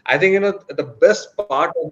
I think, the best part of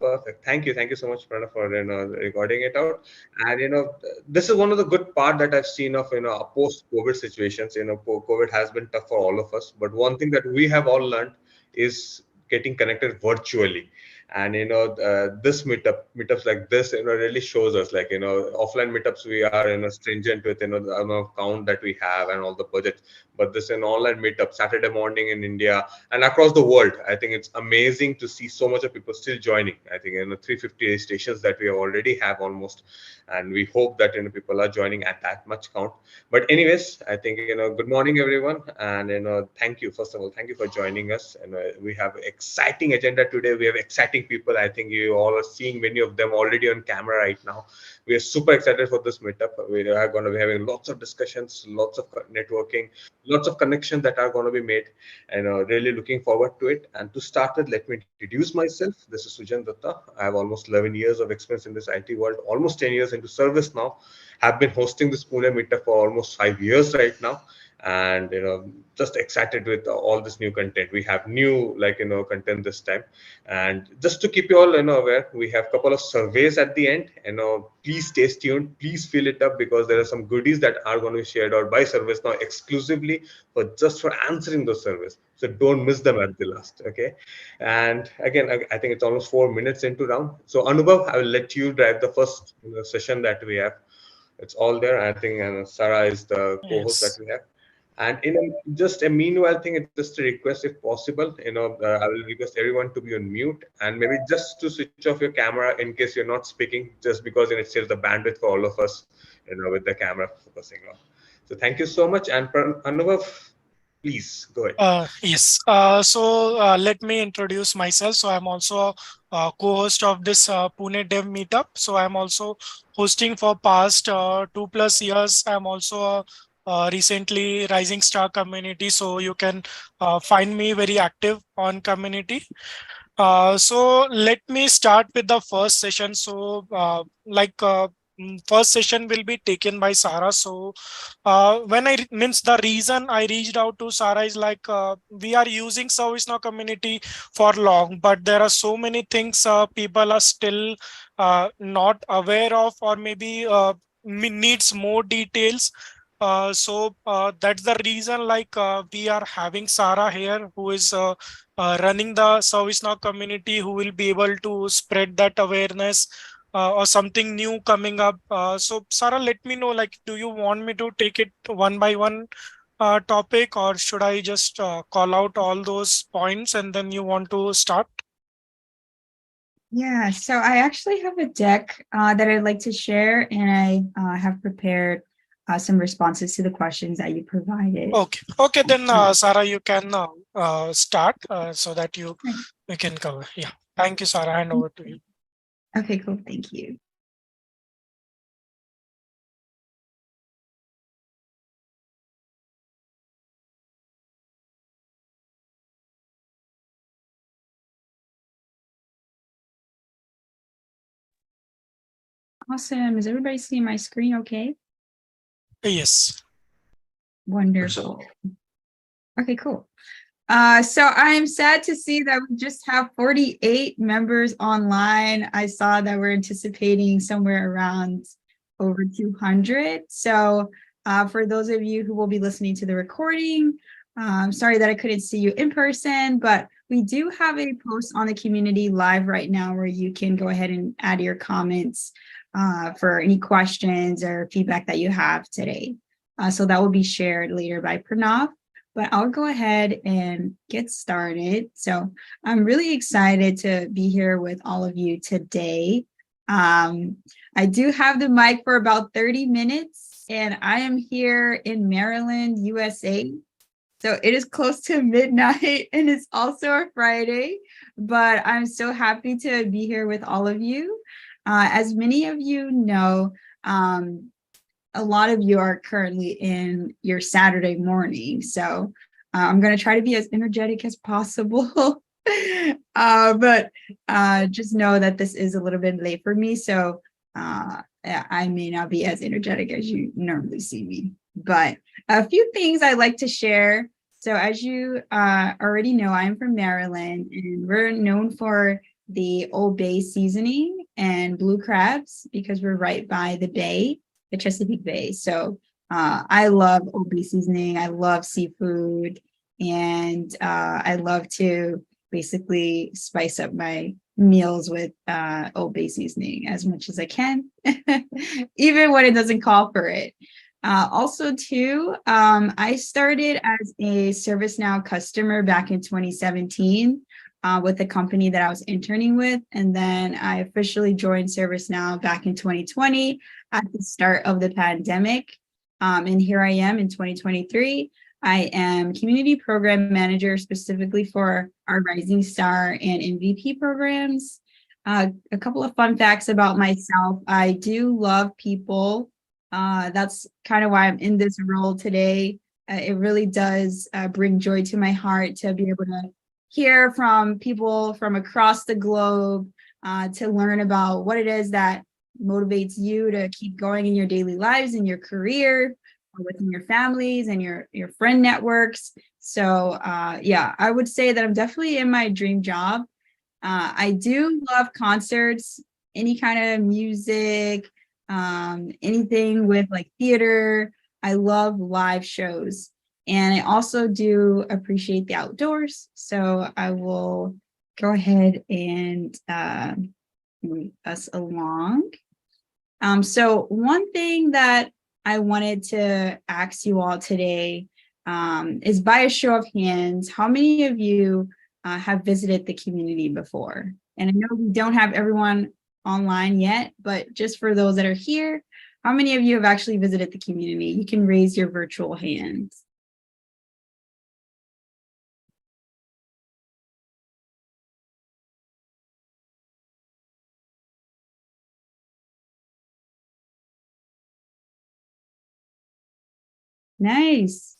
perfect. Thank you so much, Pranav, for recording it out. And this is one of the good part that I've seen of a post-COVID situations. COVID has been tough for all of us, but one thing that we have all learned is getting connected virtually. And this meetups like this, really shows us, like, offline meetups we are stringent with the amount of count that we have and all the budget. But this an online meetup Saturday morning in India and across the world, I think it's amazing to see so much of people still joining. I think 350 stations that we already have almost, and we hope that people are joining at that much count. But anyways, I think good morning everyone, and thank you, first of all, thank you for joining us. And we have exciting agenda today. We have exciting people. I think you all are seeing many of them already on camera right now. We are super excited for this meetup. We are going to be having lots of discussions, lots of networking, lots of connections that are going to be made, and really looking forward to it. And to start with, let me introduce myself. This is Sujan Datta. I have almost 11 years of experience in this IT world, almost 10 years into ServiceNow. Have been hosting this Pune meetup for almost 5 years right now, and just excited with all this new content. We have new, like, content this time. And just to keep you all aware, we have a couple of surveys at the end. Please stay tuned, please fill it up, because there are some goodies that are going to be shared out by ServiceNow exclusively for answering those surveys. So don't miss them at the last. Okay. And again, I think it's almost 4 minutes into round. So Anubhav, I will let you drive the first session that we have. It's all there. I think Sarah is the co-host that Yes. we have. And just a meanwhile thing, it's just a request, if possible, I will request everyone to be on mute, and maybe just to switch off your camera in case you're not speaking, just because it saves the bandwidth for all of us, with the camera focusing on. So thank you so much. And Anubhav, please go ahead. Yes. Let me introduce myself. So I'm also a co-host of this Pune Dev Meetup. So I'm also hosting for past 2+ years. I'm also recently Rising Star community. So you can find me very active on community. So let me start with the first session. First session will be taken by Sarah. So when means the reason I reached out to Sarah is like we are using ServiceNow community for long, but there are so many things people are still not aware of, or maybe needs more details. That's the reason, like, we are having Sarah here, who is running the ServiceNow community, who will be able to spread that awareness or something new coming up. So Sarah, let me know, like, do you want me to take it one by one topic, or should I just call out all those points and then you want to start? Yeah, so I actually have a deck that I'd like to share, and I have prepared some responses to the questions that you provided. Okay, then Sarah, you can start so that we can cover. Yeah, thank you, Sarah. Hand over to you. Okay, cool. Thank you. Awesome. Is everybody seeing my screen okay? Yes. Wonderful. Okay, cool. So I'm sad to see that we just have 48 members online. I saw that we're anticipating somewhere around over 200. So for those of you who will be listening to the recording, I'm sorry that I couldn't see you in person, but we do have a post on the community live right now where you can go ahead and add your comments for any questions or feedback that you have today. So that will be shared later by Pranav. But I'll go ahead and get started. So I'm really excited to be here with all of you today. I do have the mic for about 30 minutes, and I am here in Maryland, USA. So it is close to midnight, and it's also a Friday, but I'm so happy to be here with all of you. As many of you know, a lot of you are currently in your Saturday morning. So I'm going to try to be as energetic as possible. But just know that this is a little bit late for me. So I may not be as energetic as you normally see me. But a few things I'd like to share. So as you already know, I'm from Maryland, and we're known for the Old Bay seasoning and blue crabs because we're right by the bay, the Chesapeake Bay. So I love Old Bay seasoning. I love seafood, and I love to basically spice up my meals with Old Bay seasoning as much as I can, even when it doesn't call for it. Also, too, I started as a ServiceNow customer back in 2017 with the company that I was interning with. And then I officially joined ServiceNow back in 2020 at the start of the pandemic. And here I am in 2023. I am community program manager specifically for our Rising Star and MVP programs. A couple of fun facts about myself. I do love people. That's kind of why I'm in this role today. It really does bring joy to my heart to be able to hear from people from across the globe, to learn about what it is that motivates you to keep going in your daily lives, in your career, within your families and your friend networks. So yeah, I would say that I'm definitely in my dream job. I do love concerts, any kind of music, anything with like theater. I love live shows. And I also do appreciate the outdoors. So I will go ahead and move us along. So one thing that I wanted to ask you all today is, by a show of hands, how many of you have visited the community before? And I know we don't have everyone online yet, but just for those that are here, how many of you have actually visited the community? You can raise your virtual hands. Nice.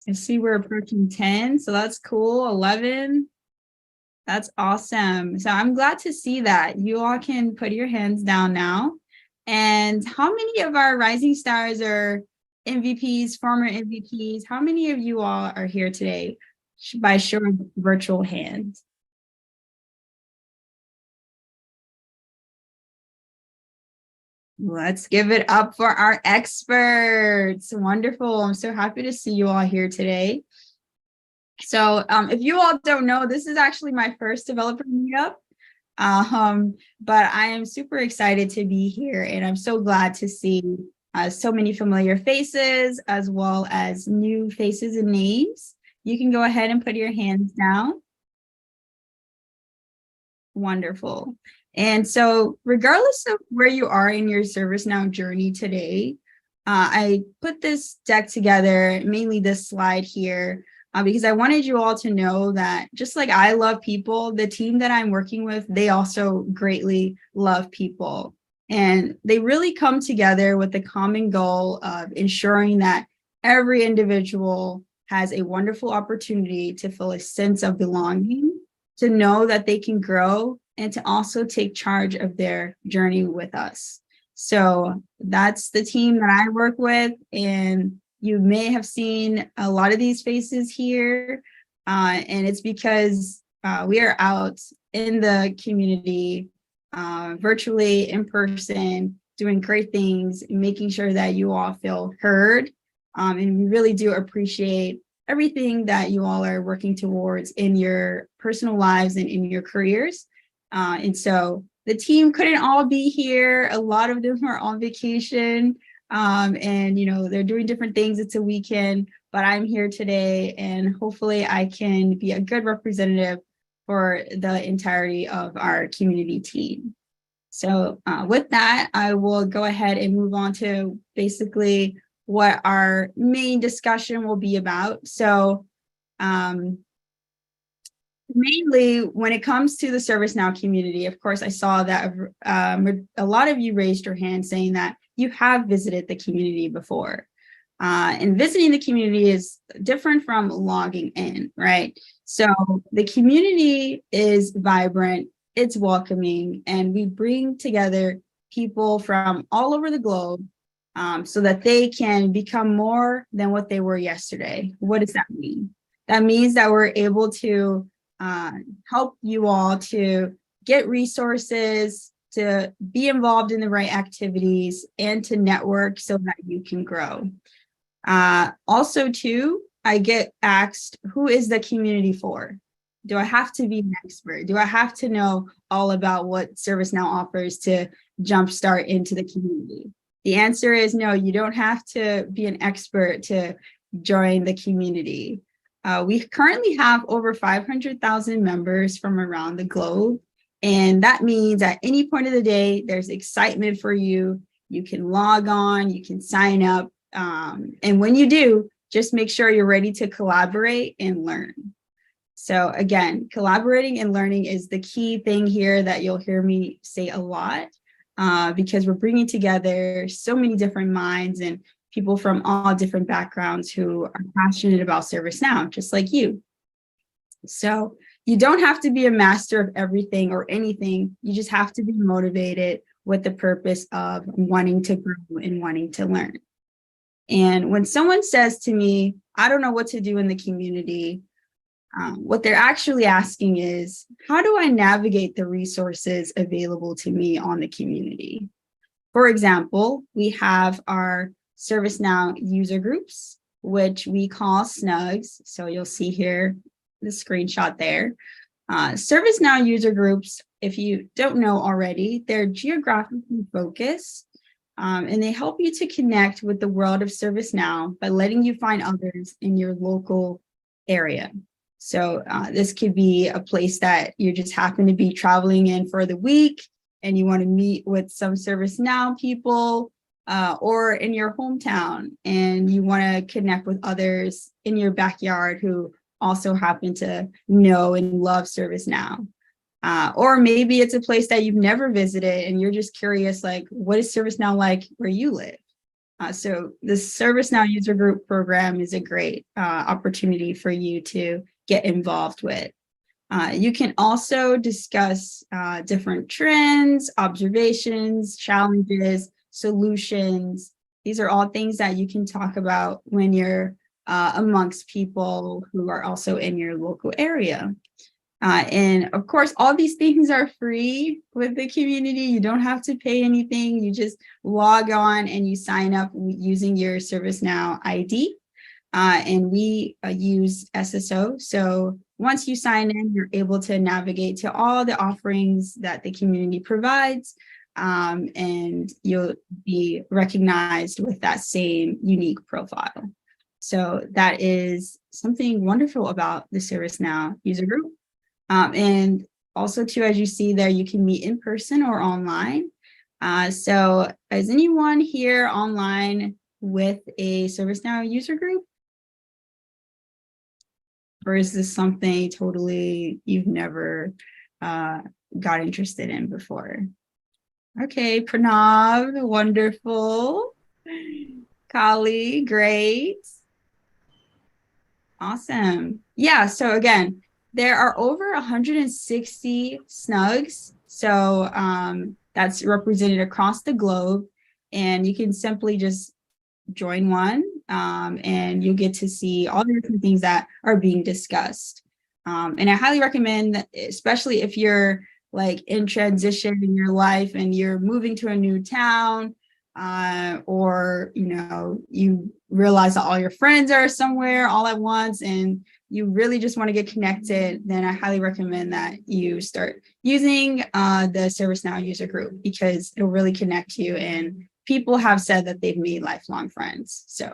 I see we're approaching 10, so that's cool. 11. That's awesome. So I'm glad to see that. You all can put your hands down now. And how many of our rising stars are MVPs, former MVPs? How many of you all are here today by show of virtual hands? Let's give it up for our experts. Wonderful. I'm so happy to see you all here today. So if you all don't know, this is actually my first developer meetup. But I am super excited to be here, and I'm so glad to see so many familiar faces as well as new faces and names. You can go ahead and put your hands down. Wonderful. And so regardless of where you are in your ServiceNow journey today, I put this deck together, mainly this slide here, because I wanted you all to know that just like I love people, the team that I'm working with, they also greatly love people. And they really come together with the common goal of ensuring that every individual has a wonderful opportunity to feel a sense of belonging, to know that they can grow, and to also take charge of their journey with us. So that's the team that I work with, and you may have seen a lot of these faces here, and it's because we are out in the community, virtually, in person, doing great things, making sure that you all feel heard. And we really do appreciate everything that you all are working towards in your personal lives and in your careers. And so the team couldn't all be here. A lot of them are on vacation, and they're doing different things. It's a weekend, but I'm here today, and hopefully I can be a good representative for the entirety of our community team. So with that, I will go ahead and move on to basically what our main discussion will be about. So mainly when it comes to the ServiceNow community, of course, I saw that a lot of you raised your hand saying that you have visited the community before. And visiting the community is different from logging in, right? So the community is vibrant, it's welcoming, and we bring together people from all over the globe so that they can become more than what they were yesterday. What does that mean? That means that we're able to help you all to get resources, to be involved in the right activities, and to network so that you can grow. Also, too, I get asked, who is the community for? Do I have to be an expert? Do I have to know all about what ServiceNow offers to jumpstart into the community? The answer is no, you don't have to be an expert to join the community. We currently have over 500,000 members from around the globe. And that means at any point of the day, there's excitement for you. You can log on, you can sign up. And when you do, just make sure you're ready to collaborate and learn. So again, collaborating and learning is the key thing here that you'll hear me say a lot, because we're bringing together so many different minds and people from all different backgrounds who are passionate about ServiceNow, just like you. So you don't have to be a master of everything or anything. You just have to be motivated with the purpose of wanting to grow and wanting to learn. And when someone says to me, I don't know what to do in the community, what they're actually asking is, how do I navigate the resources available to me on the community? For example, we have our ServiceNow user groups, which we call snugs. So you'll see here the screenshot there. ServiceNow user groups, if you don't know already, they're geographically focused, and they help you to connect with the world of ServiceNow by letting you find others in your local area. So this could be a place that you just happen to be traveling in for the week and you want to meet with some ServiceNow people, or in your hometown and you want to connect with others in your backyard who also happen to know and love ServiceNow. Or maybe it's a place that you've never visited and you're just curious, like, what is ServiceNow like where you live? So the ServiceNow user group program is a great opportunity for you to get involved with. You can also discuss different trends, observations, challenges, solutions. These are all things that you can talk about when you're amongst people who are also in your local area. And of course, all these things are free with the community. You don't have to pay anything. You just log on and you sign up using your ServiceNow ID. And we use SSO. So once you sign in, you're able to navigate to all the offerings that the community provides, and you'll be recognized with that same unique profile. So that is something wonderful about the ServiceNow user group. And also too, as you see there, you can meet in person or online. So is anyone here online with a ServiceNow user group? Or is this something totally you've never got interested in before? Okay, Pranav, wonderful. Kali, great. Awesome. Yeah, so again, there are over 160 snugs. So that's represented across the globe. And you can simply just join one, and you'll get to see all the different things that are being discussed. And I highly recommend that, especially if you're like in transition in your life and you're moving to a new town, or you realize that all your friends are somewhere all at once and you really just want to get connected, then I highly recommend that you start using the ServiceNow user group, because it'll really connect you, and people have said that they've made lifelong friends. So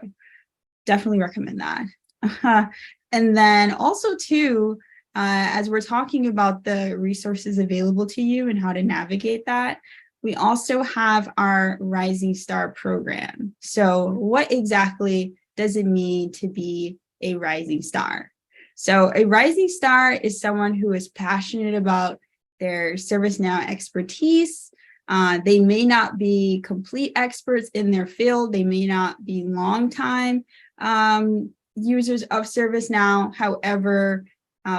definitely recommend that. And then also too, as we're talking about the resources available to you and how to navigate that, we also have our Rising Star program. So what exactly does it mean to be a Rising Star? So a Rising Star is someone who is passionate about their ServiceNow expertise. They may not be complete experts in their field. They may not be longtime users of ServiceNow. However,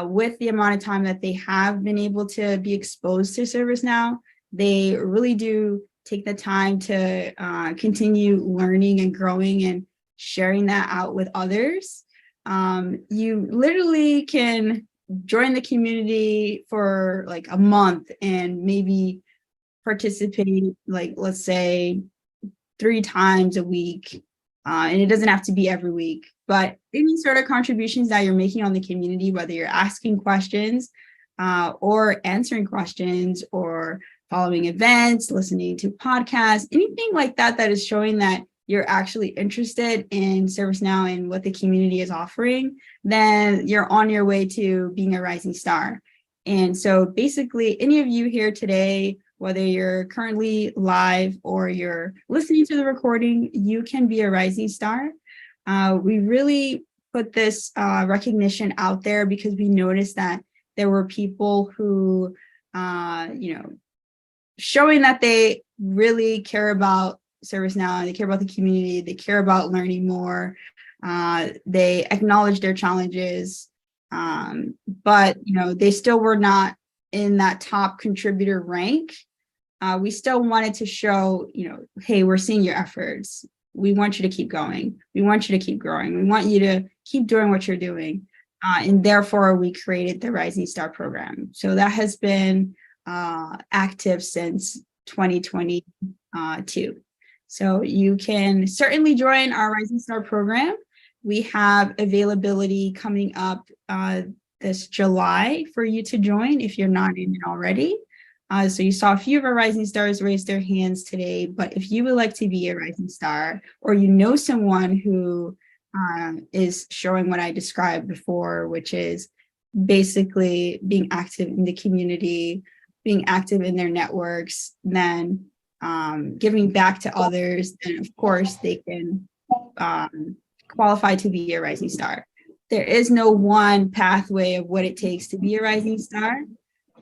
with the amount of time that they have been able to be exposed to ServiceNow, they really do take the time to continue learning and growing and sharing that out with others. You literally can join the community for like a month and maybe participate, like, let's say 3 times a week. And it doesn't have to be every week, but any sort of contributions that you're making on the community, whether you're asking questions or answering questions or following events, listening to podcasts, anything like that, that is showing that you're actually interested in ServiceNow and what the community is offering, then you're on your way to being a rising star. And so basically, any of you here today, whether you're currently live or you're listening to the recording, you can be a rising star. We really put this recognition out there because we noticed that there were people who, showing that they really care about ServiceNow, they care about the community, they care about learning more, they acknowledge their challenges, but they still were not in that top contributor rank. We still wanted to show, hey, we're seeing your efforts. We want you to keep going. We want you to keep growing. We want you to keep doing what you're doing. And therefore, we created the Rising Star program. So that has been active since 2022. So you can certainly join our Rising Star program. We have availability coming up this July for you to join if you're not in it already. So you saw a few of our rising stars raise their hands today, but if you would like to be a rising star, or you know someone who is showing what I described before, which is basically being active in the community, being active in their networks, then giving back to others, then of course they can qualify to be a rising star. There is no one pathway of what it takes to be a rising star.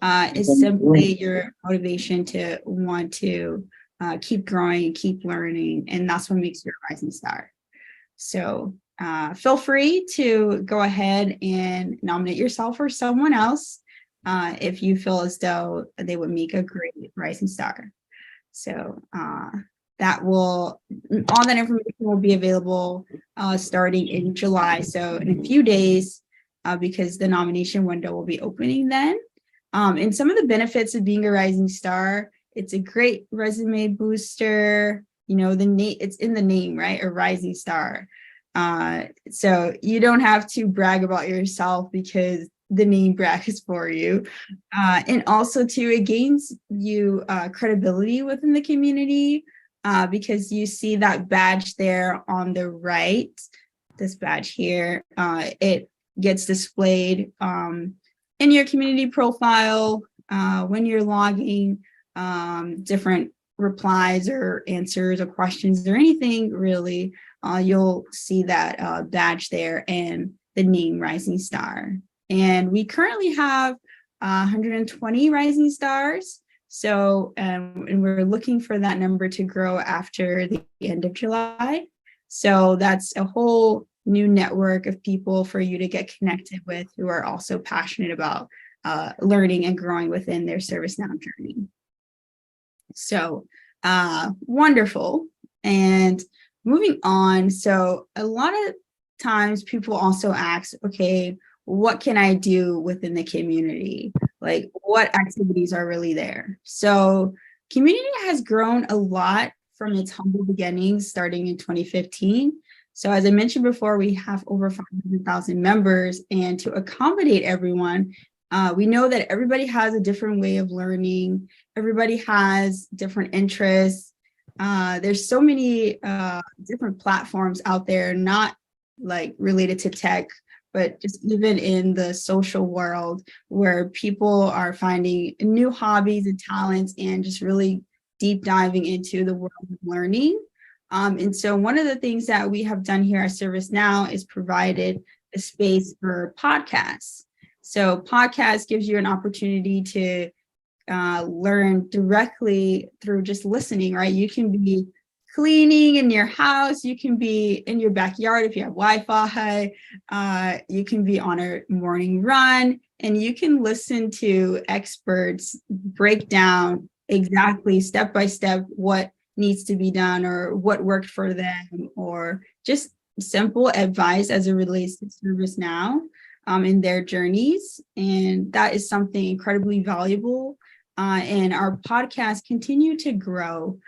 It's simply your motivation to want to keep growing, keep learning, and that's what makes you a rising star. So feel free to go ahead and nominate yourself or someone else if you feel as though they would make a great rising star. So all that information will be available starting in July. So in a few days, because the nomination window will be opening then. And some of the benefits of being a rising star, it's a great resume booster. The name, it's in the name, right? A rising star. So you don't have to brag about yourself because the name brags for you. And also too, it gains you credibility within the community because you see that badge there on the right, this badge here, it gets displayed in your community profile when you're logging different replies or answers or questions or anything really, you'll see that badge there and the name Rising Star. And we currently have 120 Rising Stars. So, and we're looking for that number to grow after the end of July. So that's a whole new network of people for you to get connected with who are also passionate about learning and growing within their ServiceNow journey. So wonderful. And moving on, so a lot of times people also ask, okay, what can I do within the community? Like what activities are really there? So community has grown a lot from its humble beginnings starting in 2015. So as I mentioned before, we have over 500,000 members, and to accommodate everyone, we know that everybody has a different way of learning. Everybody has different interests. There's so many different platforms out there, not like related to tech, but just even in the social world where people are finding new hobbies and talents and just really deep diving into the world of learning. And so one of the things that we have done here at ServiceNow is provided a space for podcasts. So podcast gives you an opportunity to learn directly through just listening, right? You can be cleaning in your house, you can be in your backyard if you have Wi-Fi, you can be on a morning run, and you can listen to experts break down exactly step by step what needs to be done or what worked for them, or just simple advice as it relates to ServiceNow in their journeys. And that is something incredibly valuable. And our podcasts continue to grow.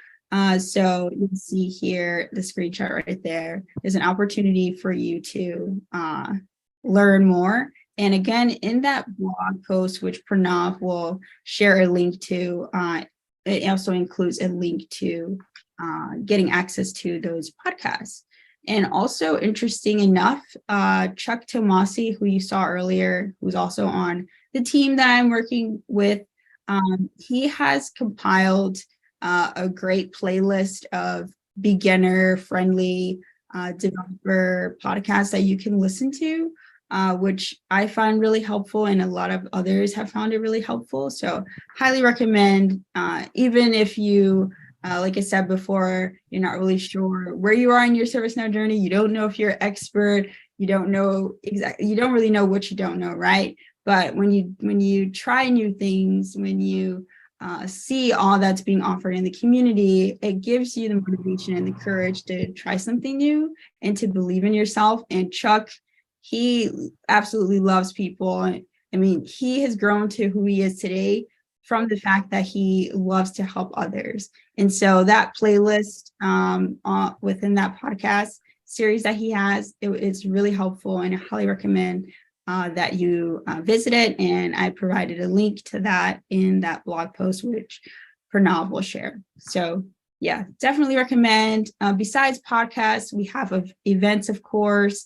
So you can see here, the screenshot right there is an opportunity for you to learn more. And again, in that blog post, which Pranav will share a link to, it also includes a link to getting access to those podcasts. And also, interesting enough, Chuck Tomasi, who you saw earlier, who's also on the team that I'm working with, he has compiled a great playlist of beginner-friendly developer podcasts that you can listen to, which I find really helpful, and a lot of others have found it really helpful. So highly recommend, even if you, like I said before, you're not really sure where you are in your ServiceNow journey, you don't know if you're an expert, you don't know exactly, you don't really know what you don't know, right? But when you try new things, when you see all that's being offered in the community, it gives you the motivation and the courage to try something new and to believe in yourself. And Chuck, he absolutely loves people. I mean, he has grown to who he is today from the fact that he loves to help others. And so that playlist within that podcast series that he has, it's really helpful, and I highly recommend that you visit it. And I provided a link to that in that blog post, which Pranav will share. So yeah, definitely recommend. Besides podcasts, we have events, of course.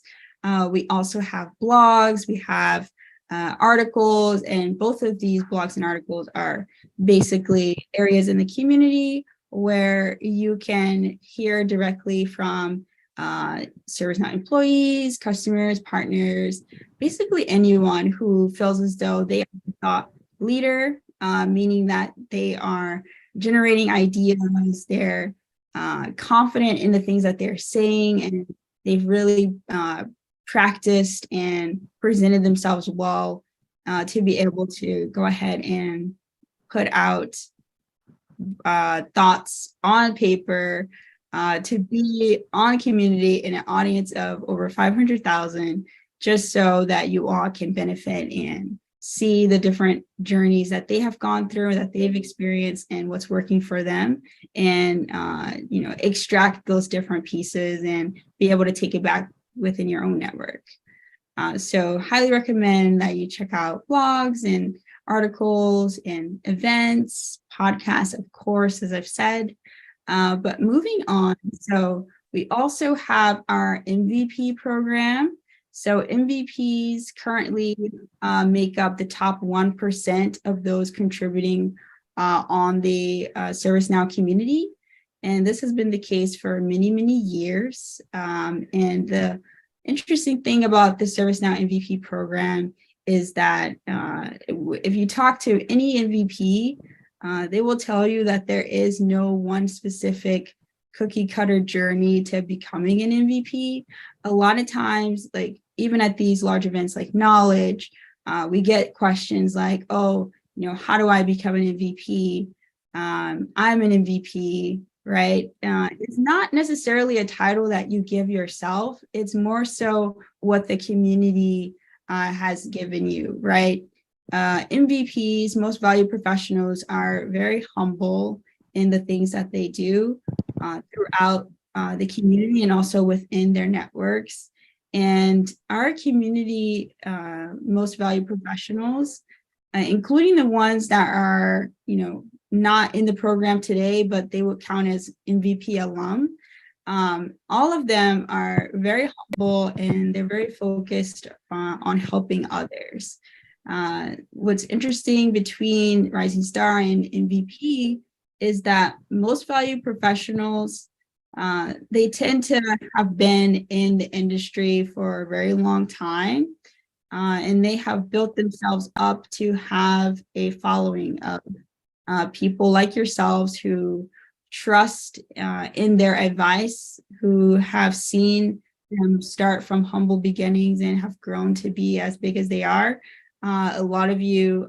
We also have blogs, we have articles, and both of these blogs and articles are basically areas in the community where you can hear directly from ServiceNow employees, customers, partners, basically anyone who feels as though they are a thought leader, meaning that they are generating ideas, they're confident in the things that they're saying, and they've really practiced and presented themselves well to be able to go ahead and put out thoughts on paper, to be on community in an audience of over 500,000, just so that you all can benefit and see the different journeys that they have gone through, that they've experienced, and what's working for them, and extract those different pieces and be able to take it back within your own network. So highly recommend that you check out blogs and articles and events, podcasts, of course, as I've said. But moving on, so we also have our MVP program. So MVPs currently make up the top 1% of those contributing on the ServiceNow community. And this has been the case for many, many years. And the interesting thing about the ServiceNow MVP program is that if you talk to any MVP, they will tell you that there is no one specific cookie cutter journey to becoming an MVP. A lot of times, like even at these large events like Knowledge, we get questions like, oh, how do I become an MVP? I'm an MVP, right? It's not necessarily a title that you give yourself. It's more so what the community has given you, right? MVPs, most valued professionals, are very humble in the things that they do throughout the community and also within their networks. And our community, most valued professionals, including the ones that are, not in the program today, but they would count as MVP alum. All of them are very humble and they're very focused on helping others. What's interesting between Rising Star and MVP is that most valued professionals, they tend to have been in the industry for a very long time, and they have built themselves up to have a following of people like yourselves who trust in their advice, who have seen them start from humble beginnings and have grown to be as big as they are. A lot of you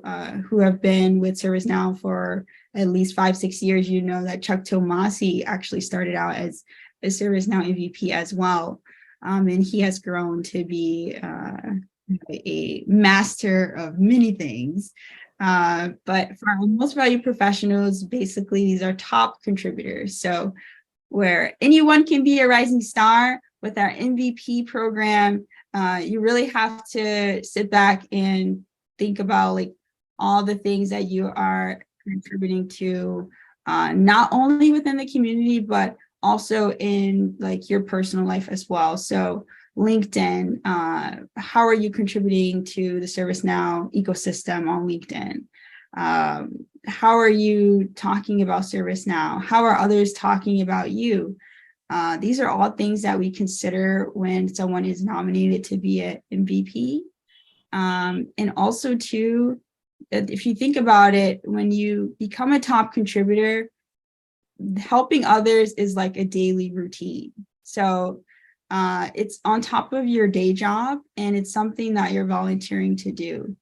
who have been with ServiceNow for at least 5-6 years, that Chuck Tomasi actually started out as a ServiceNow MVP as well. And he has grown to be a master of many things. But for our most valued professionals, basically, these are top contributors. So where anyone can be a rising star with our MVP program, you really have to sit back and think about like all the things that you are contributing to, not only within the community, but also in like your personal life as well. So LinkedIn, how are you contributing to the ServiceNow ecosystem on LinkedIn? How are you talking about ServiceNow? How are others talking about you? These are all things that we consider when someone is nominated to be an MVP. And also too, if you think about it, when you become a top contributor, helping others is like a daily routine. So it's on top of your day job, and it's something that you're volunteering to do.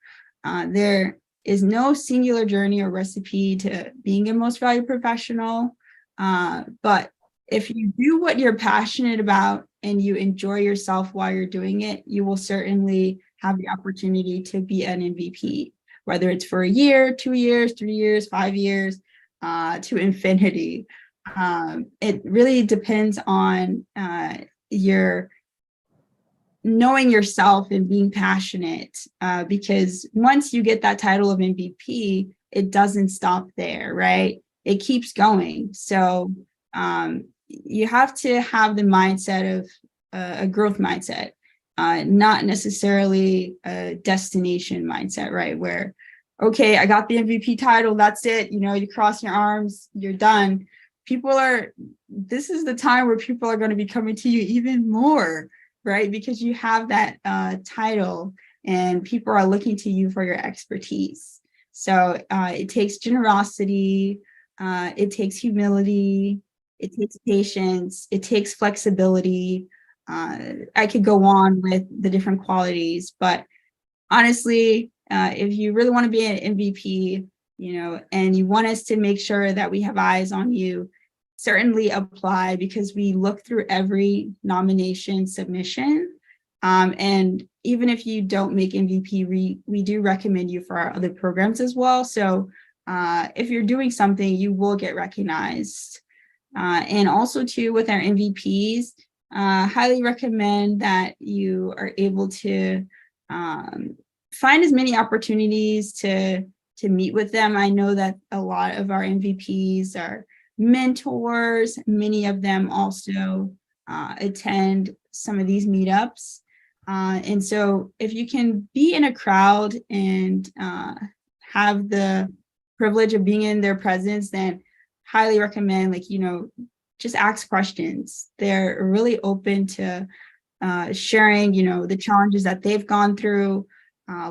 There is no singular journey or recipe to being a most valued professional. But if you do what you're passionate about and you enjoy yourself while you're doing it, you will certainly have the opportunity to be an MVP, whether it's for a year, 2 years, 3 years, 5 years, to infinity. It really depends on your knowing yourself and being passionate, because once you get that title of MVP, it doesn't stop there, right? It keeps going. So you have to have the mindset of a growth mindset, not necessarily a destination mindset, right? Where, okay, I got the MVP title, that's it. You know, you cross your arms, you're done. This is the time where people are going to be coming to you even more, right? Because you have that title and people are looking to you for your expertise. So it takes generosity, it takes humility, it takes patience, it takes flexibility. I could go on with the different qualities, but honestly, if you really want to be an MVP, you know, and you want us to make sure that we have eyes on you, certainly apply, because we look through every nomination submission. And even if you don't make MVP, we do recommend you for our other programs as well. So if you're doing something, you will get recognized. And also too, with our MVPs, highly recommend that you are able to find as many opportunities to meet with them. I know that a lot of our MVPs are mentors. Many of them also attend some of these meetups. And so if you can be in a crowd and have the privilege of being in their presence, then highly recommend, like, you know, just ask questions. They're really open to sharing, you know, the challenges that they've gone through,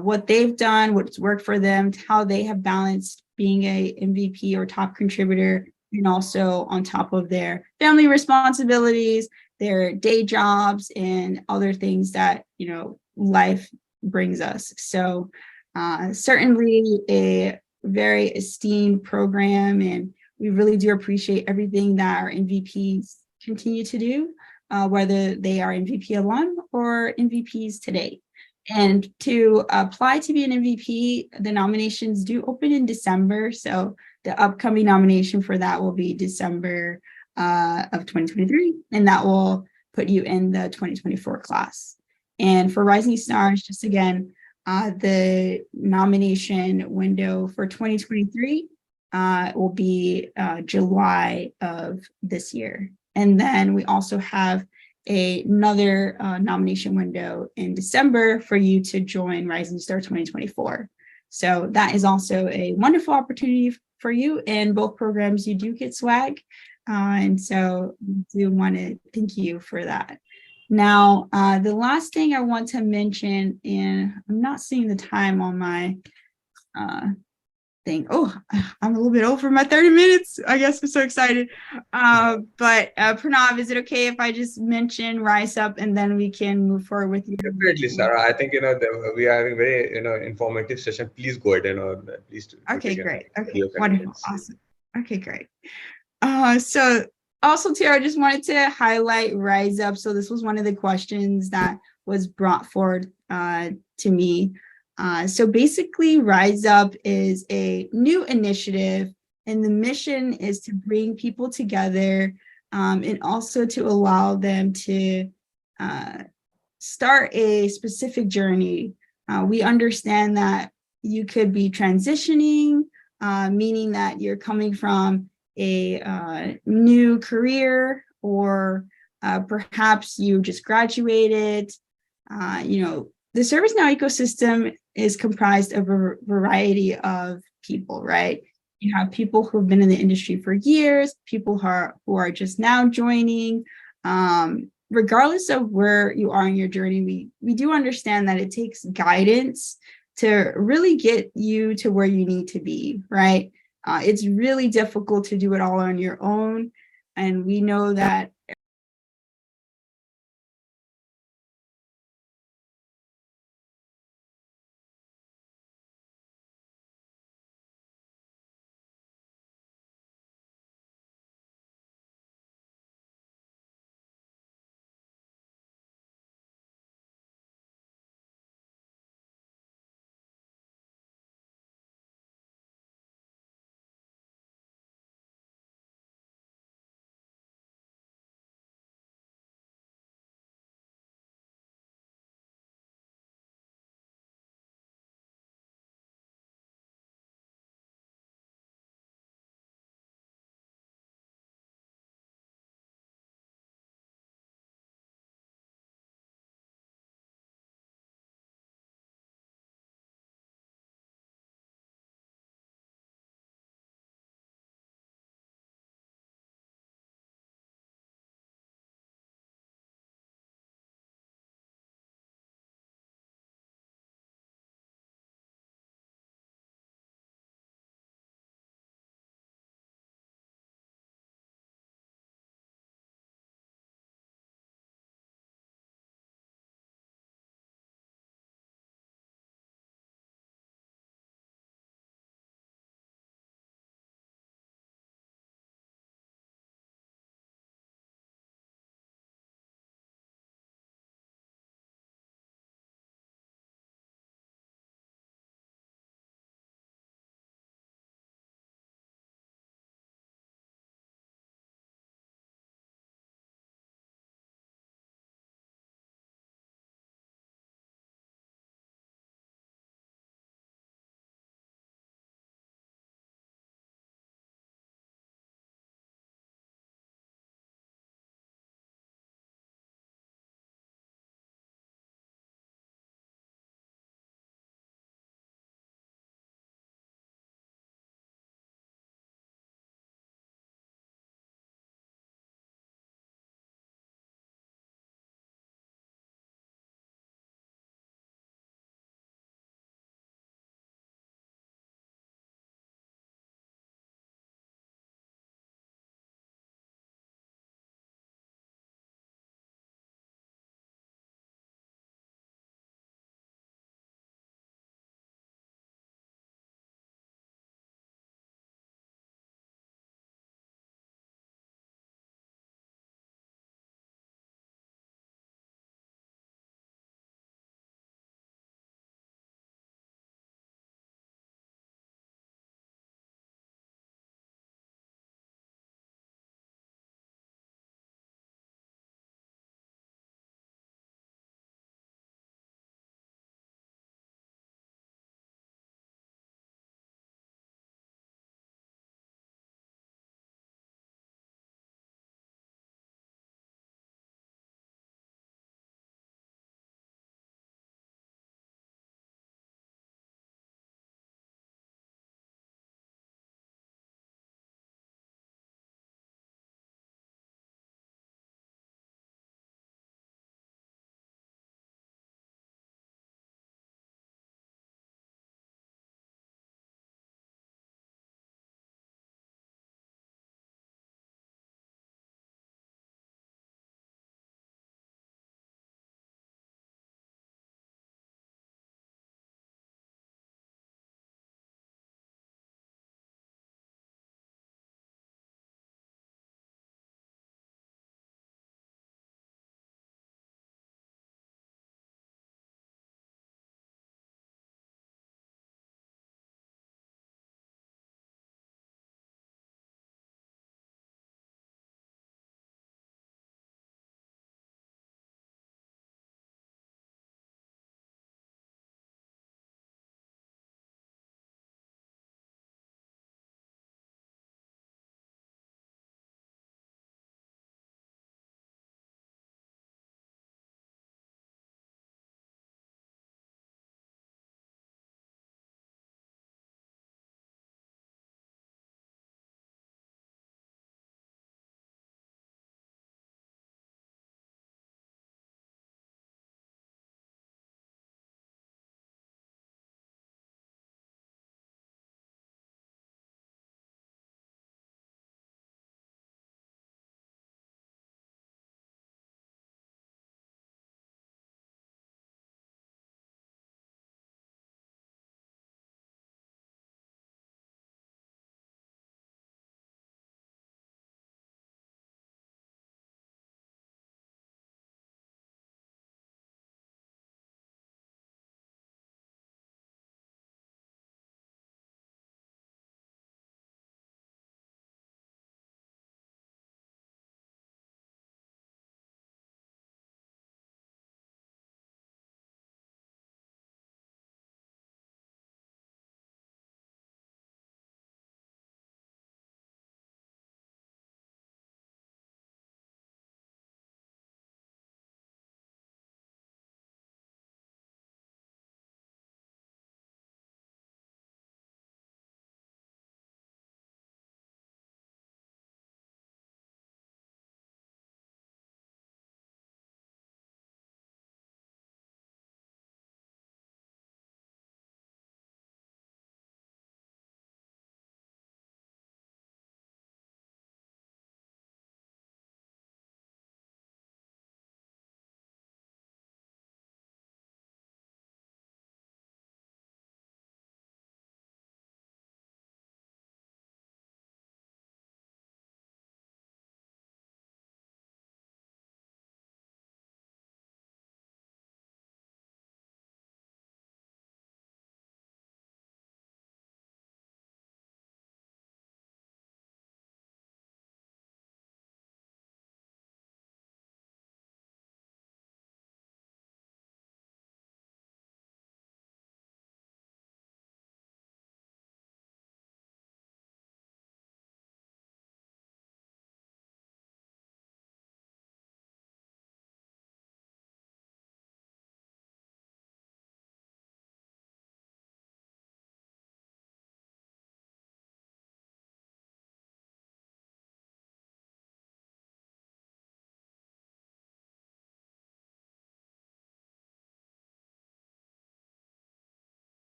what they've done, what's worked for them, how they have balanced being a MVP or top contributor, and also on top of their family responsibilities, their day jobs, and other things that, you know, life brings us. So certainly a very esteemed program, and we really do appreciate everything that our MVPs continue to do, whether they are MVP alum or MVPs today. And to apply to be an MVP, the nominations do open in December. So the upcoming nomination for that will be December of 2023, and that will put you in the 2024 class. And for Rising Stars, just again, the nomination window for 2023 will be July of this year. And then we also have another nomination window in December for you to join Rising Star 2024. So that is also a wonderful opportunity for you. In both programs, you do get swag. And so we do want to thank you for that. Now, the last thing I want to mention, and I'm not seeing the time on my thing. Oh, I'm a little bit over my 30 minutes. I guess I'm so excited. But Pranav, is it okay if I just mention Rise Up and then we can move forward with you? Definitely, Sarah. I think, you know, we are having very, you know, informative session. Please go ahead and please do Okay, take great. it. Okay, wonderful. Awesome. Okay, great. So Also, too, I just wanted to highlight Rise Up. So this was one of the questions that was brought forward to me. So basically, Rise Up is a new initiative, and the mission is to bring people together and also to allow them to start a specific journey. We understand that you could be transitioning, meaning that you're coming from a new career, or perhaps you just graduated. The ServiceNow ecosystem is comprised of a variety of people, right? You have people who've been in the industry for years, people who are just now joining. Regardless of where you are in your journey, we do understand that it takes guidance to really get you to where you need to be, right? It's really difficult to do it all on your own. And we know that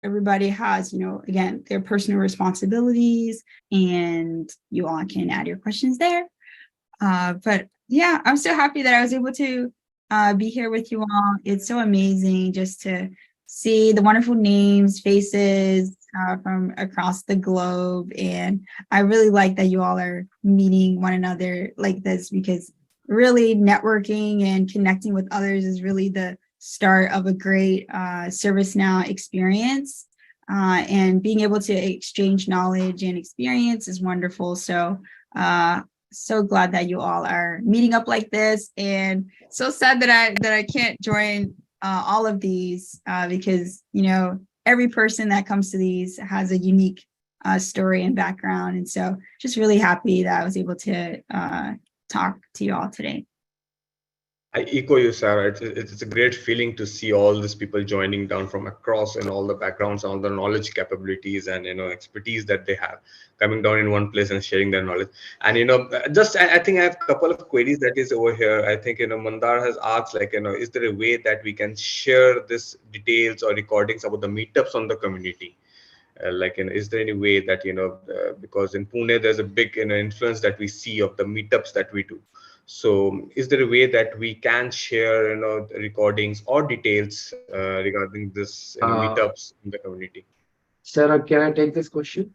everybody has, again, their personal responsibilities, and you all can add your questions there. But yeah, I'm so happy that I was able to be here with you all. It's so amazing just to see the wonderful names, faces from across the globe. And I really like that you all are meeting one another like this, because really networking and connecting with others is really the start of a great ServiceNow experience. And being able to exchange knowledge and experience is wonderful. So glad that you all are meeting up like this, and so sad that I can't join all of these because every person that comes to these has a unique story and background, and so just really happy that I was able to talk to you all today. I echo you, Sarah. It's a great feeling to see all these people joining down from across, and all the backgrounds, all the knowledge capabilities, and expertise that they have coming down in one place and sharing their knowledge. And just I think I have a couple of queries that is over here. I think Mandar has asked, like, is there a way that we can share this details or recordings about the meetups on the community? Like, is there any way that because in Pune there's a big influence that we see of the meetups that we do. So is there a way that we can share the recordings or details regarding this meetups in the community? Sarah, can I take this question?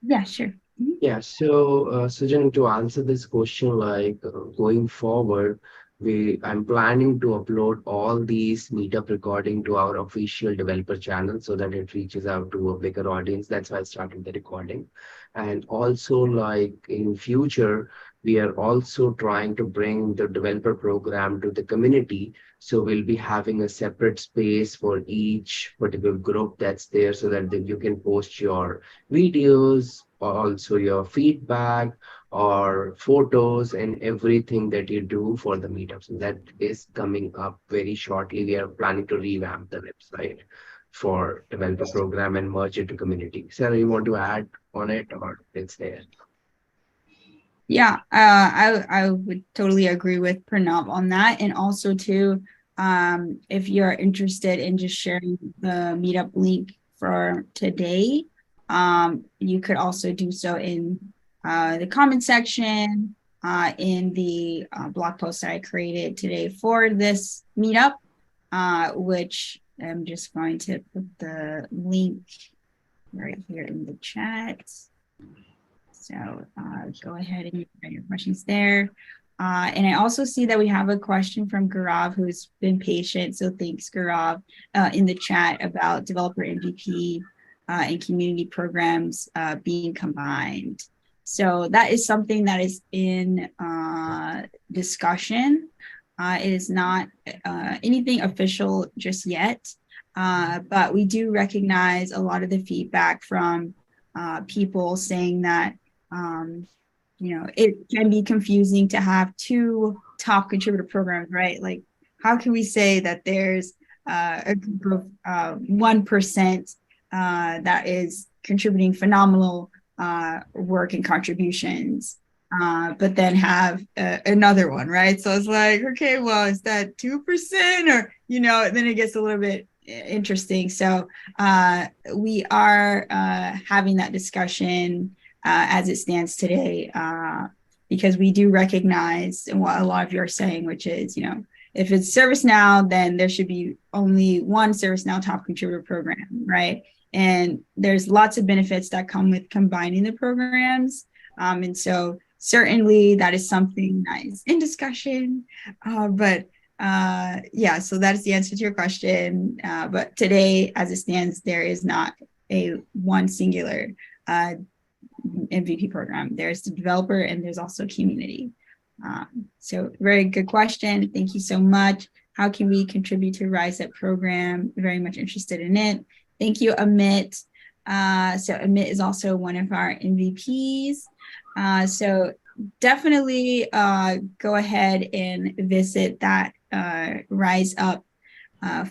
Yeah, sure. Yeah, so Sujan, to answer this question, like going forward, I'm planning to upload all these meetup recording to our official developer channel so that it reaches out to a bigger audience. That's why I started the recording. And also, like in future, we are also trying to bring the developer program to the community. So we'll be having a separate space for each particular group that's there, so that you can post your videos, also your feedback or photos and everything that you do for the meetups. And that is coming up very shortly. We are planning to revamp the website for developer program and merge it to community. Sarah, you want to add on it, or it's there? Yeah, I would totally agree with Pranav on that. And also too, if you're interested in just sharing the meetup link for today, you could also do so in the comment section in the blog post that I created today for this meetup, which I'm just going to put the link right here in the chat. So go ahead and write your questions there. And I also see that we have a question from Gaurav, who's been patient. So thanks, Gaurav, in the chat about developer MVP and community programs being combined. So that is something that is in discussion. It is not anything official just yet, but we do recognize a lot of the feedback from people saying that it can be confusing to have two top contributor programs, right? Like, how can we say that there's a group of 1% that is contributing phenomenal work and contributions, but then have another one, right? So it's like, okay, well, is that 2%? Or, then it gets a little bit interesting. So we are having that discussion as it stands today, because we do recognize what a lot of you are saying, which is, if it's ServiceNow, then there should be only one ServiceNow top contributor program, right? And there's lots of benefits that come with combining the programs. And so certainly that is something that is in discussion, but yeah, so that is the answer to your question. But today, as it stands, there is not a one singular MVP program. There's the developer and there's also community. So very good question. Thank you so much. How can we contribute to Rise Up program? Very much interested in it. Thank you, Amit. So Amit is also one of our MVPs. So definitely go ahead and visit that Rise Up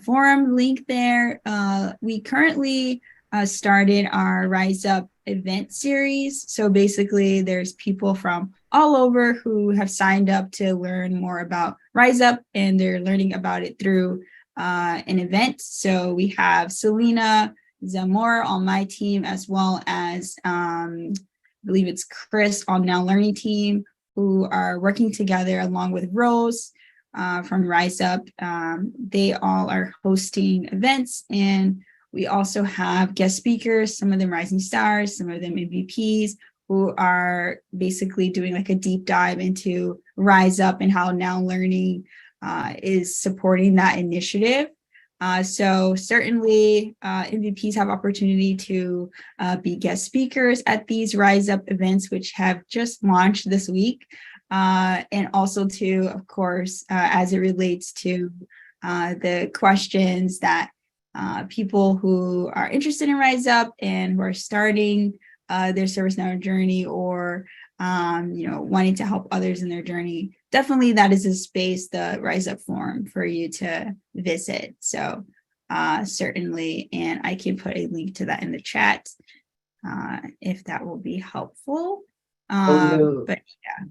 forum link there. We currently started our Rise Up event series. So basically there's people from all over who have signed up to learn more about Rise Up, and they're learning about it through an event. So we have Selena Zamora on my team, as well as I believe it's Chris on Now Learning team, who are working together along with Rose from Rise Up. They all are hosting events, and we also have guest speakers, some of them rising stars, some of them MVPs, who are basically doing like a deep dive into Rise Up and how Now Learning is supporting that initiative. So certainly MVPs have opportunity to be guest speakers at these Rise Up events, which have just launched this week. And also to, of course, as it relates to the questions that people who are interested in Rise Up and who are starting their ServiceNow journey, or wanting to help others in their journey, definitely that is a space, the Rise Up forum, for you to visit. So certainly, and I can put a link to that in the chat if that will be helpful. But yeah.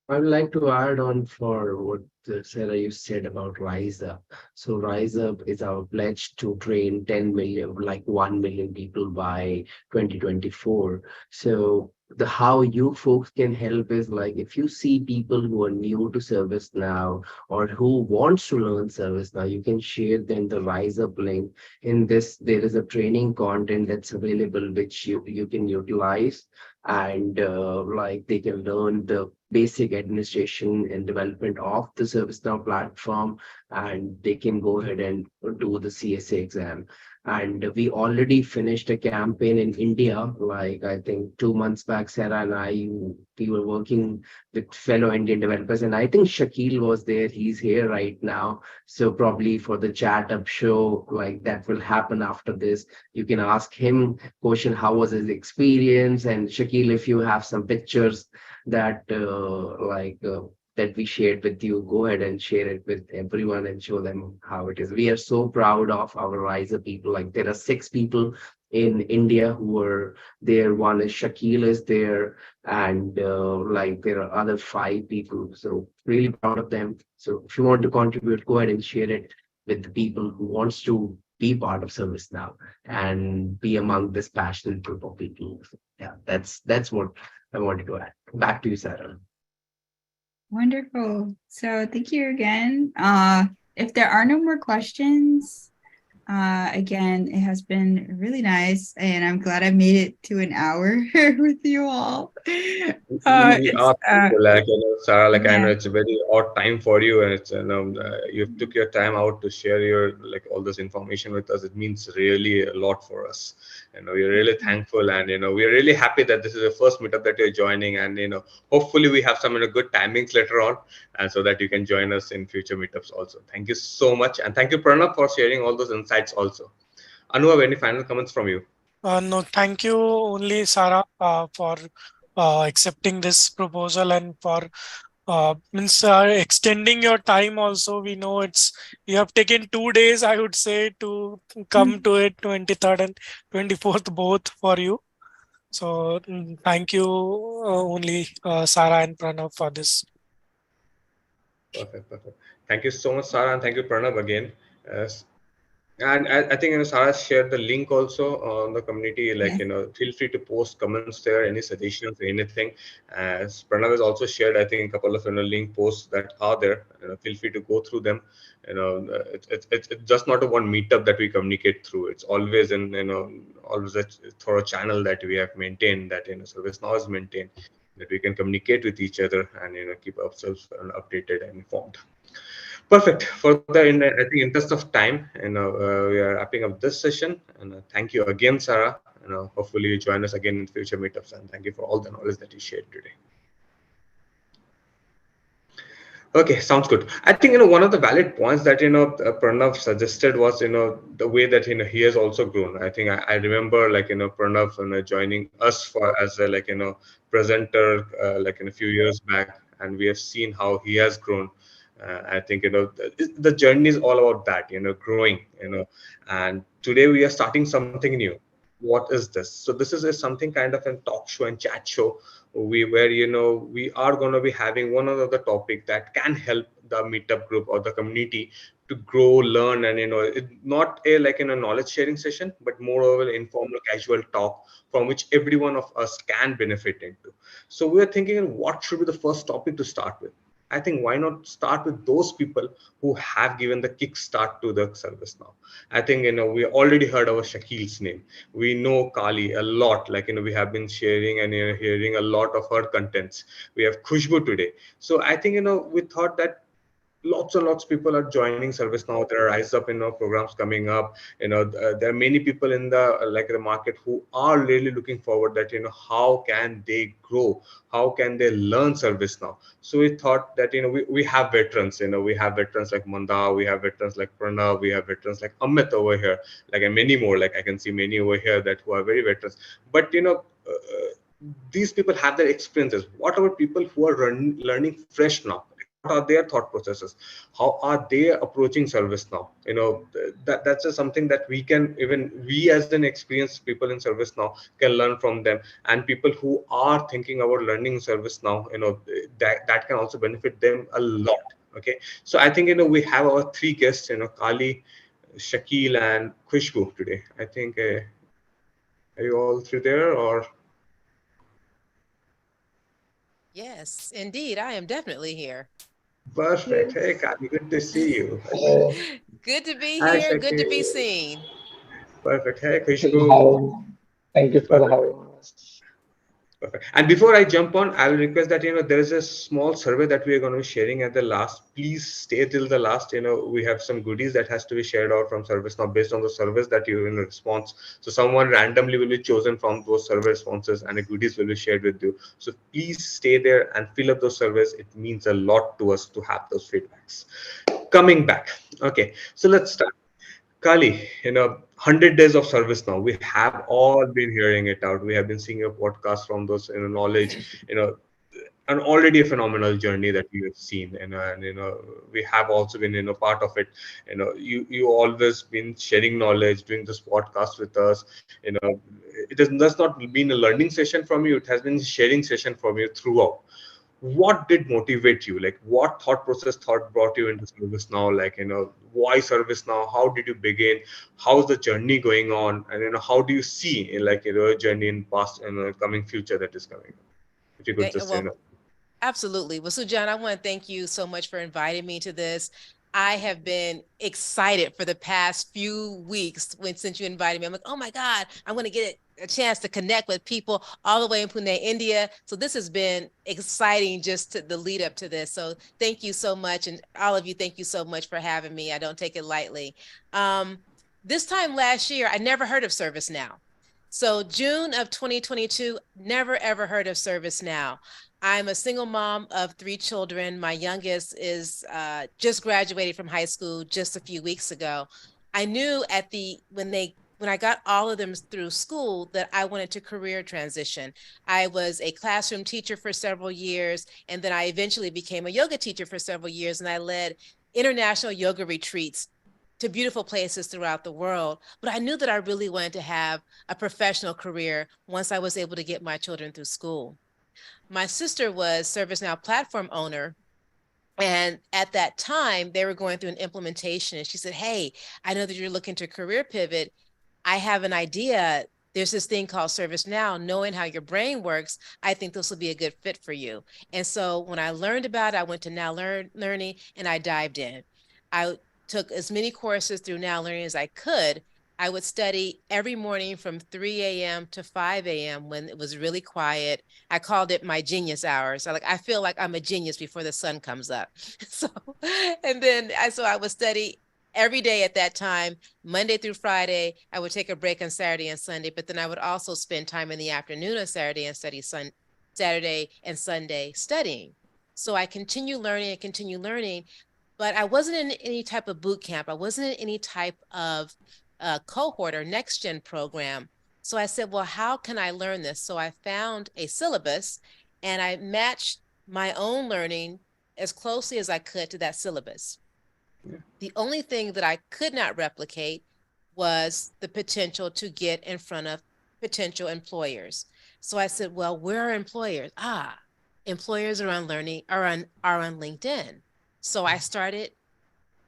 I would like to add on for what Sarah, you said about Rise Up. So Rise Up is our pledge to train 10 million, like 1 million people by 2024. So the how you folks can help is like, if you see people who are new to ServiceNow or who wants to learn ServiceNow, you can share them the Rise Up link. In this, there is a training content that's available which you can utilize, and like they can learn the basic administration and development of the ServiceNow platform, and they can go ahead and do the CSA exam. And we already finished a campaign in India, like I think 2 months back. Sarah and I, we were working with fellow Indian developers, and I think Shakil was there. He's here right now. So probably for the chat up show, like that will happen after this. You can ask him question, how was his experience? And Shakil, if you have some pictures that that we shared with you, go ahead and share it with everyone and show them how it is. We are so proud of our Riser people. Like there are 6 people in India who are there. One is Shakil is there, and like there are other 5 people. So really proud of them. So if you want to contribute, go ahead and share it with the people who wants to be part of ServiceNow and be among this passionate group of people. Yeah, that's what I wanted to add. Back to you, Sarah. Wonderful. So thank you again. If there are no more questions, again, it has been really nice, and I'm glad I made it to an hour with you all. We are people, like Sarah, like I know yeah. it's a very odd time for you, and it's you took your time out to share your like all this information with us. It means really a lot for us. We're really thankful, and we're really happy that this is the first meetup that you're joining, and hopefully we have some good timings later on, and so that you can join us in future meetups also. Thank you so much, and thank you, Pranav, for sharing all those insights also. Anu, have any final comments from you? No, thank you only, Sarah, for accepting this proposal and for means extending your time also. We know you have taken 2 days, I would say, to come to it, 23rd and 24th, both for you. So thank you only, Sarah and Pranav, for this. Perfect. Thank you so much, Sarah, and thank you, Pranav, again. And I think Sarah shared the link also on the community. Like feel free to post comments there, any suggestions, anything. As Pranav has also shared, I think a couple of link posts that are there. Feel free to go through them. It's just not a one meetup that we communicate through. It's always always through a channel that we have maintained, that ServiceNow is maintained, that we can communicate with each other and keep ourselves updated and informed. Perfect. For I think interest of time, we are wrapping up this session. And thank you again, Sarah. Hopefully you join us again in future meetups. And thank you for all the knowledge that you shared today. Okay, sounds good. I think one of the valid points that Pranav suggested was the way that he has also grown. I think I remember like Pranav joining us for as a like presenter like in a few years back, and we have seen how he has grown. I think the journey is all about that, growing, and today we are starting something new. What is this? So this is something kind of a talk show and chat show where we are going to be having one or other topic that can help the meetup group or the community to grow, learn, and not a like in a knowledge sharing session, but more of an informal, casual talk from which every one of us can benefit into. So we are thinking, what should be the first topic to start with? I think why not start with those people who have given the kickstart to the service now. I think we already heard our Shakil's name. We know Kali a lot. Like we have been sharing and hearing a lot of her contents. We have Khushbu today. So I think we thought that lots and lots of people are joining service now. There are rise up programs coming up. There are many people in the like the market who are really looking forward that how can they grow, how can they learn service now. So we thought that we have veterans. We have veterans like Manda, we have veterans like Pranav, we have veterans like Amit over here, like, and many more. Like I can see many over here that who are very veterans. But these people have their experiences. What about people who are learning fresh now? What are their thought processes? How are they approaching service now? That's just something that we can, even we as an experienced people in service now, can learn from them. And people who are thinking about learning service now, that can also benefit them a lot. Okay, so I think we have our three guests, Kali, Shakil, and Khushbu today. I think are you all three there, or? Yes, indeed. I am definitely here. Perfect. Hey, Kali, good to see you. Good to be Hi, here. Good to Shakil. be seen. Perfect. Hey, Thank you Khushbu. Thank you for Perfect. having us. Perfect. And before I jump on, I will request that there is a small survey that we are going to be sharing at the last. Please stay till the last. We have some goodies that has to be shared out from service now based on the service that you response. So someone randomly will be chosen from those survey responses, and the goodies will be shared with you. So please stay there and fill up those surveys. It means a lot to us to have those feedbacks. Coming back. Okay, so let's start. Kali, 100 days of service now. We have all been hearing it out. We have been seeing your podcast from those, knowledge, and already a phenomenal journey that we have seen. And we have also been, part of it. You always been sharing knowledge, doing this podcast with us. It has does not been a learning session from you. It has been sharing session from you throughout. What did motivate you? Like what thought process thought brought you into service now? Like why service now? How did you begin? How's the journey going on? And how do you see like a journey in past and coming future that is coming? If you could just Well, absolutely. Well, Sujan, I want to thank you so much for inviting me to this. I have been excited for the past few weeks since you invited me. I'm like, oh my God, I'm going to get a chance to connect with people all the way in Pune, India. So this has been exciting, just the lead up to this. So thank you so much. And all of you, thank you so much for having me. I don't take it lightly. This time last year, I never heard of ServiceNow. So June of 2022, never ever heard of ServiceNow. I'm a single mom of 3 children. My youngest is just graduated from high school just a few weeks ago. I knew when I got all of them through school that I wanted to career transition. I was a classroom teacher for several years, and then I eventually became a yoga teacher for several years, and I led international yoga retreats to beautiful places throughout the world. But I knew that I really wanted to have a professional career once I was able to get my children through school. My sister was ServiceNow platform owner. And at that time, they were going through an implementation. And she said, hey, I know that you're looking to career pivot. I have an idea. There's this thing called ServiceNow. Knowing how your brain works, I think this will be a good fit for you. And so when I learned about it, I went to Now Learning and I dived in. I took as many courses through Now Learning as I could. I would study every morning from 3 a.m. to 5 a.m. when it was really quiet. I called it my genius hours. I feel like I'm a genius before the sun comes up. So I would study every day at that time, Monday through Friday. I would take a break on Saturday and Sunday, but then I would also spend time in the afternoon on Saturday and Saturday and Sunday studying. So I continue learning, but I wasn't in any type of boot camp. I wasn't in any type of cohort or next gen program. So I said, well, how can I learn this? So I found a syllabus and I matched my own learning as closely as I could to that syllabus. Yeah. The only thing that I could not replicate was the potential to get in front of potential employers. So I said, well, where are employers? Employers are on LinkedIn. So I started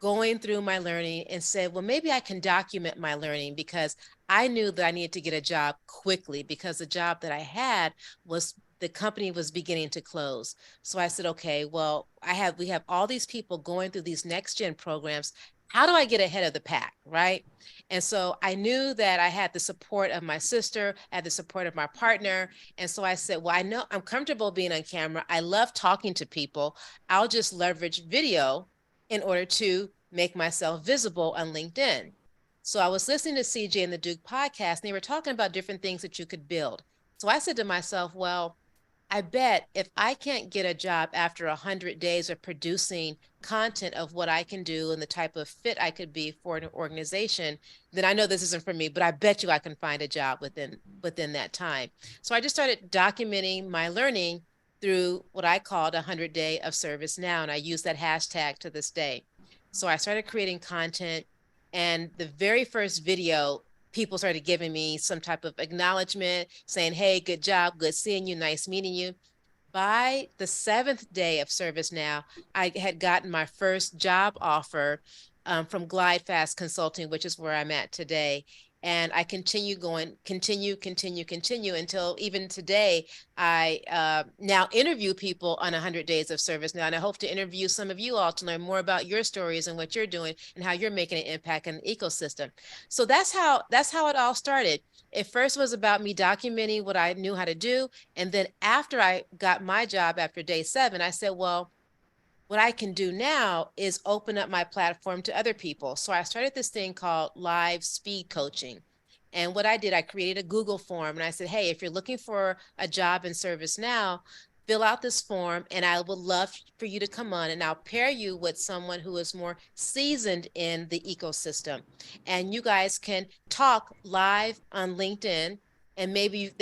going through my learning and said, well, maybe I can document my learning, because I knew that I needed to get a job quickly, because the job that I had was, the company was beginning to close. So I said, okay, well, we have all these people going through these next gen programs. How do I get ahead of the pack, right? And so I knew that I had the support of my sister, I had the support of my partner. And so I said, well, I know I'm comfortable being on camera. I love talking to people. I'll just leverage video in order to make myself visible on LinkedIn. So I was listening to CJ and the Duke podcast, and they were talking about different things that you could build. So I said to myself, well, I bet if I can't get a job after 100 days of producing content of what I can do and the type of fit I could be for an organization, then I know this isn't for me, but I bet you I can find a job within that time. So I just started documenting my learning through what I called 100 Day of ServiceNow, and I use that hashtag to this day. So I started creating content, and the very first video, people started giving me some type of acknowledgement, saying, hey, good job, good seeing you, nice meeting you. By the 7th day of ServiceNow, I had gotten my first job offer from GlideFast Consulting, which is where I'm at today. And I continue until even today, I now interview people on 100 Days of Service Now. And I hope to interview some of you all to learn more about your stories and what you're doing and how you're making an impact in the ecosystem. So that's how it all started. It first was about me documenting what I knew how to do. And then after I got my job after day 7, I said, well, what I can do now is open up my platform to other people. So I started this thing called live speed coaching. And what I did, I created a Google form, and I said, hey, if you're looking for a job in ServiceNow, fill out this form, and I would love for you to come on, and I'll pair you with someone who is more seasoned in the ecosystem. And you guys can talk live on LinkedIn, and maybe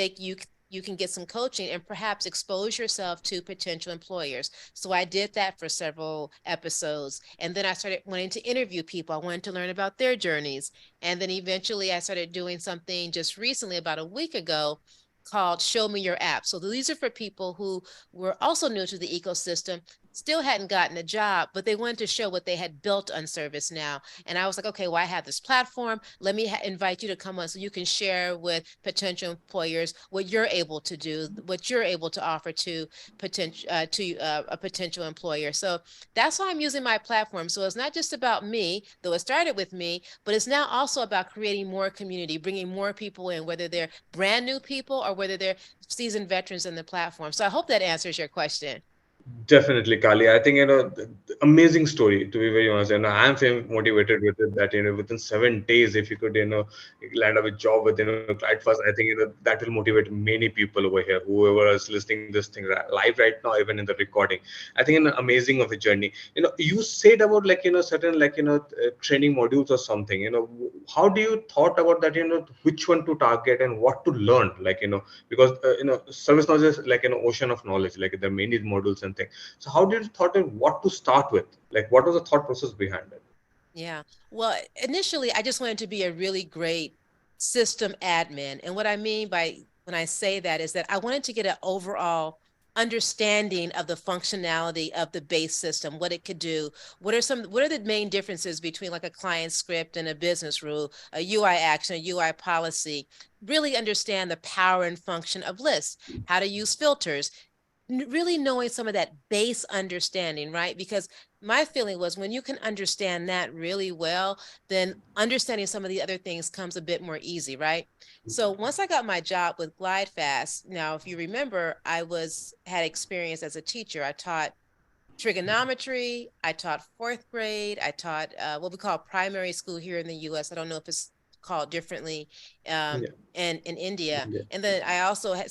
you can get some coaching and perhaps expose yourself to potential employers. So I did that for several episodes. And then I started wanting to interview people. I wanted to learn about their journeys. And then eventually I started doing something just recently, about a week ago, called Show Me Your App. So these are for people who were also new to the ecosystem, still hadn't gotten a job, but they wanted to show what they had built on ServiceNow. And I was like, okay, well, I have this platform. Let me invite you to come on so you can share with potential employers what you're able to do, what you're able to offer to a potential employer. So that's why I'm using my platform. So it's not just about me, though it started with me, but it's now also about creating more community, bringing more people in, whether they're brand new people or whether they're seasoned veterans in the platform. So I hope that answers your question. Definitely, Kali. I think, amazing story, to be very honest. And I'm motivated with it that, within 7 days, if you could, land up a job with, Clyde First, I think, that will motivate many people over here, whoever is listening this thing live right now, even in the recording. I think an amazing of a journey. You said about like, certain like, training modules or something, how do you thought about that, which one to target and what to learn, like, because, service knowledge is like an ocean of knowledge, like there are many modules and things. So how did you thought of what to start with? Like, what was the thought process behind it? Yeah. Well, initially, I just wanted to be a really great system admin. And what I mean by when I say that is that I wanted to get an overall understanding of the functionality of the base system, what it could do. What are the main differences between like a client script and a business rule, a UI action, a UI policy? Really understand the power and function of lists, how to use filters, really knowing some of that base understanding, right? Because my feeling was when you can understand that really well, then understanding some of the other things comes a bit more easy, right? So once I got my job with GlideFast, now if you remember, had experience as a teacher. I taught trigonometry, I taught 4th grade, I taught what we call primary school here in the US. I don't know if it's called differently Yeah. in India. Yeah. And then I also had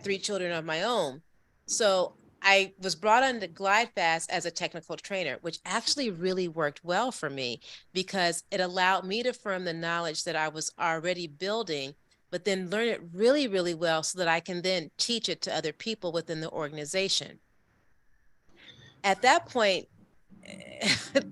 3 children of my own. So I was brought on to GlideFast as a technical trainer, which actually really worked well for me because it allowed me to firm the knowledge that I was already building, but then learn it really, really well so that I can then teach it to other people within the organization. At that point,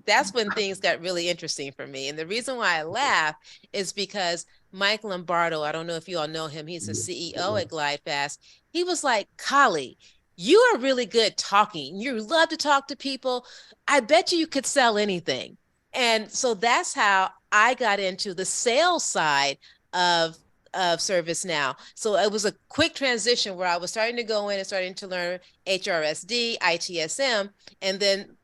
that's when things got really interesting for me. And the reason why I laugh is because Mike Lombardo, I don't know if you all know him, he's the CEO at GlideFast. He was like, Kali, you are really good talking. You love to talk to people. I bet you could sell anything. And so that's how I got into the sales side of ServiceNow. So it was a quick transition where I was starting to go in and starting to learn HRSD, ITSM, and then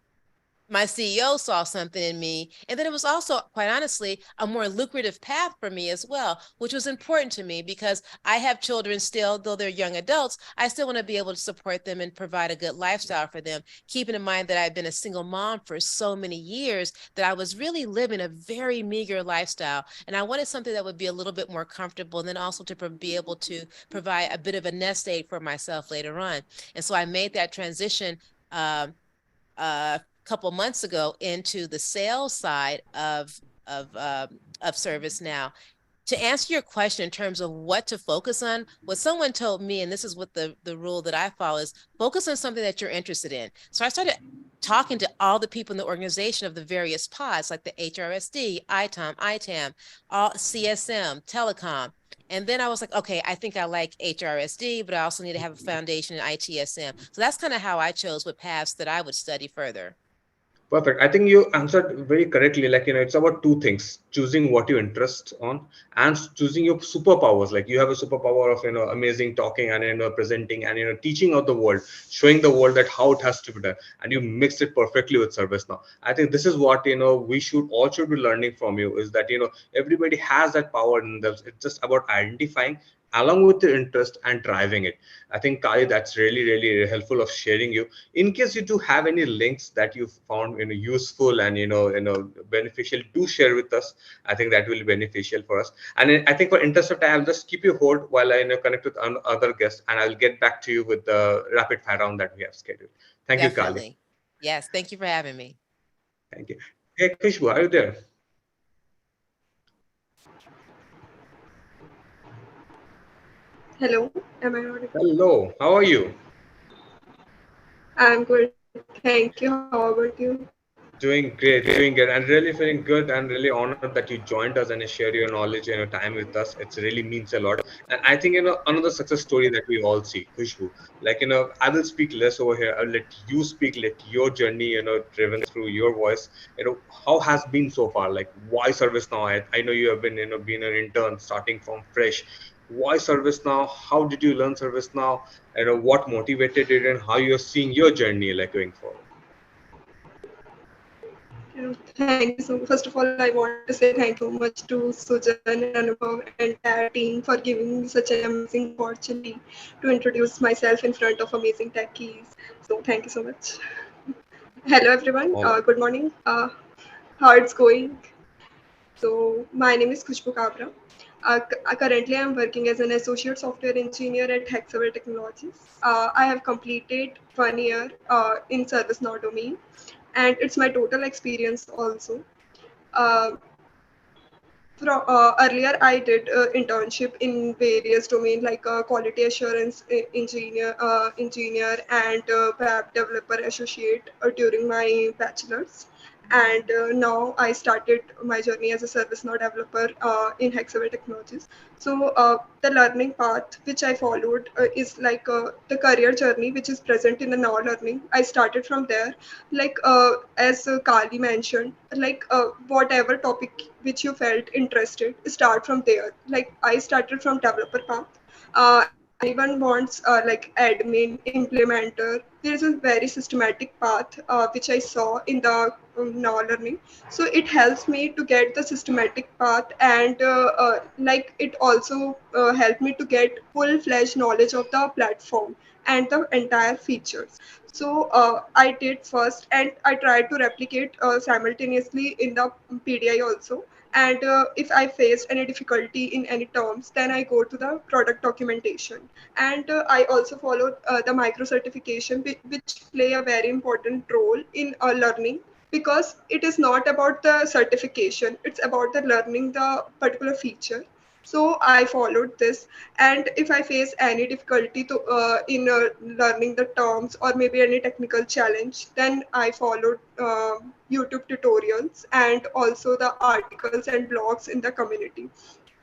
my CEO saw something in me. And then it was also, quite honestly, a more lucrative path for me as well, which was important to me because I have children still, though they're young adults, I still want to be able to support them and provide a good lifestyle for them, keeping in mind that I've been a single mom for so many years that I was really living a very meager lifestyle. And I wanted something that would be a little bit more comfortable and then also to be able to provide a bit of a nest egg for myself later on. And so I made that transition a couple months ago into the sales side of ServiceNow. To answer your question in terms of what to focus on, what someone told me, and this is what the rule that I follow is, focus on something that you're interested in. So I started talking to all the people in the organization of the various pods, like the HRSD, ITAM, all CSM, telecom. And then I was like, okay, I think I like HRSD, but I also need to have a foundation in ITSM. So that's kind of how I chose what paths that I would study further. Perfect. I think you answered very correctly. Like, it's about two things: choosing what you interest on and choosing your superpowers. Like, you have a superpower of, amazing talking and, presenting and, teaching out the world, showing the world that how it has to be done. And you mixed it perfectly with service now. I think this is what, we should be learning from you is that, everybody has that power in them. It's just about identifying along with your interest and driving it. I think, Kali, that's really, really helpful of sharing you. In case you do have any links that you found, useful and, beneficial, do share with us. I think that will be beneficial for us. And I think for interest of time, I'll just keep you hold while I, connect with other guests, and I'll get back to you with the rapid fire round that we have scheduled. Thank you, Kali. Definitely. Yes. Thank you for having me. Thank you. Hey, Khushbu, are you there? Hello, am I audible? Hello, how are you? I'm good, thank you. How about you? Doing good, and really feeling good, and really honored that you joined us and share your knowledge and your time with us. It really means a lot. And I think, another success story that we all see, Khushbu. Like, I will speak less over here. I'll let you speak, let your journey, driven through your voice. How has been so far? Like, why service now? I know you have been, being an intern, starting from fresh. Why service now? How did you learn service now? What motivated it, and how you're seeing your journey like going forward. Thank you so much. First of all, I want to say thank you so much to Sujan and Anubhav and entire team for giving me such an amazing opportunity to introduce myself in front of amazing techies. So thank you so much. Hello everyone. All Good morning. How it's going? So my name is Khushbu Kabra. Currently, I'm working as an associate software engineer at Hexaware Technologies. I have completed 1 year in ServiceNow domain, and it's my total experience also. Uh, Earlier, I did internship in various domains like quality assurance engineer and web developer associate during my bachelor's. And now I started my journey as a ServiceNow developer in Hexaware Technologies. So the learning path which I followed is like the career journey which is present in the Now Learning. I started from there, like as Kali mentioned, like whatever topic which you felt interested, start from there. Like I started from developer path. Anyone wants like admin, implementer. There is a very systematic path which I saw in the Now Learning. So it helps me to get the systematic path, and like it also helped me to get full-fledged knowledge of the platform and the entire features. So I did first, and I tried to replicate simultaneously in the PDI also. And if I faced any difficulty in any terms, then I go to the product documentation. And I also followed the micro certification, which play a very important role in learning, because it is not about the certification, it's about the learning the particular feature. So I followed this, and if I face any difficulty in learning the terms or maybe any technical challenge, then I followed YouTube tutorials and also the articles and blogs in the community.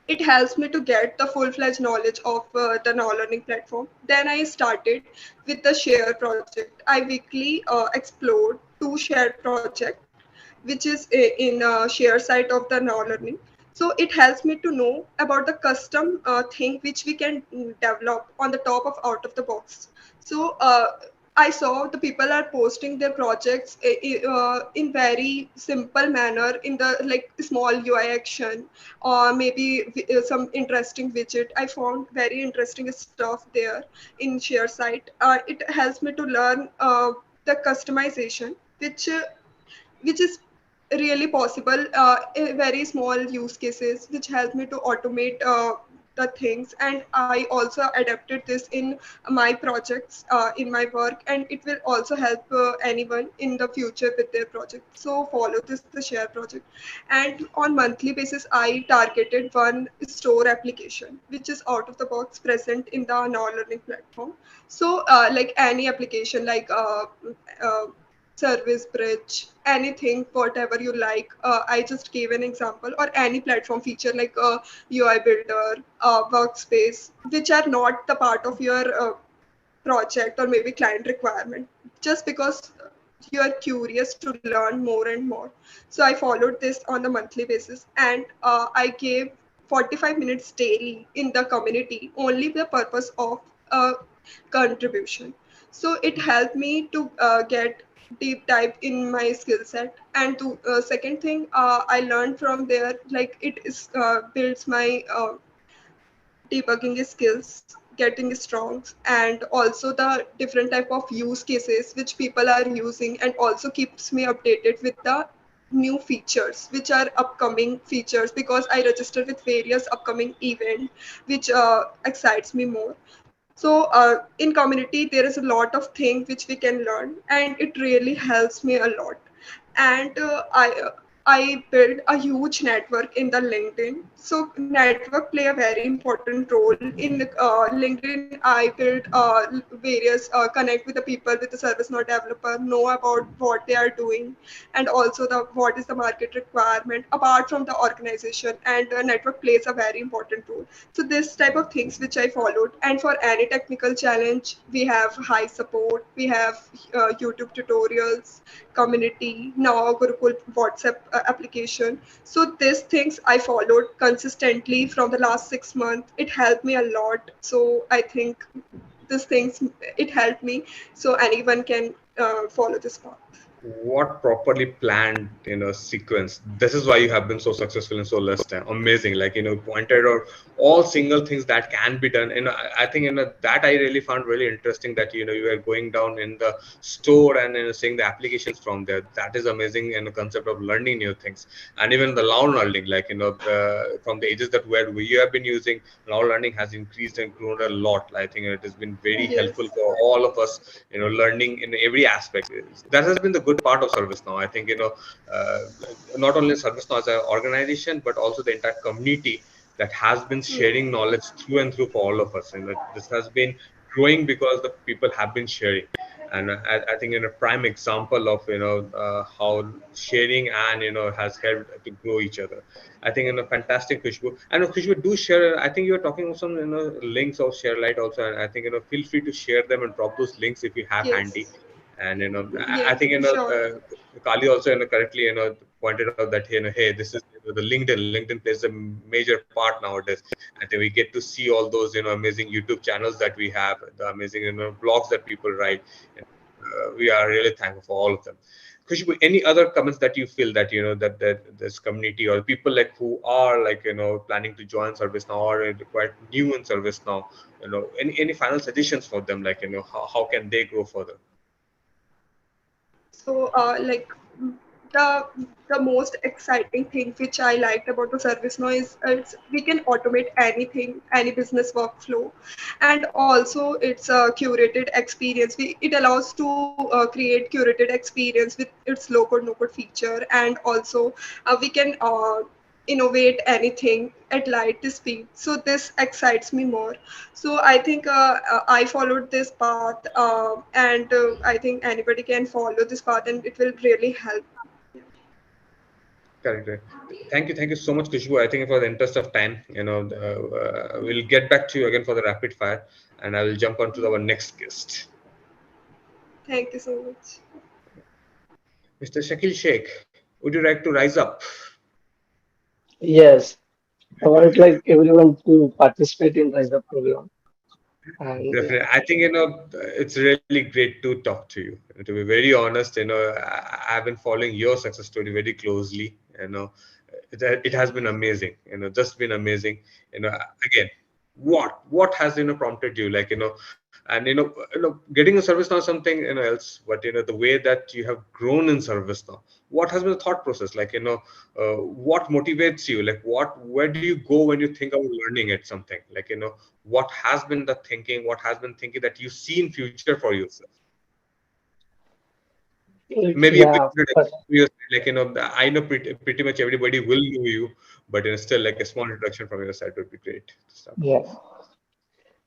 It helps me to get the full-fledged knowledge of the Now Learning platform. Then I started with the share project. I weekly explored two shared projects, which is in a share site of the now learning. So it helps me to know about the custom thing which we can develop on the top of out of the box. So I saw the people are posting their projects in very simple manner in the like small UI action, or maybe some interesting widget. I found very interesting stuff there in share site. It helps me to learn the customization, which is really possible in very small use cases, which help me to automate the things. And I also adapted this in my projects, in my work, and it will also help anyone in the future with their project. So follow this the share project. And on monthly basis I targeted one store application which is out of the box present in the now learning platform. So like any application like uh, service bridge, anything whatever you like. I just gave an example, or any platform feature like UI builder, workspace, which are not the part of your project or maybe client requirement, just because you are curious to learn more and more. So I followed this on the monthly basis, and I gave 45 minutes daily in the community only the purpose of contribution. So it helped me to get deep dive in my skill set. And to second thing, I learned from there, like it is builds my debugging skills, getting strong, and also the different type of use cases which people are using, and also keeps me updated with the new features which are upcoming features, because I register with various upcoming event which excites me more. So in community there is a lot of things which we can learn, and it really helps me a lot. And I built a huge network in the LinkedIn. So network play a very important role in LinkedIn. I built various connect with the people with the ServiceNow developer, know about what they are doing, and also the what is the market requirement apart from the organization. And network plays a very important role. So this type of things which I followed. And for any technical challenge we have high support, we have YouTube tutorials, community, now Gurukul WhatsApp application. So these things I followed consistently from the last 6 months. It helped me a lot. So I think these things, it helped me. So anyone can follow this path. What properly planned, sequence. This is why you have been so successful in so less time. Amazing. Like, pointed out all single things that can be done. I think, that I really found really interesting, that, you are going down in the store and, seeing the applications from there. That is amazing. And the concept of learning new things, and even the now learning, like, from the ages that where we have been using, now learning has increased and grown a lot. I think it has been very helpful Yes. for all of us, learning in every aspect. That has been the good part of ServiceNow. I think, uh, not only ServiceNow as an organization, but also the entire community that has been sharing knowledge through and through for all of us. And this has been growing because the people have been sharing. And I think, in a prime example of, how sharing and, has helped to grow each other. I think, fantastic, Khushbu. And Khushbu, do share. I think you are talking of some, links of ShareLight also, and I think, feel free to share them and drop those links if you have handy. Yes. And, I Yes, think, sure. Kali also, correctly, pointed out that, hey, this is, the LinkedIn plays a major part nowadays. I think we get to see all those, amazing YouTube channels that we have, the amazing, blogs that people write. And, we are really thankful for all of them. Khushbu, any other comments that you feel that, that this community or people like who are, like, planning to join ServiceNow or quite new in ServiceNow, any final suggestions for them, like, how can they grow further? So, like the the most exciting thing which I liked about the ServiceNow is we can automate anything, any business workflow, and also it's a curated experience. It allows to create curated experience with its low code, no code feature, and also we can innovate anything at light speed. So this excites me more. So I think I followed this path, and I think anybody can follow this path, and it will really help. Correct. Correct. Thank you so much, Kushbu. I think, for the interest of time, we'll get back to you again for the rapid fire, and I will jump on to our next guest, Thank you so much. Mr. Shakil Sheikh. Would you like to rise up? Yes, I want like everyone to participate in Rise Up program. And Definitely. I think, it's really great to talk to you. To be very honest, I've been following your success story very closely. It has been amazing, just been amazing. Again, what has, prompted you, like, and, getting a service now something, else, but, the way that you have grown in service now, what has been the thought process? Like, what motivates you? Like, where do you go when you think of learning at something? Like, what has been the thinking, what has been thinking that you see in future for yourself? Maybe a yeah, bit first, like, I know pretty much everybody will know you, but, still, like, a small introduction from your side would be great to start. yeah.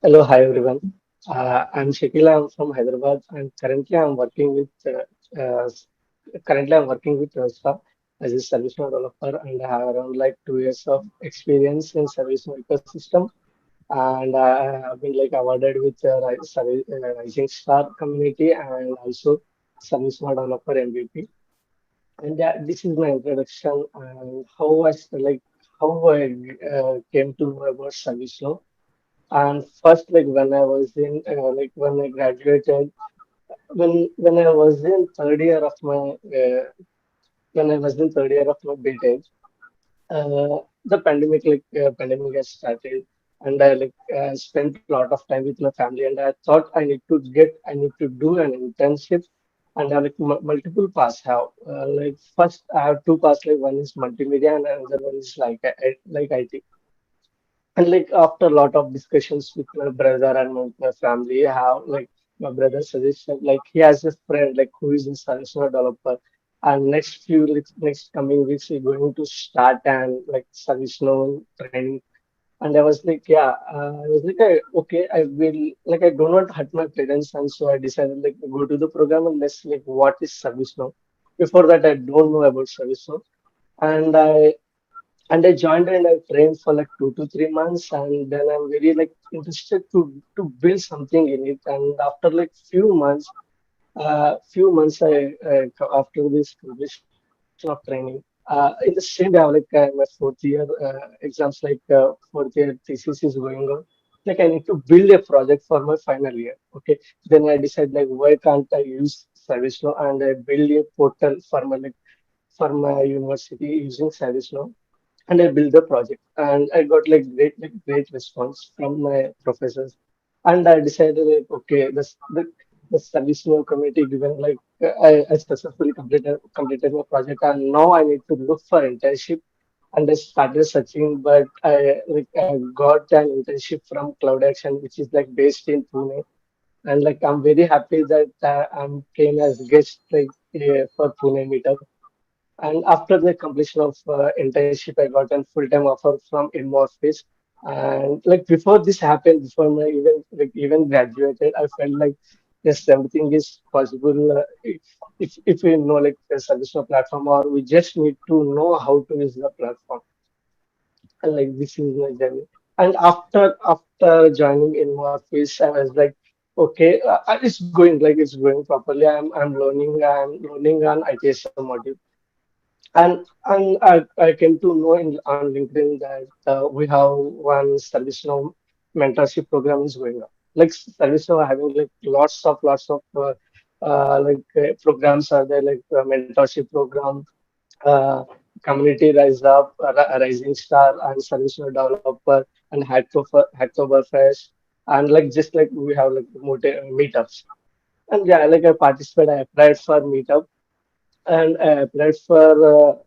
Hello, hi everyone. I'm Shakila. I'm from Hyderabad, and currently I'm working with Rospa as a ServiceNow developer, and I have around like 2 years of experience in ServiceNow ecosystem. And I have been like awarded with Rising Star community and also ServiceNow developer MVP. And this is my introduction and how I came to know about ServiceNow. And first, like when I was in when I graduated, when I was in third year of my when I was in third year of my BTech, the pandemic has started, and I spent a lot of time with my family, and I thought I need to do an internship, and I have like multiple paths. Have like first I have two paths. Like one is multimedia, and another one is like IT. And like after a lot of discussions with my brother and my family, how like my brother suggested like he has a friend like who is a ServiceNow developer, and next coming weeks we're going to start and like ServiceNow training. And I was like, yeah, okay, I will like I do not hurt my parents, and so I decided like go to the program and let's like what is ServiceNow. Before that, I don't know about ServiceNow, and I joined and I trained for like 2 to 3 months, and then I'm very like interested to build something in it. And after like after this completion of training, in the same day, I have like my fourth year exams, fourth year thesis is going on. Like I need to build a project for my final year. Okay, then I decide like why can't I use ServiceNow and I build a portal for my university using ServiceNow, and I built the project, and I got like great response from my professors, and I decided like okay, the ServiceNow community given I successfully completed my project, and now I need to look for internship, and I started searching, but I got an internship from Cloud Action, which is like based in Pune, and like I'm very happy that I'm came as guest for Pune meetup. And after the completion of internship, I got a full-time offer from Infosys. And like before this happened, before my even graduated, I felt like yes, everything is possible if we know like the service of platform, or we just need to know how to use the platform. And like this is my journey. And after joining Infosys, I was like, okay, it's going properly. I'm learning on ITSM module, and I came to know on LinkedIn that we have one ServiceNow mentorship program is going on. Like ServiceNow are having like lots of programs are there like mentorship program, uh, community rise up, rising star, and ServiceNow developer, and Hacktoberfest, and like just like we have like meetups. And yeah, like I participated, I applied for meetup, and I applied for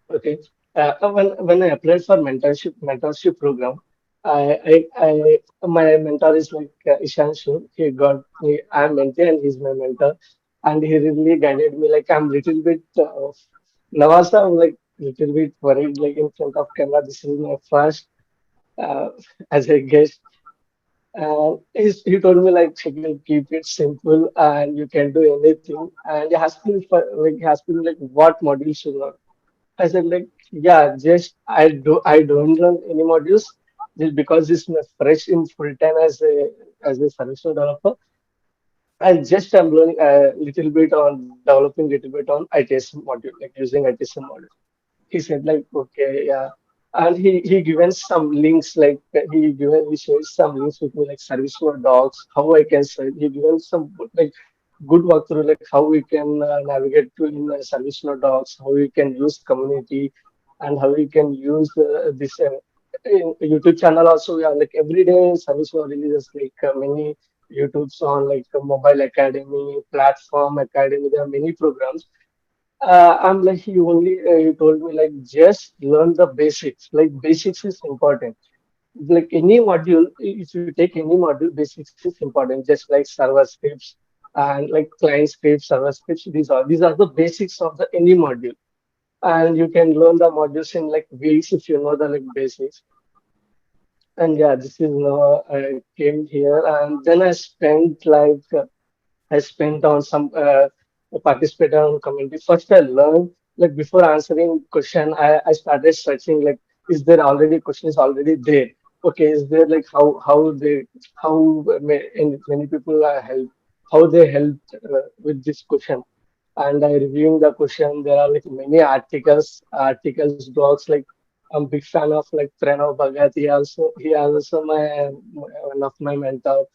okay. When I applied for mentorship program, my mentor is like Ishanshu. I'm mentee and he's my mentor, and he really guided me. Like I'm little bit now also I'm like little bit worried like in front of camera. This is my first uh, as a guest. He told me like Shakil, keep it simple and you can do anything. And he asked me like what module should learn. I said like, yeah, just I don't run any modules just because it's my fresh in full time as a service developer. And just I'm learning a little bit on developing little bit on ITSM module, like using ITSM module. He said like, okay, yeah. And he given some links, like he shared some links with me, like service for dogs, how I can serve. He given some like good walkthrough, like how we can navigate to in service no dogs, how we can use community, and how we can use this in YouTube channel also. Yeah, like every day service no releases like many YouTube's on like mobile academy, platform academy. There are many programs. I'm like he told me like just learn the basics. Like basics is important. Like any module, if you take any module, basics is important. Just like server scripts and like client scripts, server scripts. These are the basics of the any module, and you can learn the modules in like weeks if you know the like basics. And yeah, this is now I came here, and then I spent like I spent on some participated on community. First, I learned like before answering question, I started searching like is there already question is already there. Okay, is there like how many people are help how they helped with this question, and I reviewing the question. There are like many articles, blogs. Like I'm big fan of like Pranav Bhagat. He also my one of my mentor,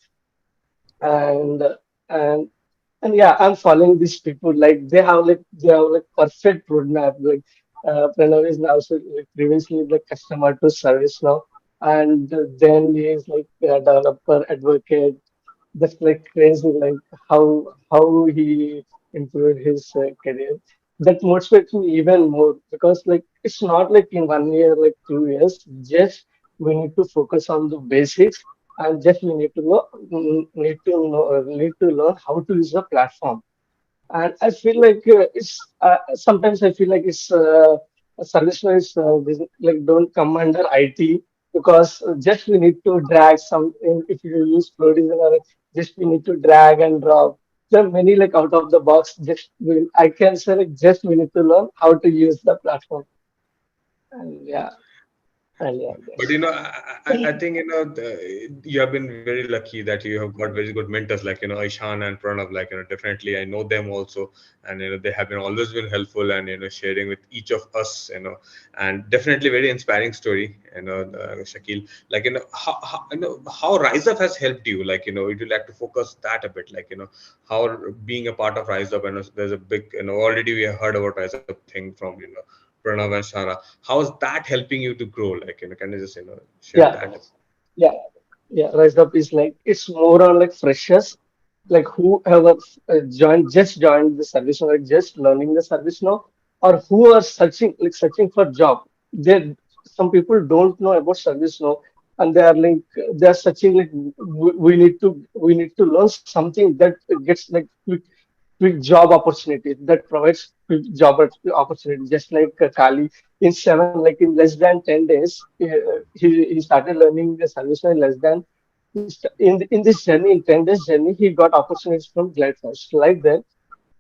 and and and yeah, I'm following these people. Like they have like perfect roadmap. Like Pranav is now so like previously like customer to service now, and then he is like a developer advocate. That's like crazy. Like how he improved his career. That motivates me even more because like it's not like in 1 year, like 2 years. Just we need to focus on the basics, and just we need to learn how to use the platform. And I feel like it's sometimes I feel like it's service wise like don't come under IT because just we need to drag some if you use producer or just we need to drag and drop. There are many like out of the box. I can say like just we need to learn how to use the platform. And yeah, and yeah, But yes. I think you have been very lucky that you have got very good mentors like Ishan and Pranav. Like definitely I know them also, and they have been always been helpful and sharing with each of us. And definitely very inspiring story. Shakil. Like how Rise Up has helped you. Like would you like to focus that a bit? Like how being a part of Rise Up, and there's a big already we have heard about Rise Up thing from Pranav and Shara. How is that helping you to grow? Like, can you just, share Yeah, that? yeah, yeah. Rise up is like it's more on like freshers, like whoever just joined the service or like just learning the service now, or who are searching for job. They Some people don't know about service now, and they are searching like we need to learn something that gets like quick job opportunity that provides quick job opportunity. Just like Kali in in less than 10 days, he started learning the service in less than in this journey, in 10 days journey, he got opportunities from Gladfast. Like that,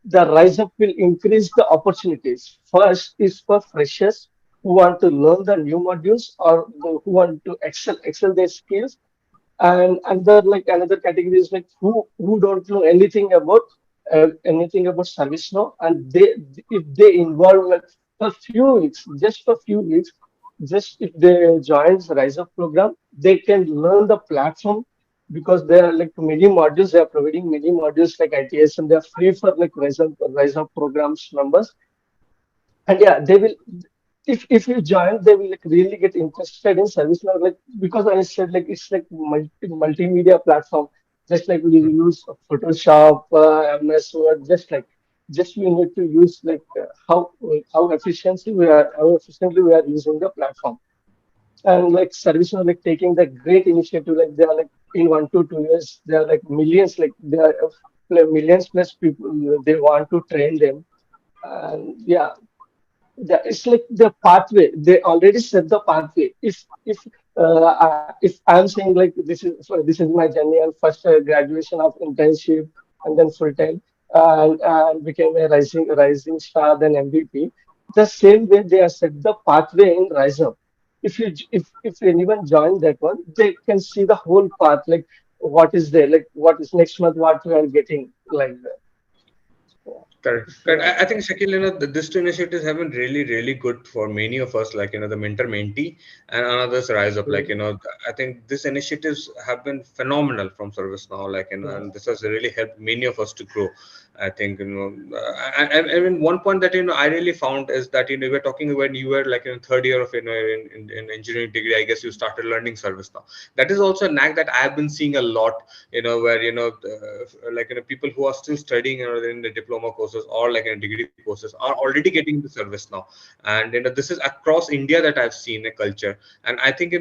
the rise up will increase the opportunities. First is for freshers who want to learn the new modules or who want to excel their skills, and another category is like who don't know anything about service now, and they if they involve like for few weeks, just for few weeks, just if they join the rise up program, they can learn the platform because there are like many modules. They are providing many modules like ITS, and they are free for like rise up programs members. And yeah, they will if you join, they will like really get interested in service now. Like because I said like it's like multimedia platform. Just like we use Photoshop, MS Word, just we need to use like how efficiently we are using the platform. And like service now like taking the great initiative. Like they are like in 1 to 2 years, they are like millions. Like they are like millions plus people. They want to train them. And yeah, it's like the pathway. They already set the pathway. If I'm saying like this is my journey and first graduation of internship and then full time and became a rising star then MVP. The same way they are set the pathway in Rise Up. If anyone join that one, they can see the whole path. Like what is there, like what is next month, what we are getting, like that. Correct. Correct. So, I think, Shakil, these two initiatives have been really, really good for many of us, like, the mentor mentee and another's rise up. Like, I think these initiatives have been phenomenal from ServiceNow, like, and this has really helped many of us to grow. I think, I mean, one point that, I really found is that, you were talking when you were like in third year of, in engineering degree, I guess you started learning ServiceNow. That is also a knack that I have been seeing a lot, where, like, people who are still studying, in the diploma courses or like in degree courses are already getting into service now. And, this is across India that I've seen a culture. And I think,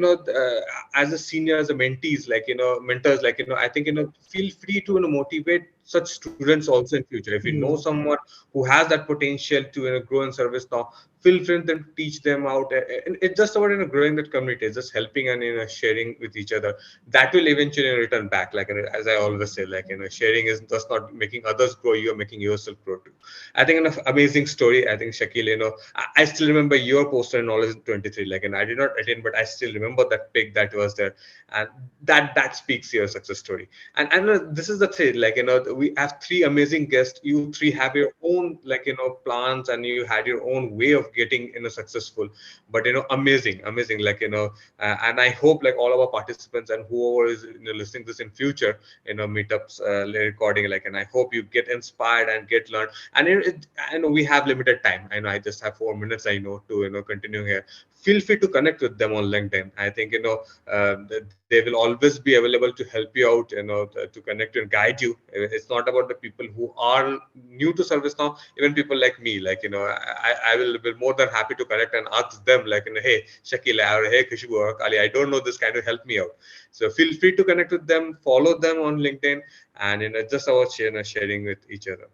as a senior, as a mentees, like, mentors, like, I think, feel free to, motivate such students also in future. If you know mm, someone who has that potential to, grow in service now, feel free to teach them out. And it's just about, growing that community. It's just helping and, sharing with each other. That will eventually return back. Like, as I always say, like, sharing is just not making others grow, you are making yourself grow too. I think an amazing story. I think, Shakil, I still remember your poster in Knowledge 23. Like, and I did not attend, but I still remember that pic that was there, and that speaks your success story. And this is the thing. Like, we have three amazing guests. You three have your own, like, plans, and you had your own way of getting, successful. But, amazing. Like, and I hope, like, all of our participants and whoever is, listening this in future, meetups, recording, like, and I hope you get inspired and get learned. And I know we have limited time. I know I just have 4 minutes, I know, to, continue here. Feel free to connect with them on LinkedIn. I think, they will always be available to help you out, to connect and guide you. It's not about the people who are new to service now. Even people like me, like, I will be more than happy to connect and ask them, like, hey, Shakil, or hey, Khushbu or Kali, I don't know this, kind of help me out. So feel free to connect with them, follow them on LinkedIn, and, just about sharing with each other.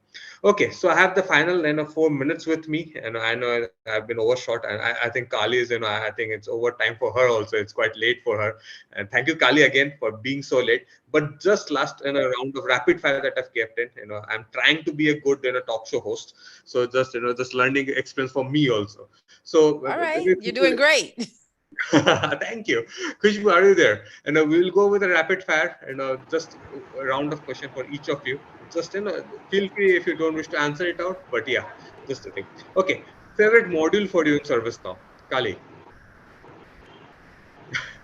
Okay, so I have the final, 4 minutes with me, and I know I've been overshot, and I think Kali is, I think it's over time for her also. It's quite late for her, and thank you, Kali, again for being so late. But just last in a round of rapid fire that I've kept in, I'm trying to be a good, talk show host. So just, just learning experience for me also. So All right, you're doing great. thank you. Khushbu, are you there? And we will go with a rapid fire, just a round of question for each of you. Just, feel free if you don't wish to answer it out, but yeah, just a thing. Okay, favorite module for you in service now, Kali.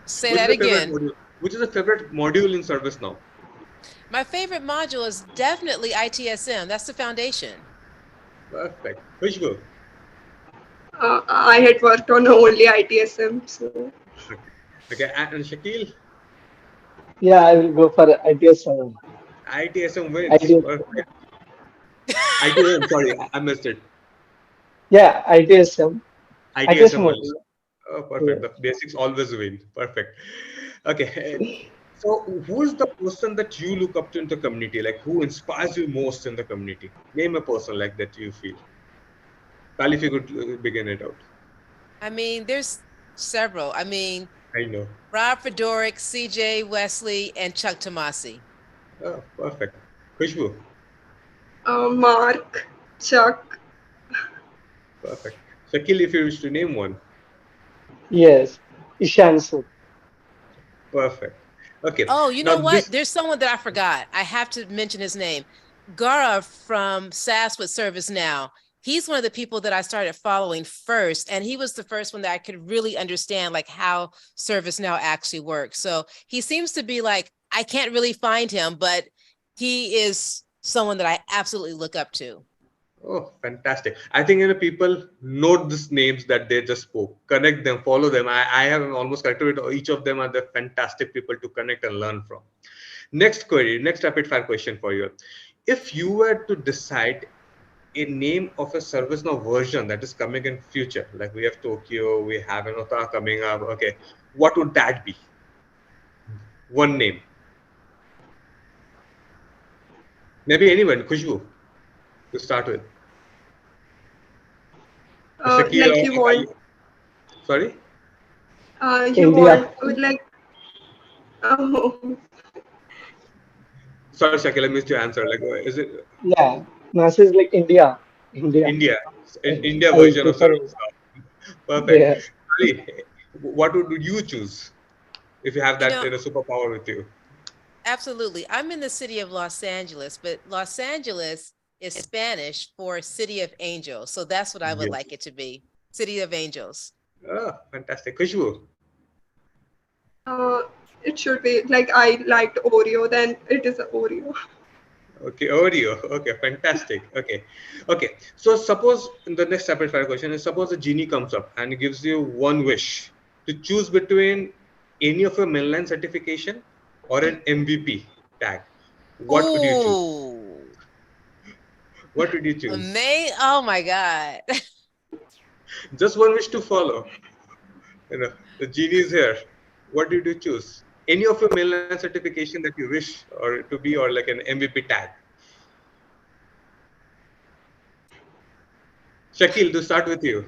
Say Which is that the favorite again. module? Which is the favorite module in service now? My favorite module is definitely ITSM. That's the foundation. Perfect. Khushbu. I had worked on only ITSM, so Okay. Okay, and Shakil, yeah, I will go for ITS. ITSM wins. ITS, Perfect. ITSM, sorry, I missed it. yeah, ITSM, ITS ITSM only. module. Oh, perfect. Yes. The basics always win. Perfect. Okay. So, who is the person that you look up to in the community? Like, who inspires you most in the community? Name a person like that you feel. Kali, if you could begin it out. I mean, there's several. I mean, I know. Rob Fedoric, CJ Wesley, and Chuck Tomasi. Oh, perfect. Khushbu. Mark, Chuck, Perfect. Shakil, if you wish to name one. Yes. Ishan Sud. Perfect. Okay. Oh, you Now know what? this. There's someone that I forgot. I have to mention his name. Gara from SaaS with ServiceNow. He's one of the people that I started following first, and he was the first one that I could really understand like how ServiceNow actually works. So he seems to be like, I can't really find him, but he is someone that I absolutely look up to. Oh, fantastic. I think, people note these names that they just spoke. Connect them, follow them. I have almost connected with each of them, are the fantastic people to connect and learn from. Next query, next rapid fire question for you. If you were to decide a name of a ServiceNow version that is coming in future, like we have Tokyo, we have Anota coming up, okay, what would that be? One name. Maybe anyone, Khushbu, to start with. Shakil like or you Kali. want, Sorry? you want India. like, oh, Sorry, Shakil, I missed your answer. Like, is it Yeah. NASA is like India. India. India? India I will version of prefer India. ServiceNow. Perfect. Yes. Ali, what would you choose if you have You that, know, superpower with you? Absolutely. I'm in the city of Los Angeles, but Los Angeles is Spanish for City of Angels. So that's what I would Yes. like it to be. City of Angels. Oh, fantastic. Khushbu. Uh, it should be like I liked Oreo, then it is a Oreo. Okay, Oreo. Okay, fantastic. Okay, okay. So suppose the next rapid fire question is, suppose a genie comes up and gives you one wish to choose between any of your mainline certification or an MVP tag. What would you choose? Ooh. What would you choose? Oh my God. Just one wish to follow. You know, the genie is here. What did you choose? Any of your mainline certification that you wish or to be, or like an MVP tag. Shakil, to start with you,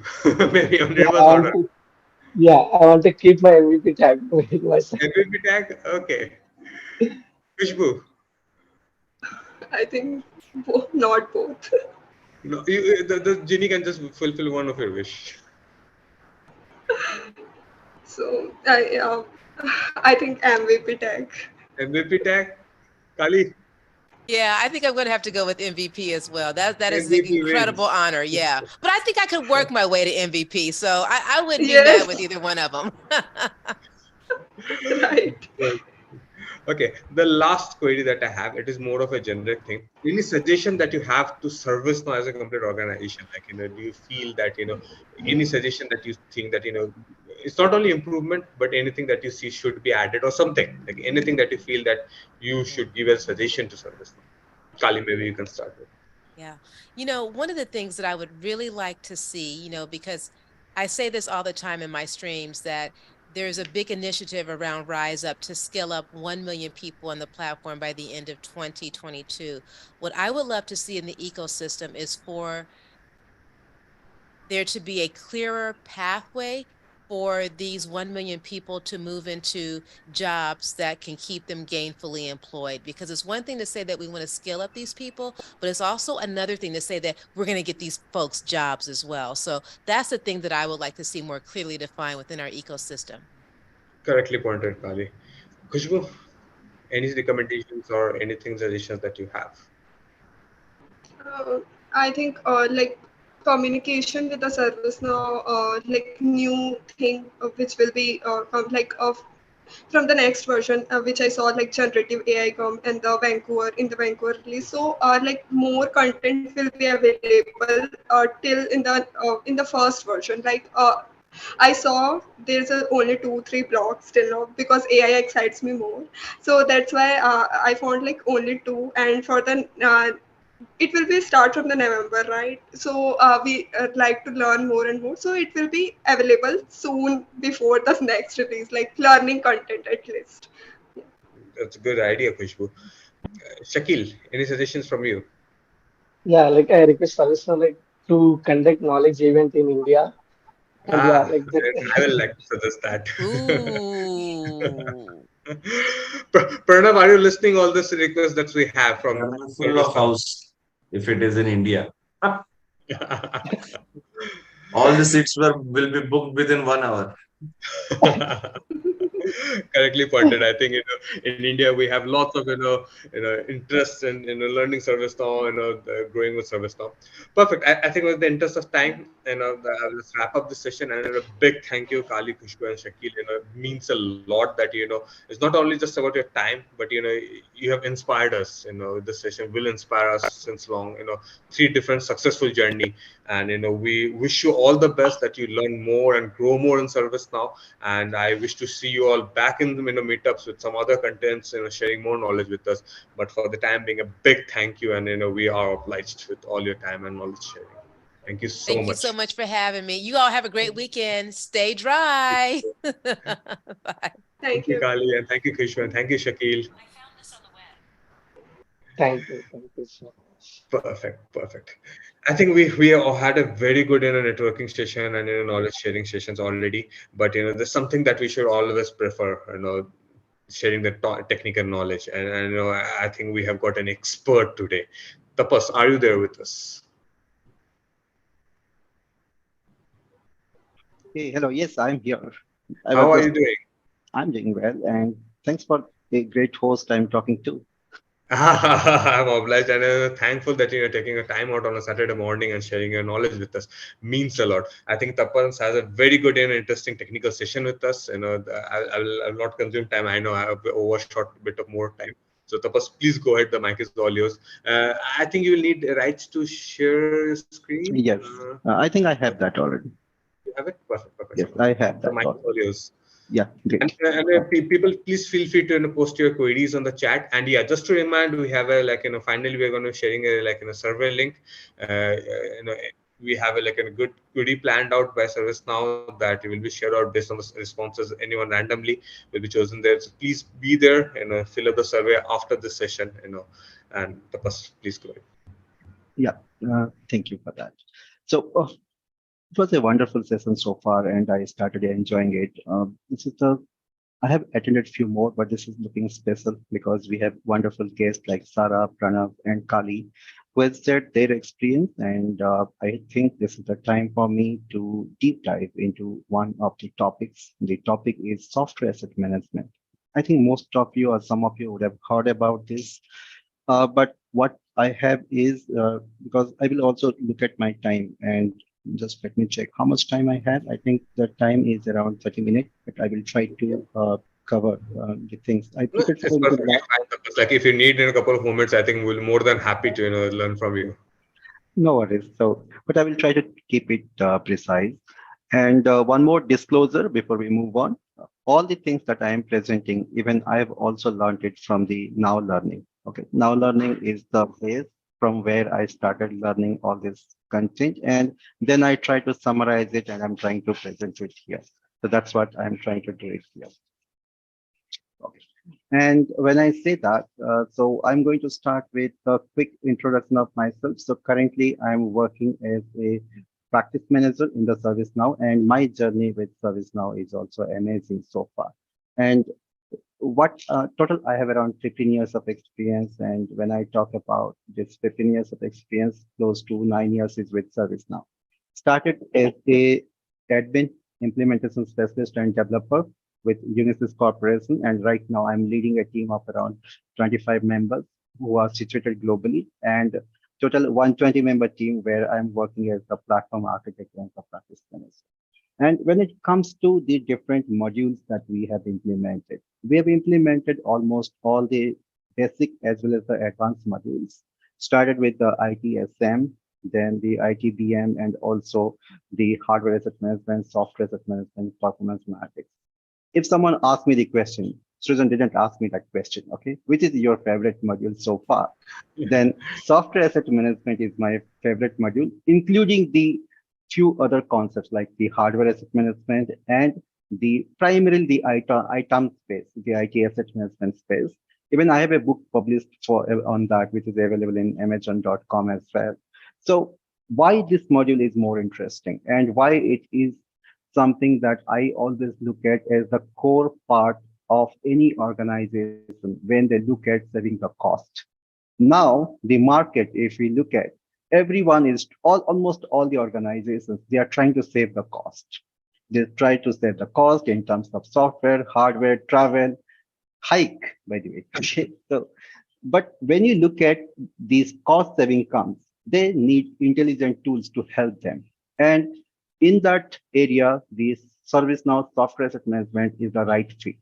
maybe on Yeah, reverse order. I want to keep my MVP tag with myself. MVP tag, okay. Kushbu, I think not both. no, the genie can just fulfill one of your wish. So I think MVP tag. MVP tag, Kali, Yeah, I think I'm going to have to go with MVP as well. That is an MVP incredible wins. honor. Yeah, but I think I could work my way to MVP, so I wouldn't be mad with Yes, either one of them. right. Right. Okay, the last query that I have, it is more of a generic thing. Any suggestion that you have to ServiceNow as a complete organization? Like, do you feel that, any suggestion that you think that, it's not only improvement, but anything that you see should be added or something, like anything that you feel that you should give a suggestion to ServiceNow? Kali, maybe you can start with. Yeah. One of the things that I would really like to see, because I say this all the time in my streams, that there's a big initiative around Rise Up to scale up 1 million people on the platform by the end of 2022. What I would love to see in the ecosystem is for there to be a clearer pathway for these 1 million people to move into jobs that can keep them gainfully employed. Because it's one thing to say that we want to scale up these people, but it's also another thing to say that we're going to get these folks jobs as well. So that's the thing that I would like to see more clearly defined within our ecosystem. Correctly pointed, Kali. Kushbu, any recommendations or anything suggestions that you have? Uh, I think like communication with the service now, like new thing which will be from the next version, which I saw like generative AI come and the Vancouver in the Vancouver release. So like more content will be available till in the first version. I saw there's only 2-3 blocks till now because AI excites me more. So that's why I found like only two, and for the it will be start from the November, right? So we like to learn more and more. So it will be available soon before the next release, like learning content at least. That's a good idea, Kushbu. Shakil, any suggestions from you? Yeah, like I request ServiceNow like to conduct knowledge event in India, and yeah, Ah, like that. I will like to suggest that. Ooh. Pranav, are you listening all this request that we have from There will be full of ServiceNow? house if it is in India. All the seats will be booked within 1 hour. Correctly pointed. I think in India we have lots of interest in learning service now, growing with service now. Perfect. I think with the interest of time, I'll just wrap up this session, and a big thank you, Kali, Khushbu, and Shakil. It means a lot that it's not only just about your time, but you have inspired us. This session will inspire us since long. Three different successful journey, and we wish you all the best that you learn more and grow more in service now. And I wish to see you all back in the meetups with some other contents, sharing more knowledge with us. But for the time being, a big thank you, and we are obliged with all your time and knowledge sharing. Thank you so Thank you so much. much for having me. You all have a great weekend. Stay dry. Bye. Thank Thank you, you. Kali, and thank you, Krishna, and thank you, Shakil. Thank you so much. Perfect, perfect. I think we all had a very good networking session and knowledge sharing sessions already. But there's something that we should always prefer. Sharing the technical knowledge, and I think we have got an expert today. Tapas, are you there with us? Hey, hello. Yes, I'm here. I was How are just, you doing? I'm doing well, and thanks for a great host I'm talking to. I'm obliged and thankful that you're taking a time out on a Saturday morning and sharing your knowledge with us. Means a lot. I think Tapan has a very good and interesting technical session with us. I will not consume time. I know I have overshot a bit of more time. So Tapas, please go ahead. The mic is all yours. I think you will need rights to share your screen. Yes, I think I have that already. You have it? Perfect. Yes, Perfect. I have The that mic is all already. yours. Yeah, And, great. people, please feel free to post your queries on the chat. And yeah, just to remind, we have a finally we're going to sharing a survey link. We have a good query planned out by ServiceNow that will be shared out based on the responses. Anyone randomly will be chosen there. So please be there and fill up the survey after this session. And Tapas, please go ahead. Yeah, thank you for that. So it was a wonderful session so far, and I started enjoying it. This is the I have attended few more, but this is looking special because we have wonderful guests like Sarah, Pranav, and Kali, who has shared their experience. And I think this is the time for me to deep dive into one of the topics. The topic is software asset management. I think most of you or some of you would have heard about this. But what I have is because I will also look at my time and just let me check how much time I have. I think the time is around 30 minutes, but I will try to cover the things. I No, prepared it's for the perfectly fine, Tapas. Like if you need in a couple of moments, I think we'll more than happy to learn from you. no worries. So, but I will try to keep it precise. And one more disclosure before we move on. All the things that I am presenting, even I have also learned it from the Now Learning. Okay, Now Learning is the place from where I started learning all this content, and then I try to summarize it, and I'm trying to present it here. So that's what I'm trying to do it here. Okay. And when I say that, so I'm going to start with a quick introduction of myself. So currently I'm working as a practice manager in the ServiceNow, and my journey with ServiceNow is also amazing so far. And what total I have around 15 years of experience. And when I talk about this 15 years of experience, close to 9 years is with ServiceNow. Started as a admin implementation specialist and developer with Unisys Corporation. And right now I'm leading a team of around 25 members who are situated globally, and total 120 member team where I'm working as the platform architect and the practice manager. And when it comes to the different modules that we have implemented almost all the basic as well as the advanced modules. Started with the ITSM, then the ITBM, and also the hardware asset management, software asset management, performance analytics. If someone asked me the question, Susan didn't ask me that question, okay? Which is your favorite module so far? Then software asset management is my favorite module, including the few other concepts like the hardware asset management and the primarily the item space, the IT asset management space. Even I have a book published for on that, which is available in Amazon.com as well. So why this module is more interesting and why it is something that I always look at as the core part of any organization when they look at saving the cost. Now, the market, if we look at, everyone is almost all the organizations, they are trying to save the cost. They try to save the cost in terms of software, hardware, travel, hike, by the way. Okay. So, but when you look at these cost saving comes, they need intelligent tools to help them. And in that area, the ServiceNow software asset management is the right fit.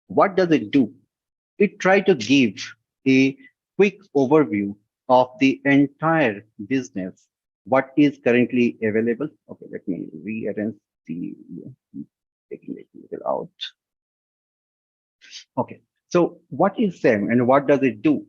What does it do? It tries to give a quick overview of the entire business, what is currently available. Okay, let me rearrange the taking it a little out. Okay, so what is SAM and what does it do?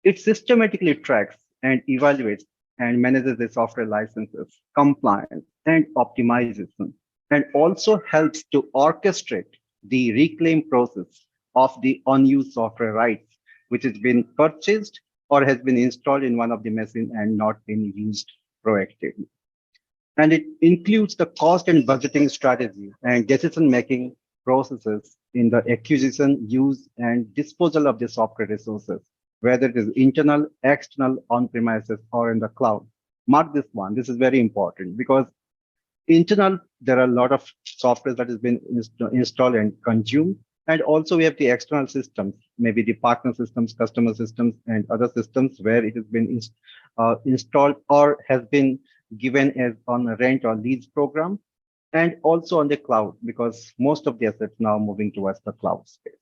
It systematically tracks and evaluates and manages the software licenses, compliance, and optimization, and also helps to orchestrate the reclaim process of the unused software rights, which has been purchased or has been installed in one of the machines and not been used proactively. And it includes the cost and budgeting strategy and decision-making processes in the acquisition, use, and disposal of the software resources, whether it is internal, external, on-premises, or in the cloud. Mark this one. This is very important because internal, there are a lot of software that has been installed and consumed. And also we have the external systems, maybe the partner systems, customer systems, and other systems where it has been installed or has been given as on a rent or lease program, and also on the cloud, because most of the assets now moving towards the cloud space.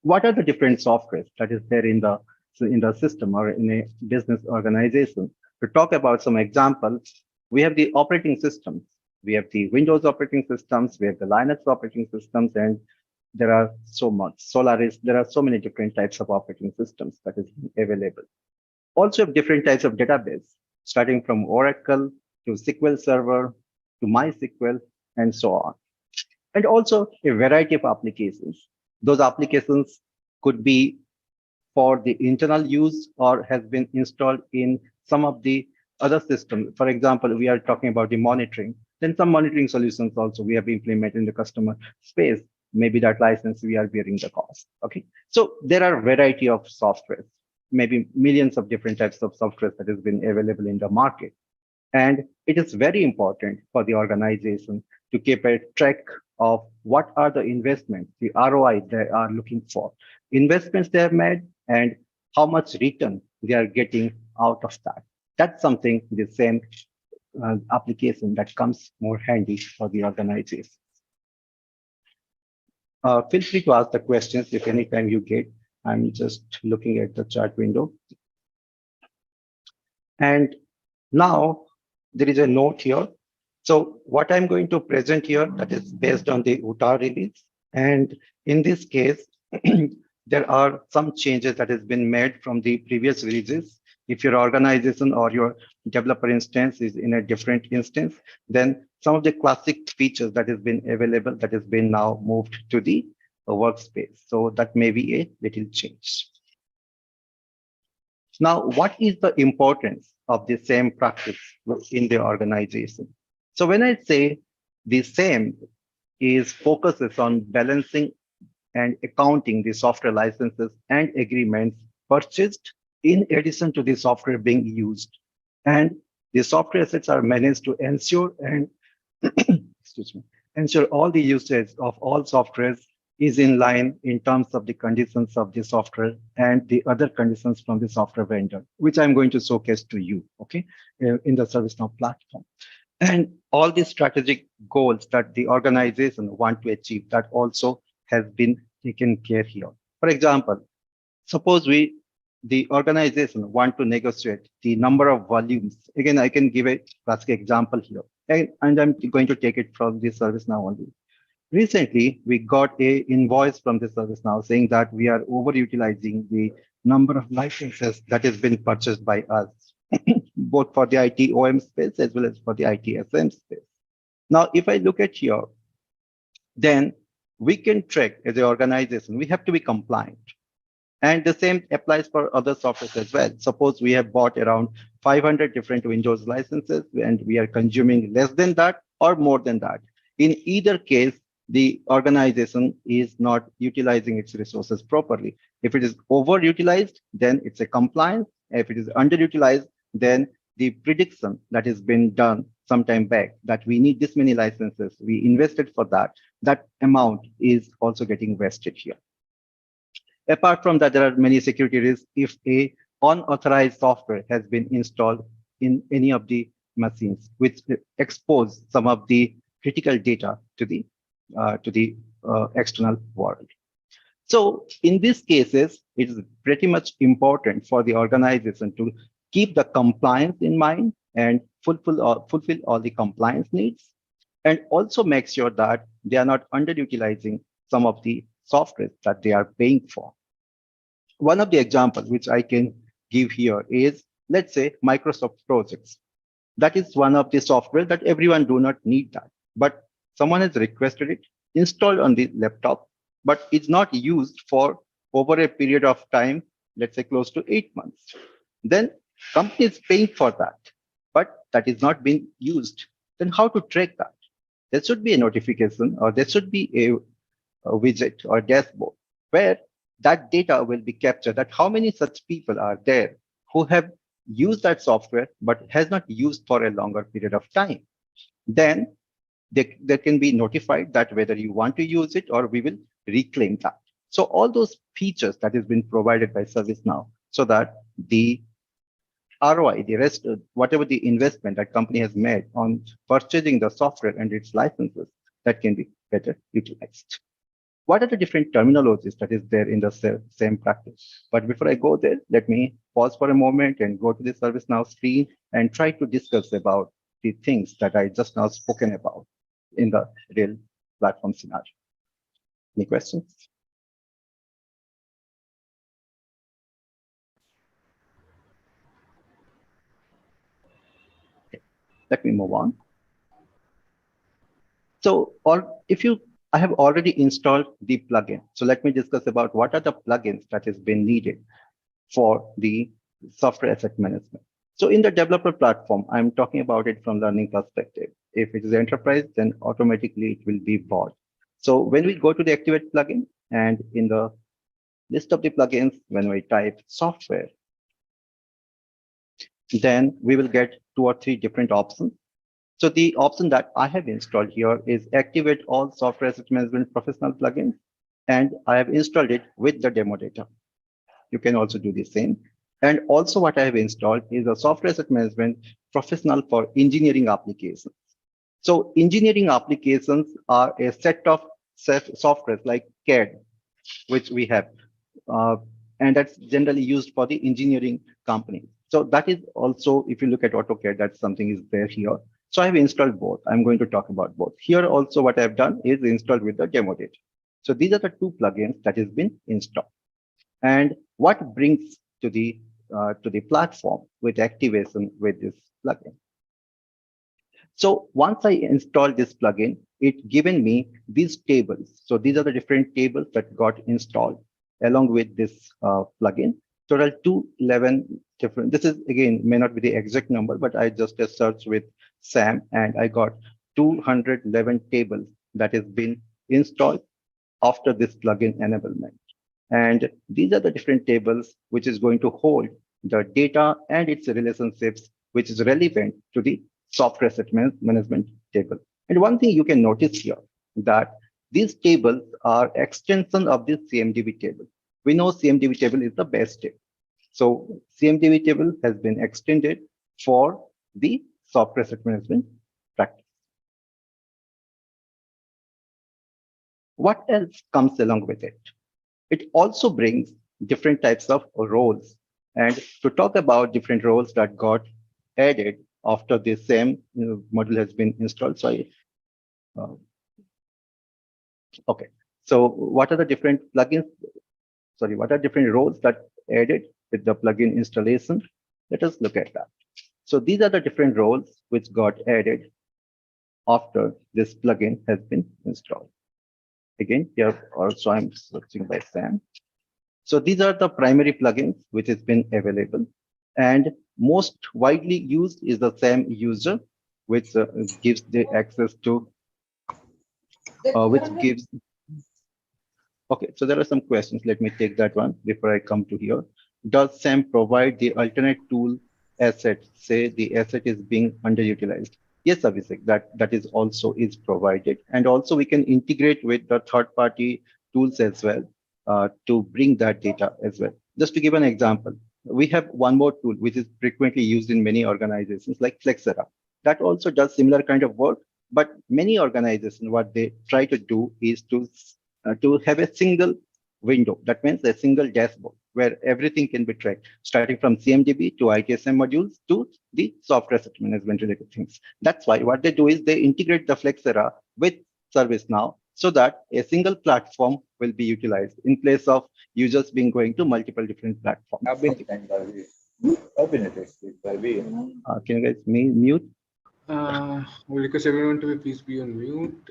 What are the different softwares that is there in the system or in a business organization? To talk about some examples, we have the operating systems. We have the Windows operating systems, we have the Linux operating systems, and there are so much Solaris. There are so many different types of operating systems that is available. Also have different types of database, starting from Oracle to SQL Server to MySQL and so on. And also a variety of applications. Those applications could be for the internal use or has been installed in some of the other systems. For example, we are talking about the monitoring. Then some monitoring solutions also we have implemented in the customer space. Maybe that license we are bearing the cost. Okay, so there are a variety of software, maybe millions of different types of software that has been available in the market. And it is very important for the organization to keep a track of what are the investments, the ROI they are looking for, investments they have made, and how much return they are getting out of that. That's something, the same application that comes more handy for the organization. Feel free to ask the questions if anytime you get. I'm just looking at the chat window. And now there is a note here. So what I'm going to present here, that is based on the Utah release. And in this case, there are some changes that has been made from the previous releases. If your organization or your developer instance is in a different instance, then some of the classic features that has been available that has been now moved to the workspace. So that may be a little change. Now, what is the importance of the same practice in the organization? So when I say the same is focuses on balancing and accounting the software licenses and agreements purchased in addition to the software being used. And the software assets are managed to ensure and excuse me, ensure all the usage of all softwares is in line in terms of the conditions of the software and the other conditions from the software vendor, which I'm going to showcase to you, okay, in the ServiceNow platform. And all the strategic goals that the organization want to achieve, that also has been taken care here. For example, suppose the organization want to negotiate the number of volumes. Again, I can give a classic example here, and I'm going to take it from the ServiceNow only. Recently, we got a invoice from the ServiceNow saying that we are overutilizing the number of licenses that has been purchased by us, both for the IT OM space as well as for the IT SM space. Now, if I look at here, then we can track as an organization, we have to be compliant. And the same applies for other softwares as well. Suppose we have bought around 500 different Windows licenses and we are consuming less than that or more than that. In either case, the organization is not utilizing its resources properly. If it is overutilized, then it's a compliance. If it is underutilized, then the prediction that has been done some time back that we need this many licenses, we invested for that, that amount is also getting vested here. Apart from that, there are many security risks if a unauthorized software has been installed in any of the machines, which expose some of the critical data to the external world. So in these cases, it is pretty much important for the organization to keep the compliance in mind and fulfill all the compliance needs, and also make sure that they are not underutilizing some of the software that they are paying for. One of the examples which I can give here is, let's say, Microsoft projects. That is one of the software that everyone do not need that, but someone has requested it, installed on the laptop, but it's not used for over a period of time, let's say close to 8 months. Then company is paying for that, but that is not being used. Then how to track that? There should be a notification, or there should be a widget or dashboard where that data will be captured, that how many such people are there who have used that software but has not used for a longer period of time. Then they can be notified that whether you want to use it or we will reclaim that. So all those features that has been provided by ServiceNow, so that the ROI, the rest, whatever the investment that company has made on purchasing the software and its licenses, that can be better utilized. What are the different terminologies that is there in the same practice? But before I go there, let me pause for a moment and go to the ServiceNow screen and try to discuss about the things that I just now spoken about in the real platform scenario. Any questions? Okay. Let me move on. So, I have already installed the plugin. So let me discuss about what are the plugins that has been needed for the software asset management. So in the developer platform, I'm talking about it from learning perspective. If it is enterprise, then automatically it will be bought. So when we go to the activate plugin, and in the list of the plugins, when we type software, then we will get 2 or 3 different options. So the option that I have installed here is activate all software asset management professional plugins, and I have installed it with the demo data. You can also do the same. And also what I have installed is a software asset management professional for engineering applications. So engineering applications are a set of software like CAD, which we have, and that's generally used for the engineering company. So that is also, if you look at AutoCAD, that's something is there here. So I have installed both. I'm going to talk about both. Here also what I've done is installed with the demo data. So these are the 2 plugins that has been installed. And what brings to the platform with activation with this plugin. So once I installed this plugin, it given me these tables. So these are the different tables that got installed along with this plugin. Total 211 different. This is again may not be the exact number, but I just searched with Sam and I got 211 tables that has been installed after this plugin enablement. And these are the different tables which is going to hold the data and its relationships, which is relevant to the software asset management table. And one thing you can notice here that these tables are extension of the CMDB table. We know CMDB table is the best table. So CMDB table has been extended for the software asset management practice. What else comes along with it? It also brings different types of roles. And to talk about different roles that got added after the same module has been installed. So okay. So what are the different plugins? Sorry, what are different roles that added with the plugin installation? Let us look at that. So these are the different roles which got added after this plugin has been installed. Again, here also I'm searching by Sam. So these are the primary plugins which has been available, and most widely used is the SAM user, which gives the access to, which gives. Okay, so there are some questions. Let me take that one before I come to here. Does SAM provide the alternate tool asset? Say the asset is being underutilized. Yes, Abhishek, that is also is provided, and also we can integrate with the third-party tools as well to bring that data as well. Just to give an example, we have one more tool which is frequently used in many organizations like Flexera. That also does similar kind of work, but many organizations what they try to do is to have a single window. That means a single dashboard where everything can be tracked, starting from CMDB to ITSM modules to the software asset management related things. That's why what they do is they integrate the Flexera with ServiceNow so that a single platform will be utilized in place of users being going to multiple different platforms. Okay. Can you guys mute? We'll request everyone to please be on mute.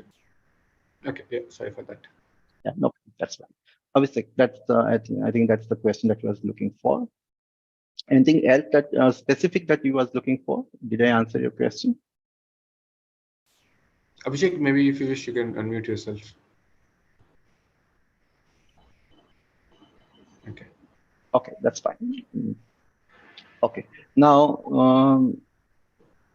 Okay, yeah, sorry for that. Yeah, no, that's fine. Obviously, that's I think that's the question that you was looking for. Anything else that specific that you was looking for? Did I answer your question? Abhishek, maybe if you wish, you can unmute yourself. Okay. Okay, that's fine. Okay, now,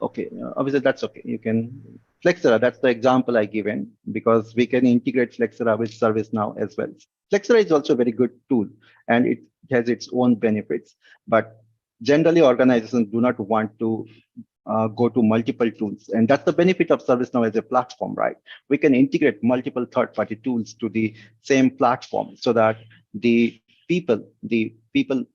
okay, obviously that's okay. You can Flexera, that's the example I given, because we can integrate Flexera with ServiceNow as well. Flexera is also a very good tool, and it has its own benefits. But generally, organizations do not want to go to multiple tools. And that's the benefit of ServiceNow as a platform, right? We can integrate multiple third-party tools to the same platform so that the people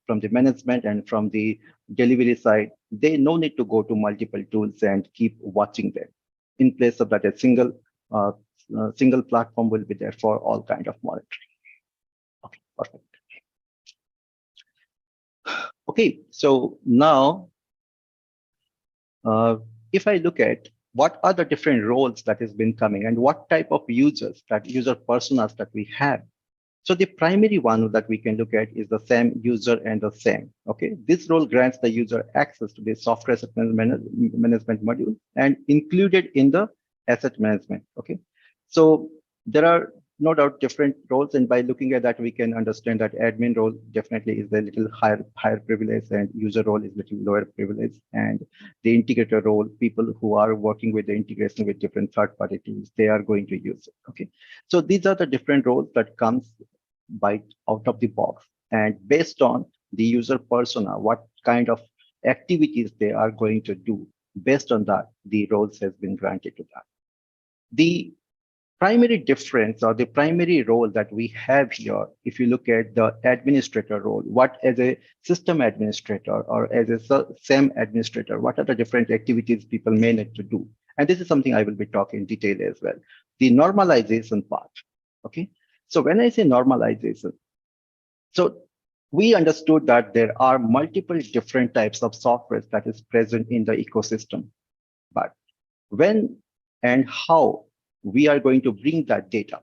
from the management and from the delivery side, they no need to go to multiple tools and keep watching them. In place of that, a single platform will be there for all kind of monitoring. Okay, perfect. Okay, so now if I look at what are the different roles that has been coming and what type of users, that user personas that we have. So the primary one that we can look at is the same user and the same. Okay, this role grants the user access to the software asset management module and included in the asset management. Okay, so there are no doubt different roles, and by looking at that, we can understand that admin role definitely is a little higher privilege, and user role is little lower privilege, and the integrator role, people who are working with the integration with different third-party tools, they are going to use it. Okay, so these are the different roles that comes by out of the box, and based on the user persona, what kind of activities they are going to do, based on that, the roles has been granted to that. The primary difference or the primary role that we have here, if you look at the administrator role, what as a system administrator or as a SAM administrator, what are the different activities people may need to do? And this is something I will be talking in detail as well. The normalization part. Okay, so when I say normalization, so we understood that there are multiple different types of software that is present in the ecosystem, but when and how we are going to bring that data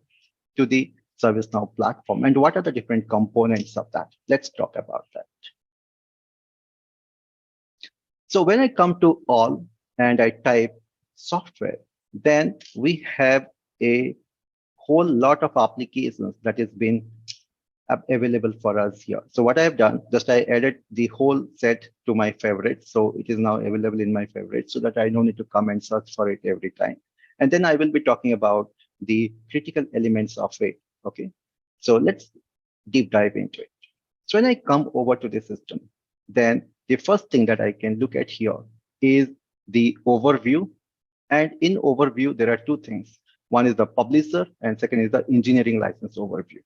to the ServiceNow platform, and what are the different components of that? Let's talk about that. So when I come to all and I type software, then we have a whole lot of applications that has been available for us here. So what I have done, just I added the whole set to my favorites. So it is now available in my favorites so that I don't need to come and search for it every time. And then I will be talking about the critical elements of it. Okay, so let's deep dive into it. So when I come over to the system, then the first thing that I can look at here is the overview. And in overview, there are two things. One is the publisher and second is the engineering license overview.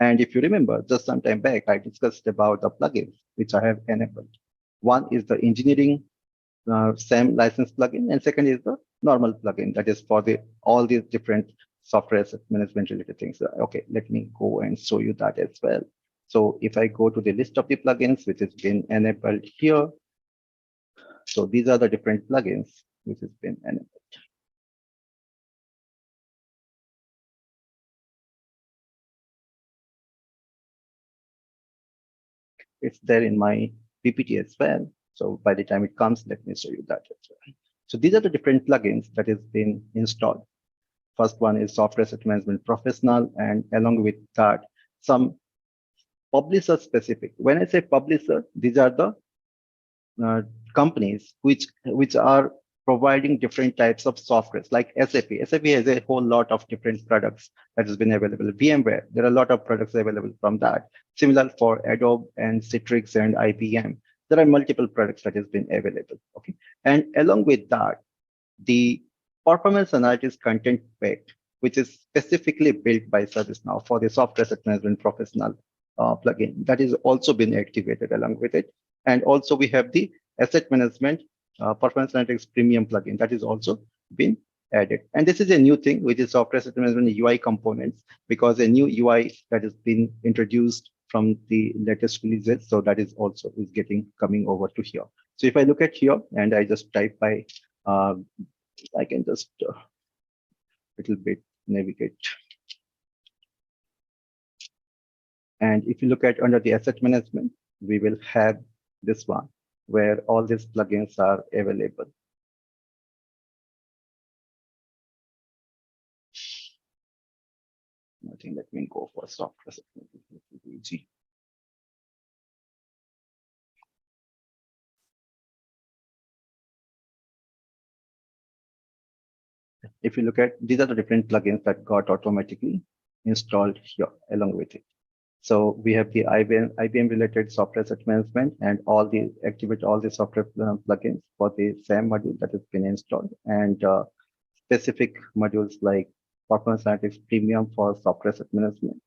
And if you remember, just some time back, I discussed about the plugins which I have enabled. One is the engineering SAM license plugin, and second is the normal plugin that is for all these different software asset management related things. Okay, let me go and show you that as well. So if I go to the list of the plugins which has been enabled here, so these are the different plugins which has been enabled. It's there in my PPT as well. So by the time it comes, let me show you that as well. So these are the different plugins that has been installed. First one is Software Asset Management Professional, and along with that, some publisher specific. When I say publisher, these are the companies which are providing different types of softwares like SAP. SAP has a whole lot of different products that has been available. VMware, there are a lot of products available from that. Similar for Adobe and Citrix and IBM. There are multiple products that has been available. Okay, and along with that, the performance analytics content pack, which is specifically built by ServiceNow for the software asset management professional plugin, that is also been activated along with it. And also we have the asset management performance analytics premium plugin that is also been added. And this is a new thing, which is software asset management UI components, because a new UI that has been introduced from the latest releases. So that is also coming over to here. So if I look at here and I just type by, I can just little bit navigate. And if you look at under the asset management, we will have this one where all these plugins are available. I think let me go for software. If you look at, these are the different plugins that got automatically installed here along with it. So we have the IBM related software asset management and activate all the software plugins for the SAM module that has been installed, and specific modules like performance analytics premium for software asset management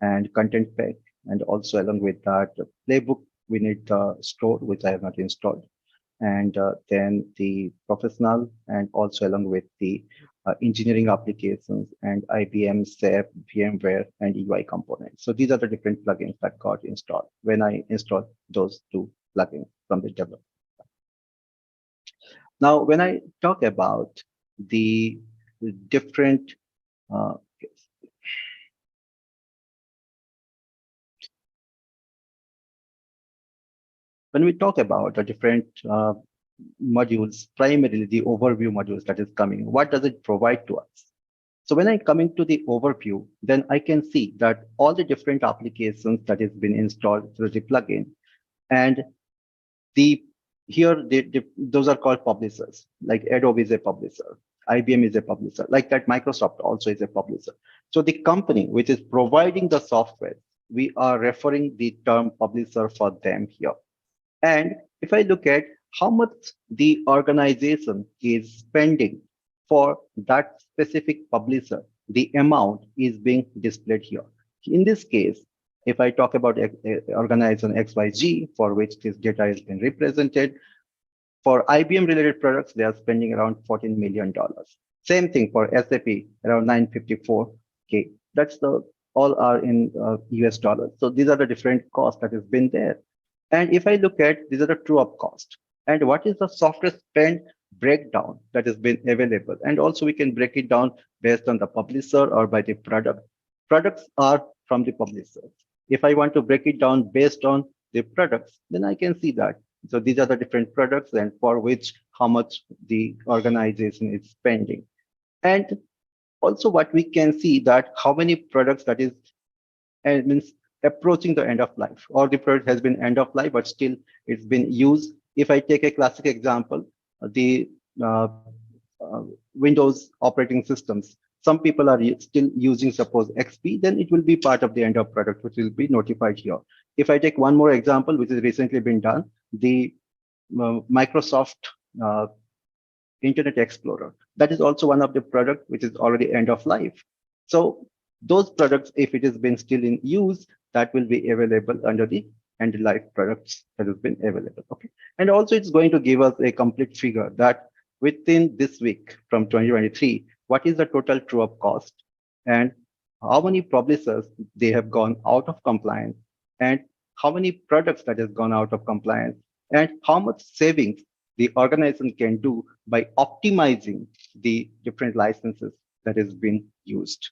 and content pack. And also along with that playbook, we need the store, which I have not installed. And then the professional, and also along with the engineering applications and IBM, SAP, VMware, and UI components. So these are the different plugins that got installed when I installed those two plugins from the developer. Now, when I talk about the different when we talk about the different modules, primarily the overview modules that is coming, what does it provide to us? So when I come into the overview, then I can see that all the different applications that has been installed through the plugin, and those are called publishers. Like Adobe is a publisher, IBM is a publisher, like that Microsoft also is a publisher. So the company which is providing the software, we are referring the term publisher for them here. And if I look at how much the organization is spending for that specific publisher, the amount is being displayed here. In this case, if I talk about organization XYZ, for which this data has been represented, for IBM related products, they are spending around $14 million. Same thing for SAP, around 954K. That's all are in US dollars. So these are the different costs that has been there. And if I look at, these are the true up cost. And what is the software spend breakdown that has been available? And also we can break it down based on the publisher or by the product. Products are from the publisher. If I want to break it down based on the products, then I can see that. So these are the different products and for which how much the organization is spending. And also what we can see that how many products that is, and means approaching the end of life, or the product has been end of life, but still it's been used. If I take a classic example, the Windows operating systems, some people are still using, suppose XP, then it will be part of the end of product, which will be notified here. If I take one more example, which has recently been done, the Microsoft Internet Explorer, that is also one of the product which is already end of life. So those products, if it has been still in use, that will be available under the end life products that has been available. Okay. And also it's going to give us a complete figure that within this week from 2023, what is the total true up cost and how many publishers they have gone out of compliance and how many products that has gone out of compliance and how much savings the organization can do by optimizing the different licenses that has been used.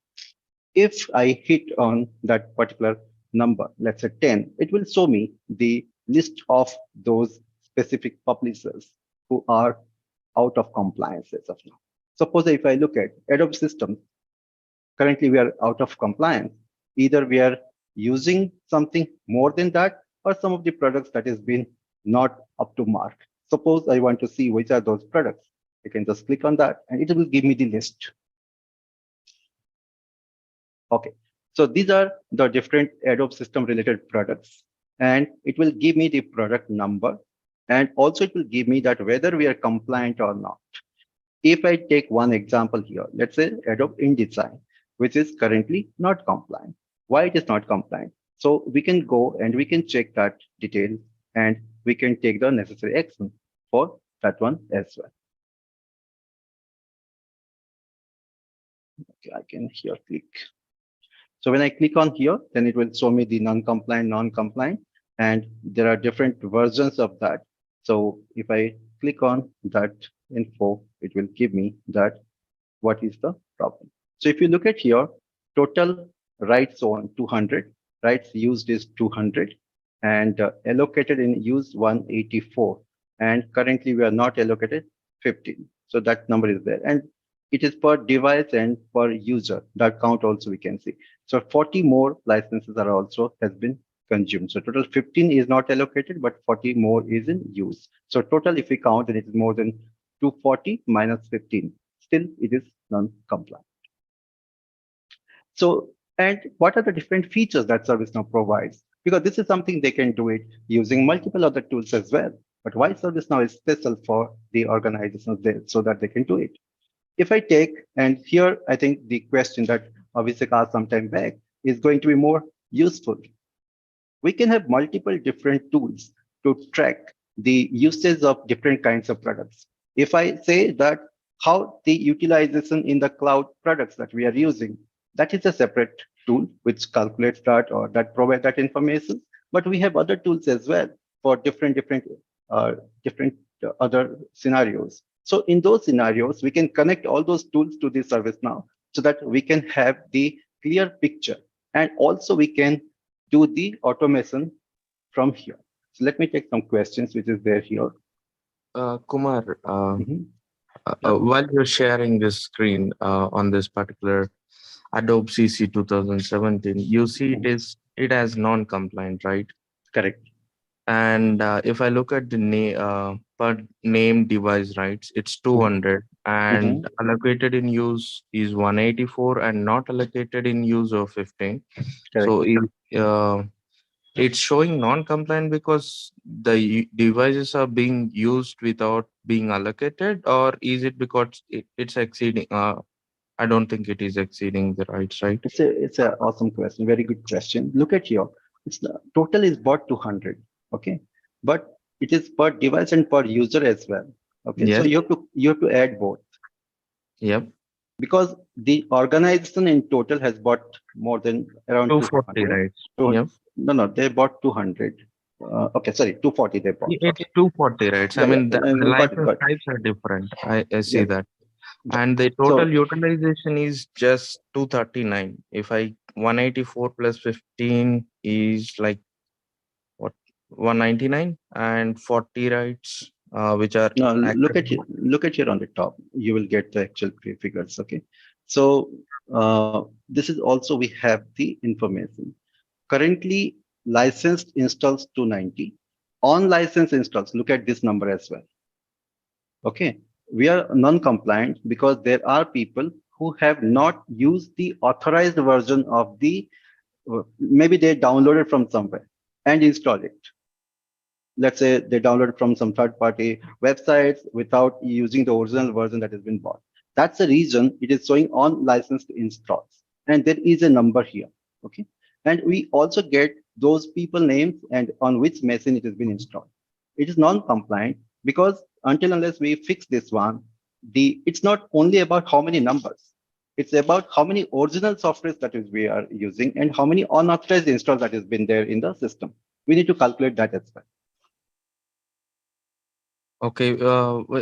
If I hit on that particular number, let's say 10, it will show me the list of those specific publishers who are out of compliance as of now. Suppose if I look at Adobe Systems, currently we are out of compliance. Either we are using something more than that or some of the products that has been not up to mark. Suppose I want to see which are those products. I can just click on that and it will give me the list. Okay, so these are the different Adobe system related products and it will give me the product number and also it will give me that whether we are compliant or not. If I take one example here, let's say Adobe InDesign, which is currently not compliant. Why it is not compliant? So we can go and we can check that detail and we can take the necessary action for that one as well. Okay, I can here click. So when I click on here, then it will show me the non-compliant, and there are different versions of that. So if I click on that info, it will give me that what is the problem. So if you look at here, total rights on 200, rights used is 200, and allocated in use 184, and currently we are not allocated 15. So that number is there, and it is per device and per user. That count also we can see. So 40 more licenses are also has been consumed. So total 15 is not allocated, but 40 more is in use. So total, if we count, then it is more than 240 minus 15. Still, it is non-compliant. So, and what are the different features that ServiceNow provides? Because this is something they can do it using multiple other tools as well. But why ServiceNow is special for the organizations there so that they can do it? If I take, and here I think the question that Abhishek asked some time back is going to be more useful. We can have multiple different tools to track the usage of different kinds of products. If I say that how the utilization in the cloud products that we are using, that is a separate tool which calculates that or that provides that information. But we have other tools as well for uh, different other scenarios. So in those scenarios, we can connect all those tools to the ServiceNow so that we can have the clear picture, and also we can do the automation from here. So let me take some questions which is there here. Kumar, Mhm. Yeah. while you're sharing this screen on this particular Adobe CC 2017, you see it has non-compliant, right? Correct. And if I look at the per name device rights, it's 200, and allocated in use is 184, and not allocated in use of 15. Correct. So it's showing non-compliant because the devices are being used without being allocated, or is it because it's exceeding? I don't think it is exceeding the rights, right? It's a awesome question. Very good question. Look at here. It's the total is about 200. Okay, but it is per device and per user as well. Okay, so Yes. you have to add both. Yep. Because the organization in total has bought more than around 240 200. rights. Two- Yep. No, they bought 200. Okay, sorry, 240 they bought. It's Okay. 240 rights. I Yeah, mean, yeah, the got it, license got it. types are different. I see Yes. that. Yeah. And the total So utilization is just 239. If I 184 plus 15 is like what, 199, and 40 rights, which are now actually. look at here on the top. You will get the actual figures. Okay. So this is also we have the information. Currently licensed installs 290. On license installs, look at this number as well. Okay, we are non-compliant because there are people who have not used the authorized version of the, maybe they downloaded from somewhere and installed it. Let's say they downloaded from some third-party websites without using the original version that has been bought. That's the reason it is showing on licensed installs. And there is a number here. Okay. And we also get those people names and on which machine it has been installed. It is non-compliant because until unless we fix this one, it's not only about how many numbers. It's about how many original softwares that is we are using and how many unauthorized installs that has been there in the system. We need to calculate that as well. Okay,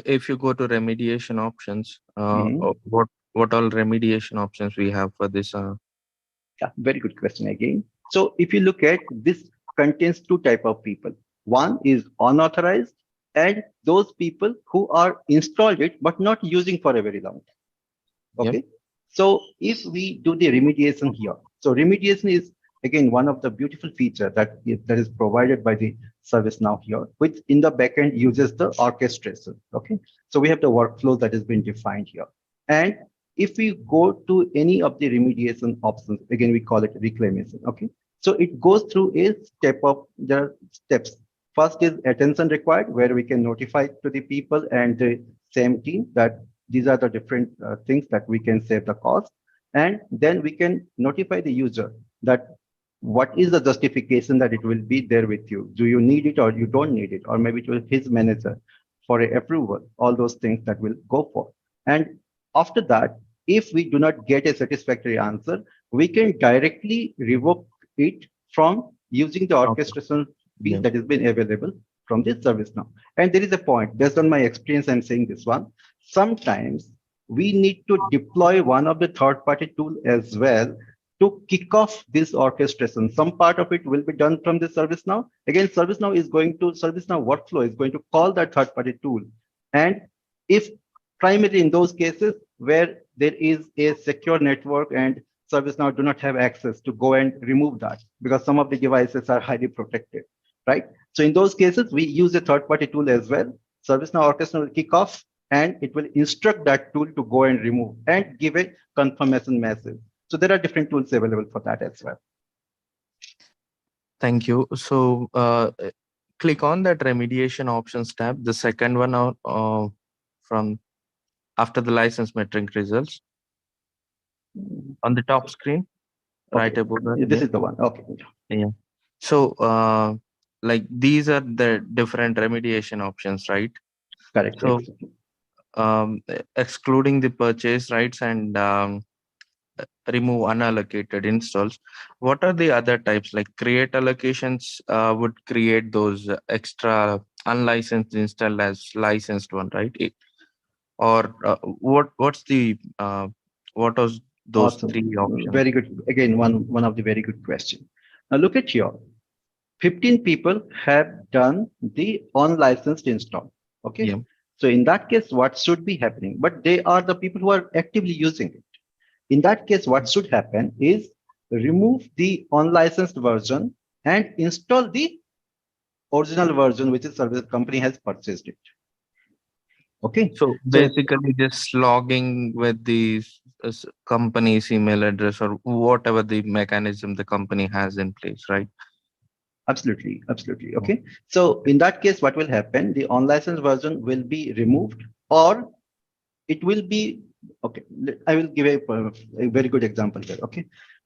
if you go to remediation options, Mhm. what all remediation options we have for this? Yeah, very good question again. So if you look at this contains two type of people. One is unauthorized and those people who are installed it but not using for a very long time. Yep. Okay. So if we do the remediation here, so remediation is again one of the beautiful feature that is provided by the ServiceNow here, which in the backend uses the orchestration. Okay. So we have the workflow that has been defined here. And if we go to any of the remediation options, again, we call it reclamation. Okay. So it goes through a step of the steps. First is attention required, where we can notify to the people and the same team that these are the different things that we can save the cost. And then we can notify the user that what is the justification that it will be there with you. Do you need it or you don't need it? Or maybe it will his manager for a approval, all those things that will go for. And after that, if we do not get a satisfactory answer, we can directly revoke it from using the orchestration piece Yeah. that has been available from this ServiceNow. And there is a point, based on my experience, I'm saying this one. Sometimes we need to deploy one of the third-party tool as well to kick off this orchestration. Some part of it will be done from the ServiceNow. Again, ServiceNow workflow is going to call that third-party tool. And if primarily in those cases where there is a secure network and ServiceNow do not have access to go and remove that because some of the devices are highly protected, right? So in those cases, we use a third-party tool as well. ServiceNow orchestration will kick off and it will instruct that tool to go and remove and give a confirmation message. So there are different tools available for that as well. Thank you. So click on that remediation options tab, the second one out from after the license metric results on the top screen, right Okay, above that. this Yeah. is the one. Okay. Yeah. So like these are the different remediation options, right? Correct. So Exactly. excluding the purchase rights and remove unallocated installs, what are the other types? Like create allocations would create those extra unlicensed install as licensed one, right? Or what's the what was those Awesome. three options? Very good. Again, one of the very good question. Now look at here. 15 people have done the unlicensed install. Okay. Yeah. So in that case, what should be happening? But they are the people who are actively using it. In that case, what should happen is remove the unlicensed version and install the original version, which is service company has purchased it. Okay. So So basically, just logging with the company's email address or whatever the mechanism the company has in place, right? absolutely, absolutely. Okay. So in that case, what will happen? The unlicensed version will be removed, or it will be okay. I will give a very good example here. Okay.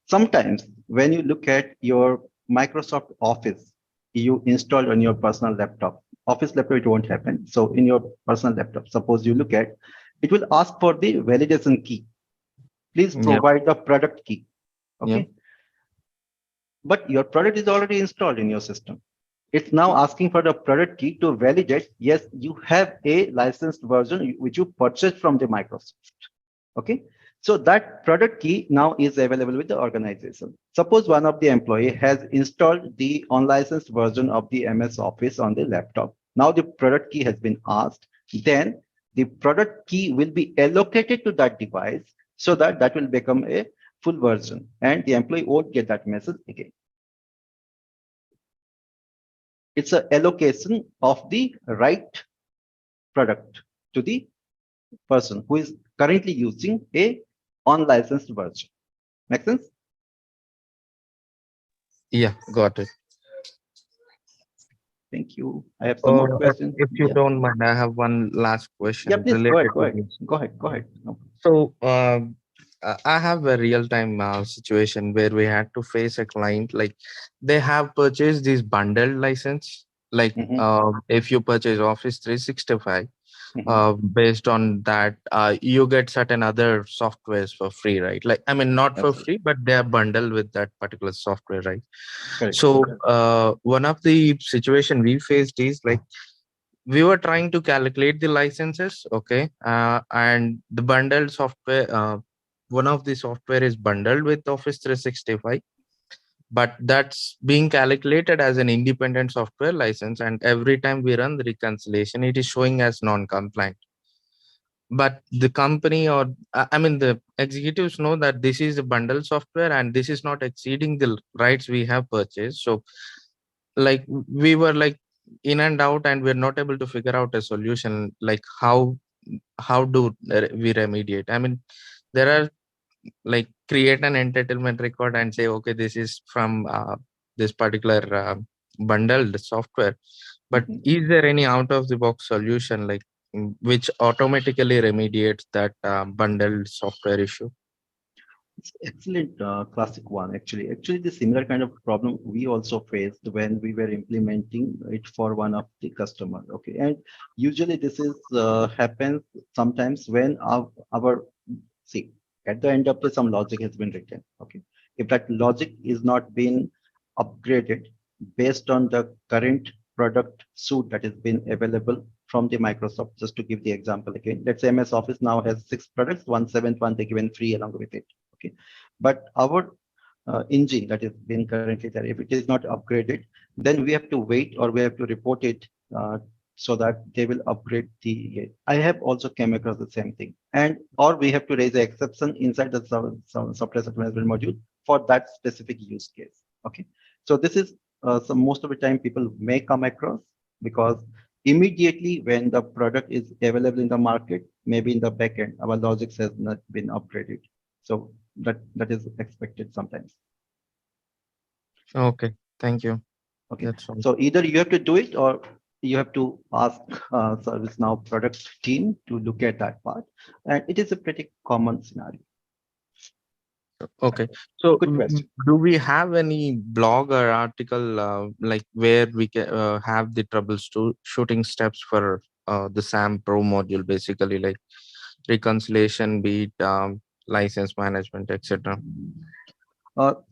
Sometimes when you look at your Microsoft Office, you installed on your personal laptop. Office laptop, it won't happen. So in your personal laptop, suppose you look at, it will ask for the validation key. Please Yeah. provide the product key. Yeah. Okay. But your product is already installed in your system. It's now asking for the product key to validate, yes, you have a licensed version which you purchased from the Microsoft. Okay. So that product key now is available with the organization. Suppose one of the employee has installed the unlicensed version of the MS Office on the laptop. Now the product key has been asked. Then the product key will be allocated to that device so that that will become a full version and the employee won't get that message again. It's an allocation of the right product to the person who is currently using a unlicensed version. Make sense? Yeah, got it. Thank you. I have some more questions. If you Yeah. don't mind, I have one last question Yeah, please related go to ahead. this. Go ahead. Go ahead. No. So, I have a real-time situation where we had to face a client like they have purchased this bundled license. Like, if you purchase Office 365, based on that, you get certain other softwares for free, right? Like, I mean, not for free, but they are bundled with that particular software, right? Correct. So, one of the situation we faced is like we were trying to calculate the licenses, okay, and the bundled software, one of the software is bundled with Office 365, but that's being calculated as an independent software license, and every time we run the reconciliation it is showing as non-compliant. But the company, or I mean the executives know that this is a bundled software and this is not exceeding the rights we have purchased. So like we were like in and out, and we're not able to figure out a solution, like how do we remediate. I mean, there are like create an entitlement record and say, okay, this is from this particular bundled software, but is there any out of the box solution like which automatically remediates that bundled software issue? It's excellent, classic one. Actually, the similar kind of problem we also faced when we were implementing it for one of the customer. Okay, and usually this is happens sometimes when our see at the end of the some logic has been written. Okay, if that logic is not being upgraded based on the current product suite that has been available from the Microsoft. Just to give the example again, let's say MS Office now has 6 products, one seventh one they given free along with it. Okay, but our engine that is being currently there, if it is not upgraded, then we have to wait or we have to report it so that they will upgrade the. I have also came across the same thing, and or we have to raise an exception inside the software asset management module for that specific use case. Okay, so this is some most of the time people may come across because immediately when the product is available in the market, maybe in the backend, our logics has not been upgraded. So that is expected sometimes. Okay, thank you. Okay, That's all. so either you have to do it or you have to ask ServiceNow product team to look at that part, and it is a pretty common scenario. Okay. So, Good question. do we have any blog or article like where we can have the troubleshooting steps for the SAM Pro module, basically like reconciliation, beat, license management, etc.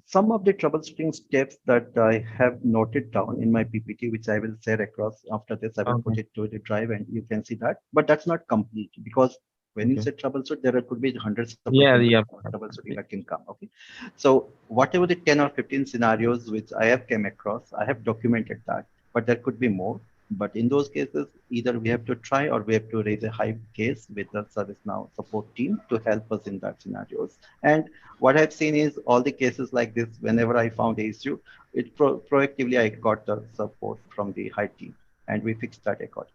Some of the troubleshooting steps that I have noted down in my PPT, which I will share across after this, I will put Okay. it to the drive and you can see that. But that's not complete because when you Okay. say troubleshoot, there could be hundreds of Yeah. different Yeah. troubleshooting that can come. Okay. So whatever the 10 or 15 scenarios which I have came across, I have documented that, but there could be more. But in those cases, either we have to try or we have to raise a high case with the ServiceNow support team to help us in that scenarios. And what I've seen is all the cases like this, whenever I found the issue, proactively I got the support from the high team and we fixed that accordingly.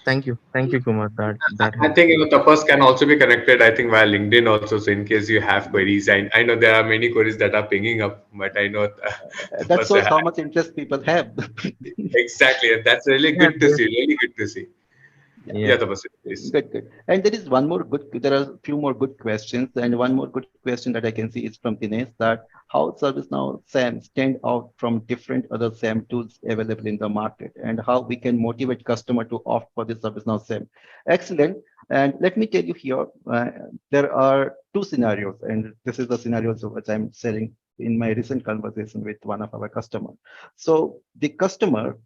Thank you. Thank you, Kumar. That I helps think me. Tapas can also be connected, I think, via LinkedIn also. So in case you have queries, I know there are many queries that are pinging up, but I know That Tapas shows how much interest people have. exactly. And that's really Yeah. good to see. Really good to see. Yeah. Yeah, Tapas, please. Good, good. And there is one more good, there are a few more good questions. And one more good question that I can see is from Dinesh that how ServiceNow SAM stand out from different other SAM tools available in the market and how we can motivate customer to opt for the ServiceNow SAM. Excellent. And let me tell you here, there are two scenarios, and this is the scenarios which I'm sharing in my recent conversation with one of our customers. So the customer,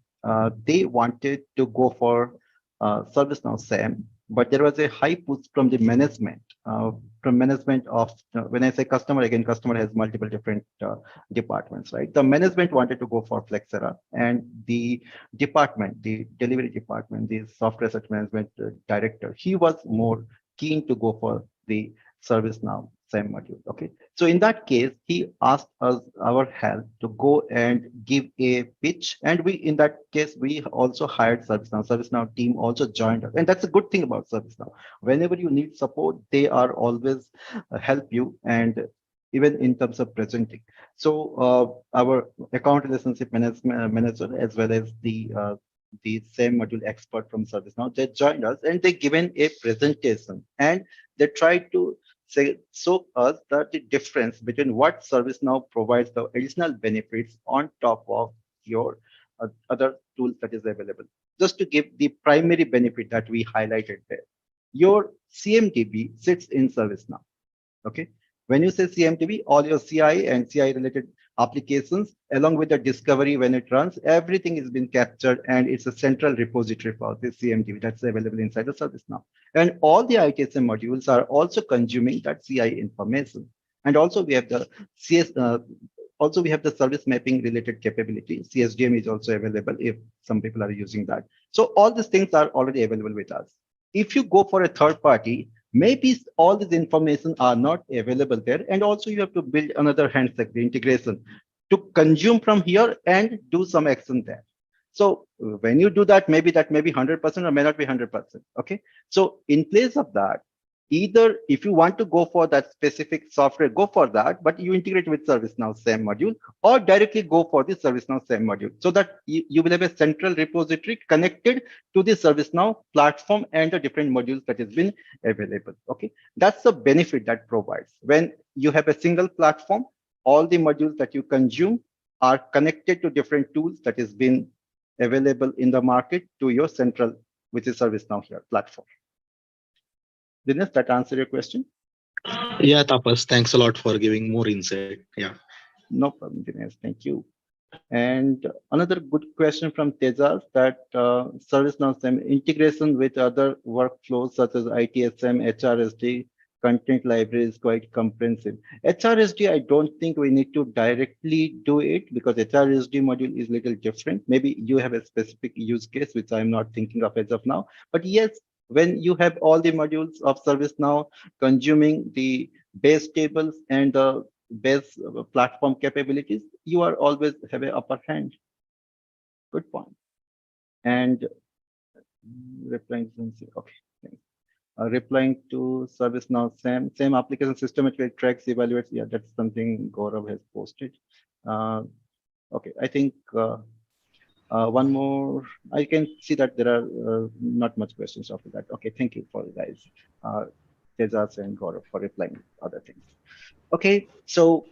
they wanted to go for ServiceNow SAM, but there was a high push from the management, of, when I say customer, again, customer has multiple different departments, right? The management wanted to go for Flexera and the department, the delivery department, the software asset management director, he was more keen to go for the ServiceNow SAM module, okay? So in that case, he asked us our help to go and give a pitch. And we, in that case, we also hired ServiceNow. ServiceNow team also joined us. And that's a good thing about ServiceNow. Whenever you need support, they are always help you. And even in terms of presenting. So our account relationship manager, as well as the same module expert from ServiceNow, they joined us and they given a presentation and they tried to show us that the difference between what ServiceNow provides the additional benefits on top of your other tools that is available. Just to give the primary benefit that we highlighted there. Your CMDB sits in ServiceNow. Okay. When you say CMDB, all your CI and CI related applications, along with the discovery when it runs, everything is being captured and it's a central repository for the CMDB that's available inside the ServiceNow. And all the ITSM modules are also consuming that CI information. And also we have the also we have the service mapping related capability. CSDM is also available if some people are using that. So all these things are already available with us. If you go for a third party, maybe all this information are not available there. And also you have to build another handshake, the integration to consume from here and do some action there. So when you do that may be 100% or may not be 100%. Okay. So in place of that, either if you want to go for that specific software, go for that, but you integrate with ServiceNow SAM module or directly go for the ServiceNow SAM module so that you will have a central repository connected to the ServiceNow platform and the different modules that has been available. Okay, that's the benefit that provides. When you have a single platform, all the modules that you consume are connected to different tools that has been available in the market to your central, which is ServiceNow here platform. Dinesh, that answer your question? Yeah, Tapas, thanks a lot for giving more insight. Yeah. No problem, Dinesh. Thank you. And another good question from Tejas that ServiceNow SAM integration with other workflows such as ITSM, HRSD, content library is quite comprehensive. HRSD, I don't think we need to directly do it because HRSD module is little different. Maybe you have a specific use case, which I'm not thinking of as of now. But yes, when you have all the modules of ServiceNow consuming the base tables and the base platform capabilities, you are always have an upper hand. Good point. And replying, okay. Replying to ServiceNow, same application system, it will tracks, evaluates. Yeah, that's something Gaurav has posted. Okay, I think one more. I can see that there are not much questions after that. Okay, thank you for you guys, Tejas and Gaurav, for replying other things. Okay, so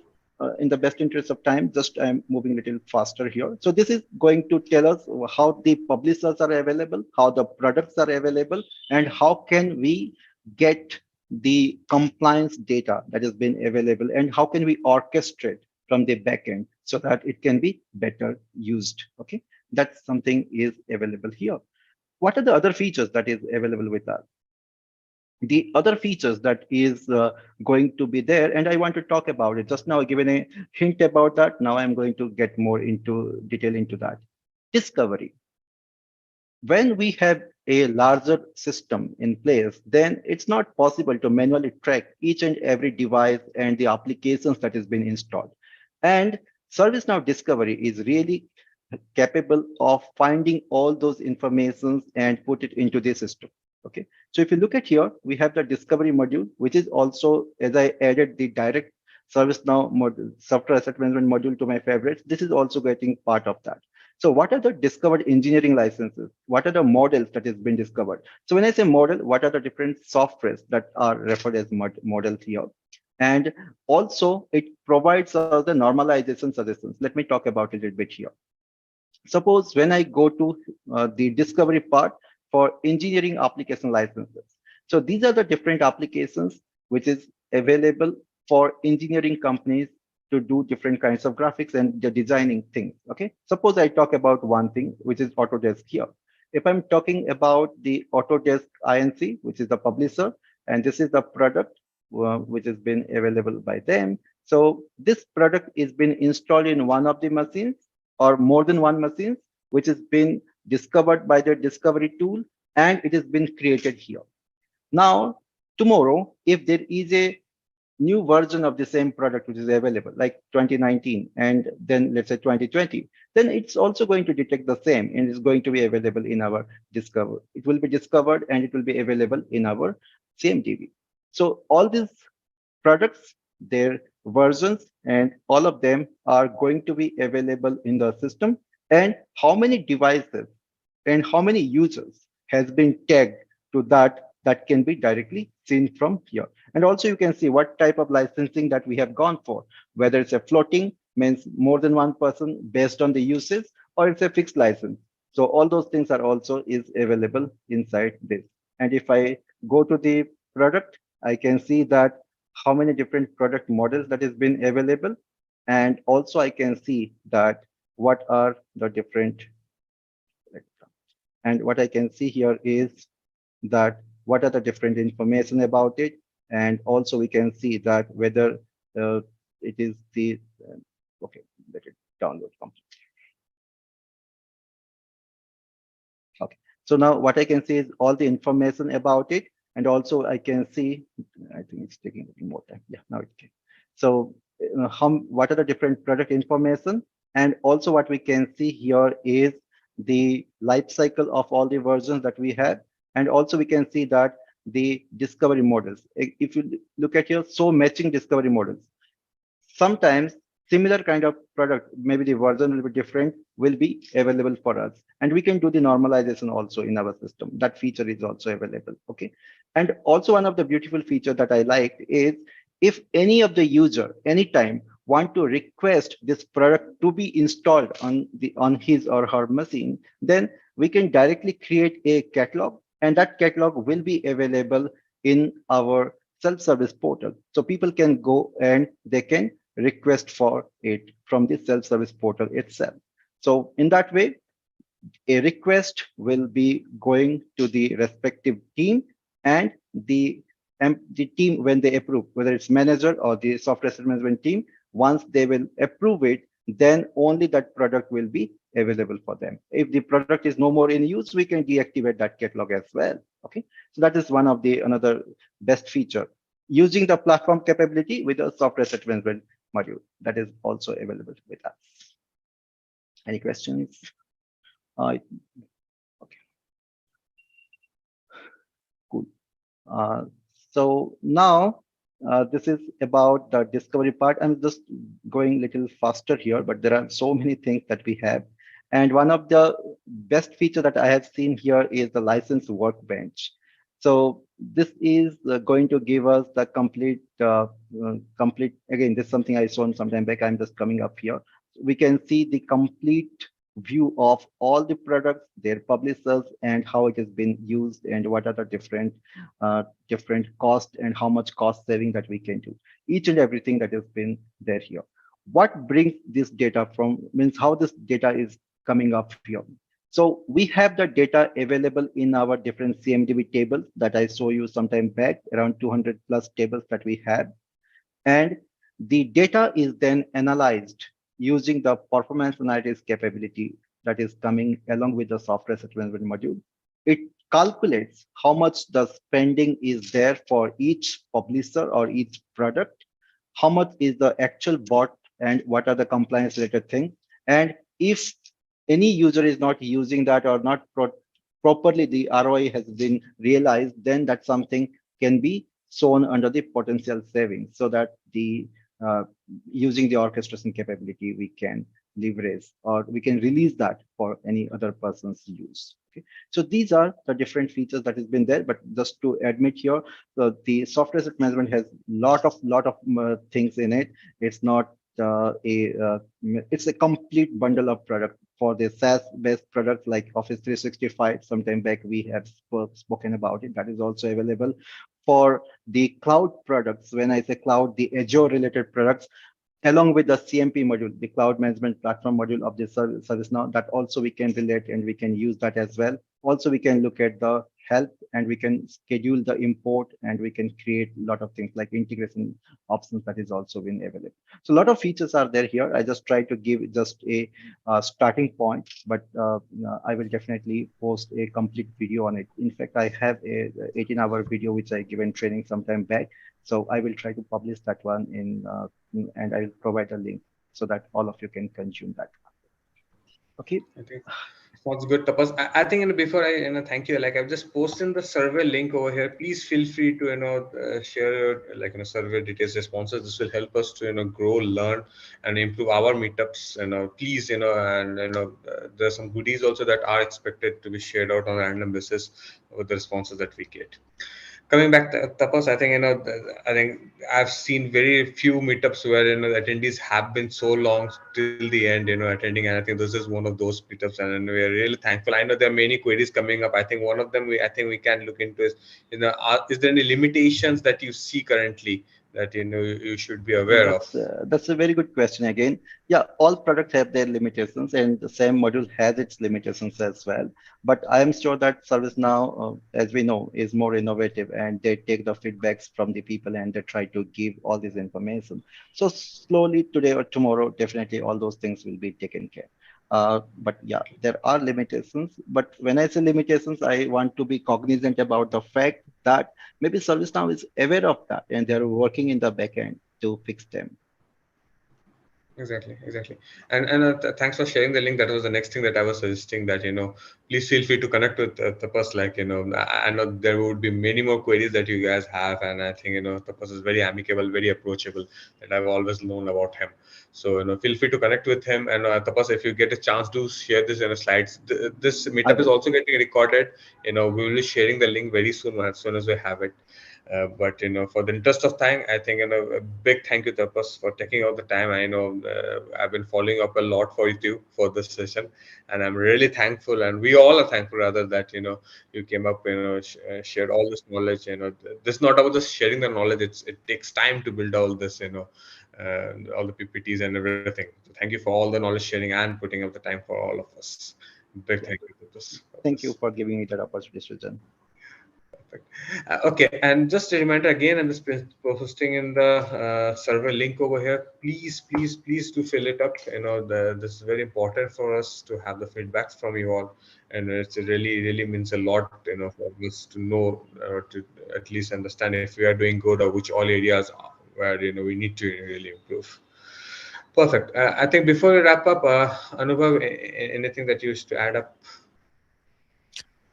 in the best interest of time, just I'm moving a little faster here. So this is going to tell us how the publishers are available, how the products are available, and how can we get the compliance data that has been available, and how can we orchestrate from the backend so that it can be better used. Okay, that's something is available here. What are the other features that is available with us? The other features that is going to be there, and I want to talk about it. Just now given a hint about that. Now I'm going to get more into detail into that. Discovery. When we have a larger system in place, then it's not possible to manually track each and every device and the applications that has been installed. And ServiceNow Discovery is really capable of finding all those informations and put it into the system. Okay, so if you look at here, we have the discovery module, which is also, as I added the direct ServiceNow module, software asset management module to my favorites, this is also getting part of that. So what are the discovered engineering licenses? What are the models that has been discovered? So when I say model, what are the different softwares that are referred as models here? And also it provides us the normalization suggestions. Let me talk about it a little bit here. Suppose when I go to the discovery part for engineering application licenses. So these are the different applications which is available for engineering companies to do different kinds of graphics and the designing things. Okay, suppose I talk about one thing, which is Autodesk here. If I'm talking about the Autodesk Inc., which is the publisher, and this is the product which has been available by them. So this product is been installed in one of the machines or more than one machines, which has been discovered by the discovery tool, and it has been created here. Now, tomorrow, if there is a new version of the same product which is available, like 2019, and then let's say 2020, then it's also going to detect the same and it's going to be available in our discover. It will be discovered and it will be available in our CMDB. So all these products, their versions, and all of them are going to be available in the system. And how many devices and how many users has been tagged to that can be directly seen from here. And also you can see what type of licensing that we have gone for, whether it's a floating, means more than one person based on the usage, or it's a fixed license. So all those things are also is available inside this. And if I go to the product, I can see that how many different product models that has been available. And also I can see that what are the different, and what I can see here is that what are the different information about it. And also we can see that whether it is the, okay, let it download completely. Okay, so now what I can see is all the information about it. And also I can see, I think it's taking a little more time. Yeah, now it can. So what are the different product information? And also what we can see here is the life cycle of all the versions that we have. And also we can see that the discovery models. If you look at here, so matching discovery models. Sometimes similar kind of product, maybe the version will be different, will be available for us. And we can do the normalization also in our system. That feature is also available. Okay. And also one of the beautiful feature that I like is if any of the user anytime want to request this product to be installed on his or her machine, then we can directly create a catalog, and that catalog will be available in our self-service portal. So people can go and they can request for it from the self-service portal itself. So in that way, a request will be going to the respective team, and the team, when they approve, whether it's manager or the software asset management team, once they will approve it, then only that product will be available for them. If the product is no more in use, we can deactivate that catalog as well. Okay, so that is one of the another best feature, using the platform capability with a software asset management module that is also available with us. Any questions? Uh, so now this is about the discovery part. I'm just going a little faster here, but there are so many things that we have. And one of the best feature that I have seen here is the license workbench. So this is going to give us the complete, again, this is something I shown sometime back. I'm just coming up here. We can see the complete view of all the products, their publishers, and how it has been used, and what are the different cost and how much cost saving that we can do. Each and everything that has been there here. What brings this data from means how this data is coming up here. So we have the data available in our different CMDB tables that I saw you sometime back, around 200 plus tables that we have. And the data is then analyzed using the performance analytics capability that is coming along with the software asset management module. It calculates how much the spending is there for each publisher or each product, how much is the actual bot, and what are the compliance related things. And if any user is not using that or not properly the ROI has been realized, then that something can be shown under the potential savings, so that the uh, using the orchestration capability we can leverage, or we can release that for any other person's use. Okay, so these are the different features that has been there. But just to admit here, the software asset management has lot of things in it. It's not it's a complete bundle of product. For the SaaS based products like Office 365, sometime back we have spoken about it, that is also available. For the cloud products, when I say cloud, the Azure related products, along with the CMP module, the cloud management platform module of the ServiceNow, that also we can relate and we can use that as well. Also, we can look at the help, and we can schedule the import, and we can create a lot of things like integration options that is also been available. So a lot of features are there here. I just try to give just a starting point, but I will definitely post a complete video on it. In fact, I have a 18-hour video which I given training sometime back. So I will try to publish that one in and I will provide a link so that all of you can consume that. Okay. I think sounds good, Tapas. I think before I thank you, like I've just posted the survey link over here. Please feel free to share your survey details, responses. This will help us to grow, learn, and improve our meetups. Please and there's some goodies also that are expected to be shared out on a random basis with the responses that we get. Coming back to Tapas, I think I think I've seen very few meetups where the attendees have been so long till the end, attending. And I think this is one of those meetups, and we are really thankful. I know there are many queries coming up. I think one of them I think we can look into is is there any limitations that you see currently that you should be aware of? That's a very good question again. Yeah, all products have their limitations, and the same module has its limitations as well. But I am sure that ServiceNow, as we know, is more innovative, and they take the feedbacks from the people and they try to give all this information. So slowly, today or tomorrow, definitely all those things will be taken care. But yeah, there are limitations. But when I say limitations, I want to be cognizant about the fact that maybe ServiceNow is aware of that and they're working in the backend to fix them. Exactly. And thanks for sharing the link. That was the next thing that I was suggesting, that please feel free to connect with Tapas. Like I know there would be many more queries that you guys have, and I think Tapas is very amicable, very approachable, and I've always known about him. So feel free to connect with him. And Tapas, if you get a chance to share this in the slides, this meetup is also getting recorded. We will be sharing the link very soon, as soon as we have it. But for the interest of time, I think a big thank you, Tapas, for taking out the time. I know I've been following up a lot for you for this session, and I'm really thankful, and we all are thankful rather that you came up, shared all this knowledge. This is not about just sharing the knowledge. It takes time to build all this, all the PPTs and everything. So thank you for all the knowledge sharing and putting up the time for all of us. Big thank you for this. Thank you for giving me that opportunity, Sujan. Perfect. Okay, and just a reminder again, I'm just posting in the server link over here. Please do fill it up. This is very important for us to have the feedbacks from you all, and it's really means a lot, for us to know, to at least understand if we are doing good or which all areas where we need to really improve. Perfect. I think before we wrap up, Anubhav, anything that you wish to add up?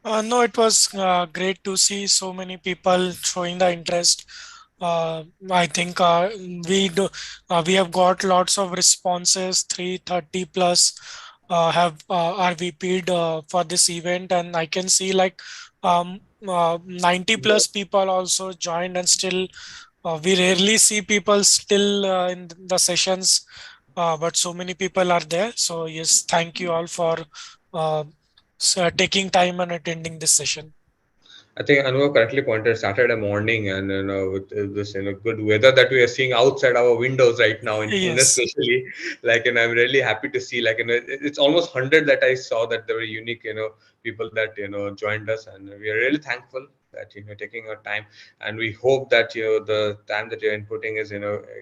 No, it was great to see so many people showing the interest. I think we have got lots of responses. 330 plus have RVP'd for this event, and I can see like 90 plus people also joined, and still we rarely see people still in the sessions, but so many people are there. So yes, thank you all for uh, taking time and attending this session. I think Anubhav correctly pointed Saturday morning, and with this good weather that we are seeing outside our windows right now, in Pune Yes. especially, like, and I'm really happy to see, like, it's almost 100 that I saw that there were unique people that joined us, and we are really thankful that taking our time, and we hope that the time that you're inputting is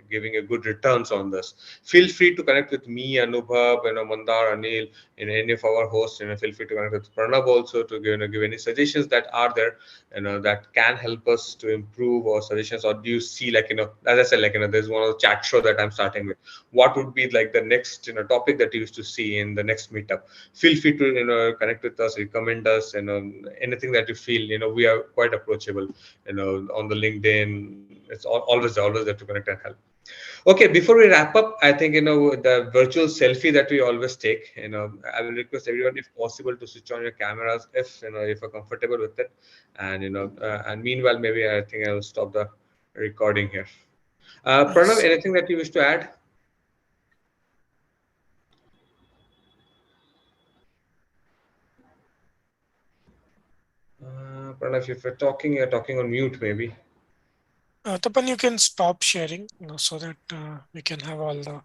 giving a good returns on this. Feel free to connect with me, Anubhav, Mandar, Anil, any of our hosts. Feel free to connect with Pranav also to give any suggestions that are there, that can help us to improve our suggestions. Or do you see, like, as I said, like, there's one of the chat show that I'm starting with, what would be like the next topic that you used to see in the next meetup? Feel free to connect with us, recommend us, anything that you feel. We are quite approachable, on the LinkedIn. It's always there to connect and help. Okay, before we wrap up, I think the virtual selfie that we always take. I will request everyone, if possible, to switch on your cameras if you're comfortable with it, and meanwhile, maybe I think I will stop the recording here. Pranav, Yes. anything that you wish to add? Pranav, if you're talking on mute, maybe. Tapan, you can stop sharing, so that we can have all the